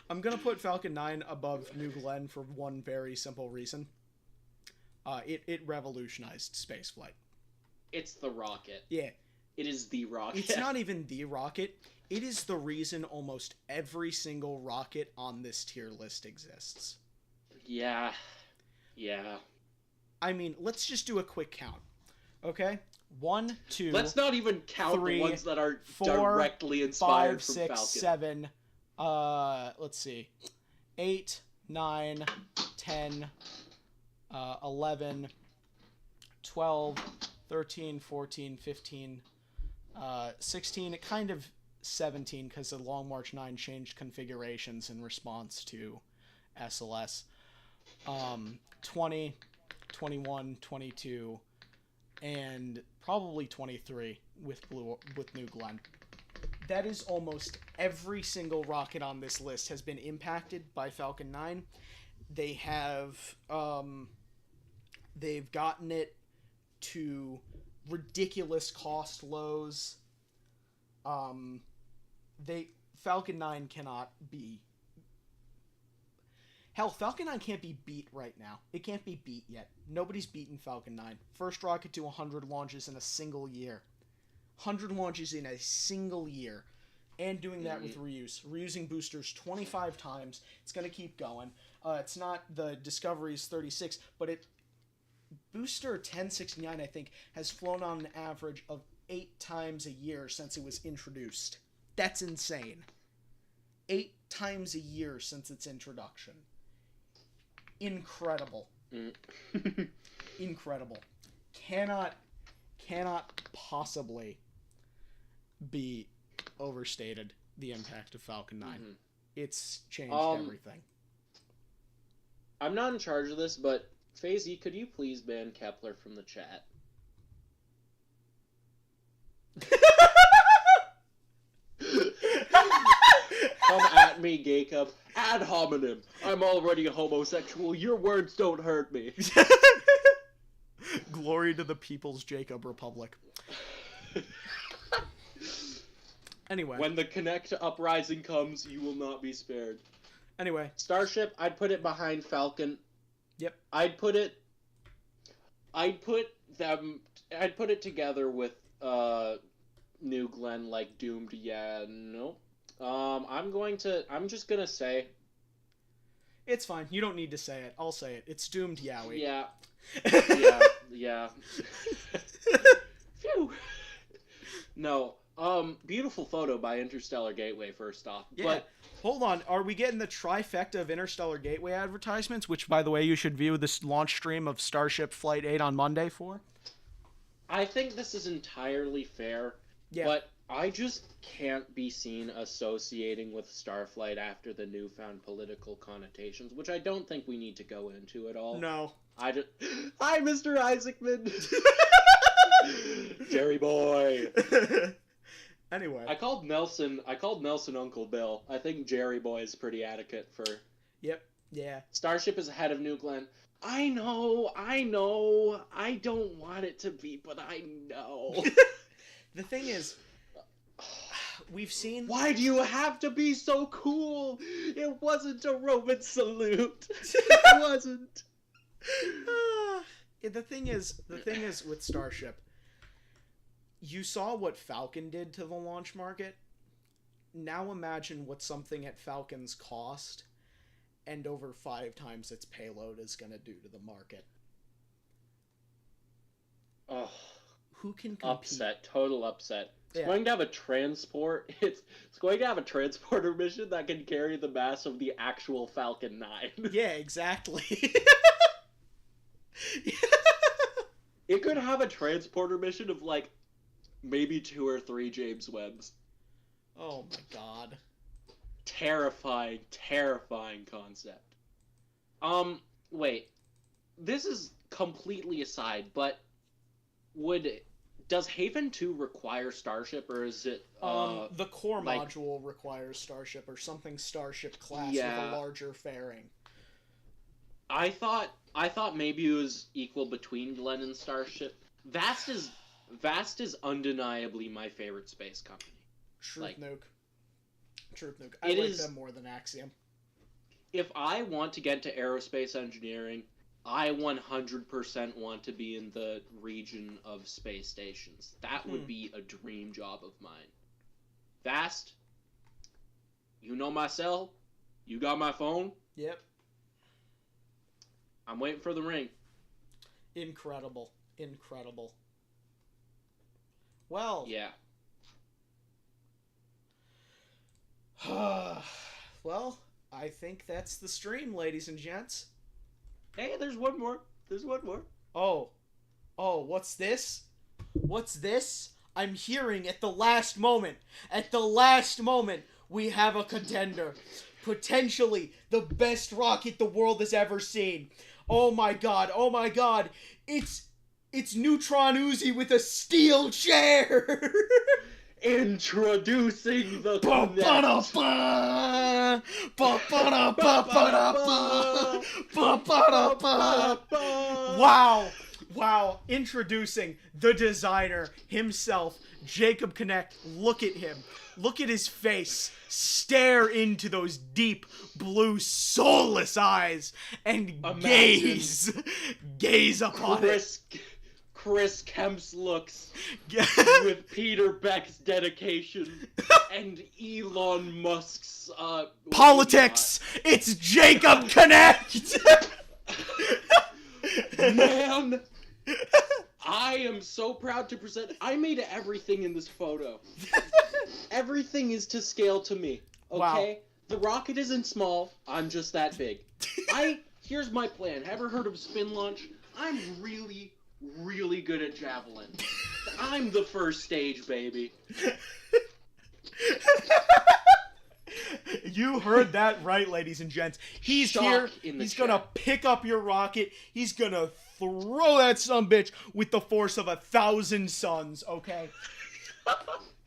I'm gonna put Falcon 9 above New Glenn for one very simple reason. It revolutionized spaceflight. It's the rocket. Yeah. It is the rocket. It's not even the rocket. It is the reason almost every single rocket on this tier list exists. Yeah. Yeah. I mean, let's just do a quick count. Okay? 1, 2, let's not even count 3, the ones that are 4, directly inspired 5, from 6, Falcon. 7, let's see. 8, 9, 10, 11, 12, 13, 14, 15, 16, kind of 17 because the Long March 9 changed configurations in response to SLS. 20, 21, 22, and probably 23 with New Glenn. That is almost every single rocket on this list has been impacted by Falcon 9. They have they've gotten it to ridiculous cost lows. Falcon 9 cannot be... Hell, Falcon 9 can't be beat right now. It can't be beat yet. Nobody's beaten Falcon 9. First rocket to 100 launches in a single year. 100 launches in a single year. And doing that with reuse. Reusing boosters 25 times. It's going to keep going. It's not the Discovery's 36, but Booster 1069, I think, has flown on an average of 8 times a year since it was introduced. That's insane. 8 times a year since its introduction. Incredible. Incredible. Cannot possibly be overstated the impact of Falcon 9. It's changed everything. I'm not in charge of this, but FaZe, could you please ban Kepler from the chat? Come at me, Jacob. Ad hominem. I'm already a homosexual. Your words don't hurt me. Glory to the People's Jacob Republic. Anyway. When the KINECT uprising comes, you will not be spared. Anyway. Starship, I'd put it behind Falcon. Yep. I'd put it together with New Glenn, like Doomed. Yeah, no. I'm just gonna say. It's fine. You don't need to say it. I'll say it. It's Doomed Yowie. Yeah. Yeah. Phew. No. Beautiful photo by Interstellar Gateway, first off. Yeah. But hold on. Are we getting the trifecta of Interstellar Gateway advertisements, which, by the way, you should view this launch stream of Starship Flight 8 on Monday for? I think this is entirely fair. Yeah. But I just can't be seen associating with Starflight after the newfound political connotations, which I don't think we need to go into at all. No. Hi, Mr. Isaacman! Jerry boy! Anyway. I called Nelson Uncle Bill. I think Jerry boy is pretty adequate for... Yep. Yeah. Starship is ahead of New Glenn. I know. I don't want it to be, but I know. The thing is, we've seen... Why do you have to be so cool? It wasn't a Roman salute. It wasn't. The thing is with Starship, you saw what Falcon did to the launch market. Now imagine what something at Falcon's cost and over 5 times its payload is going to do to the market. Oh, who can compete? Upset, total upset. It's going to have a transport. It's going to have a transporter mission that can carry the mass of the actual Falcon 9. Yeah, exactly. It could have a transporter mission of like maybe 2 or 3 James Webbs. Oh my god. Terrifying concept. Wait. This is completely aside, but does Haven 2 require Starship, or is it the core module requires Starship or something Starship class with a larger fairing? I thought maybe it was equal between Glenn and Starship. Vast is undeniably my favorite space company. Troop Nuke. I like them more than Axiom. If I want to get to aerospace engineering, I 100% want to be in the region of space stations. That would be a dream job of mine. Vast, you know my cell? You got my phone? Yep. I'm waiting for the ring. Incredible. Well. Yeah. Well, I think that's the stream, ladies and gents. Hey, there's one more. Oh, what's this? I'm hearing at the last moment, we have a contender. Potentially the best rocket the world has ever seen. Oh my god. It's Neutron Uzi with a steel chair. Introducing the Wow. Introducing the designer himself, Jacob KINECT. Look at him. Look at his face. Stare into those deep, blue, soulless eyes and gaze upon it. Chris Kemp's looks with Peter Beck's dedication and Elon Musk's politics. It's Jacob KINECT. Man, I am so proud to present. I made everything in this photo. Everything is to scale to me. Okay, Wow. The rocket isn't small. I'm just that big. Here's my plan. Ever heard of spin launch? I'm really, really good at javelin. I'm the first stage, baby. You heard that right, ladies and gents. He's Shock here. in the He's chat. gonna pick up your rocket. He's gonna throw that sumbitch with the force of 1,000 suns, okay?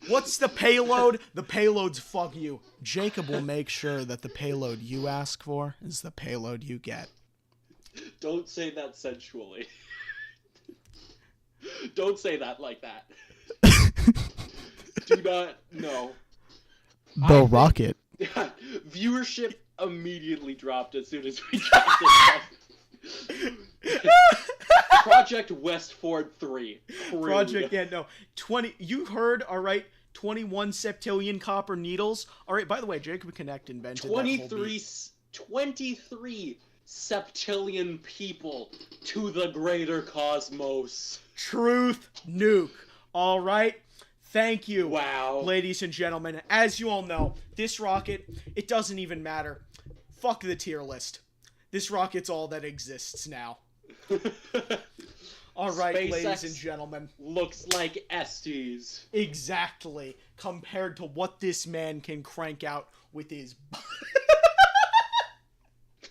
What's the payload? The payload's fuck you. Jacob will make sure that the payload you ask for is the payload you get. Don't say that sensually. Don't say that like that. Do not. No. The rocket. Viewership immediately dropped as soon as we got this. Project Westford 3. Crude. Project, yeah, no. 20, you heard, all right, 21 septillion copper needles. All right, by the way, Jacob KINECT invented 23 septillion people to the greater cosmos. Truth nuke. All right? Thank you, Wow. ladies and gentlemen. As you all know, this rocket, it doesn't even matter. Fuck the tier list. This rocket's all that exists now. All right, SpaceX ladies and gentlemen. Looks like Estes. Exactly. Compared to what this man can crank out with his...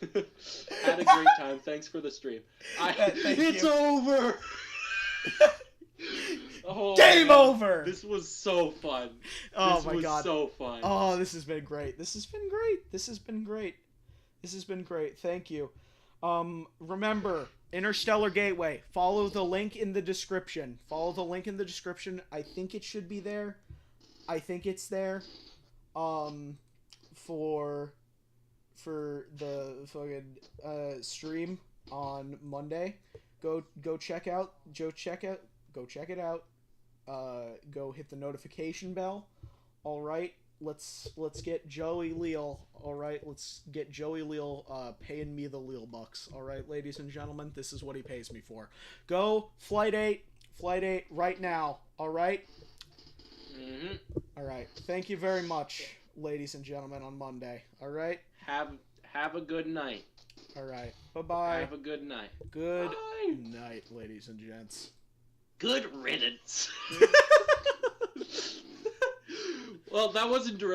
Had a great time. Thanks for the stream. It's over! Oh, Game man. over! This was so fun. Oh this my was god. so fun. Oh, this has been great. This has been great. This has been great. This has been great. Thank you. Remember, Interstellar Gateway. Follow the link in the description. Follow the link in the description. I think it should be there. I think it's there. For the fucking stream on Monday. Go check it out. Go hit the notification bell. All right. Let's get Joey Leal. All right. Let's get Joey Leal paying me the Leal bucks. All right, ladies and gentlemen, this is what he pays me for. Go Flight 8 right now. All right. Mm-hmm. All right. Thank you very much, ladies and gentlemen, on Monday. All right. Have a good night. All right. Bye-bye. Have a good night. Good Bye. night, ladies and gents. Good riddance. Well, that wasn't direct.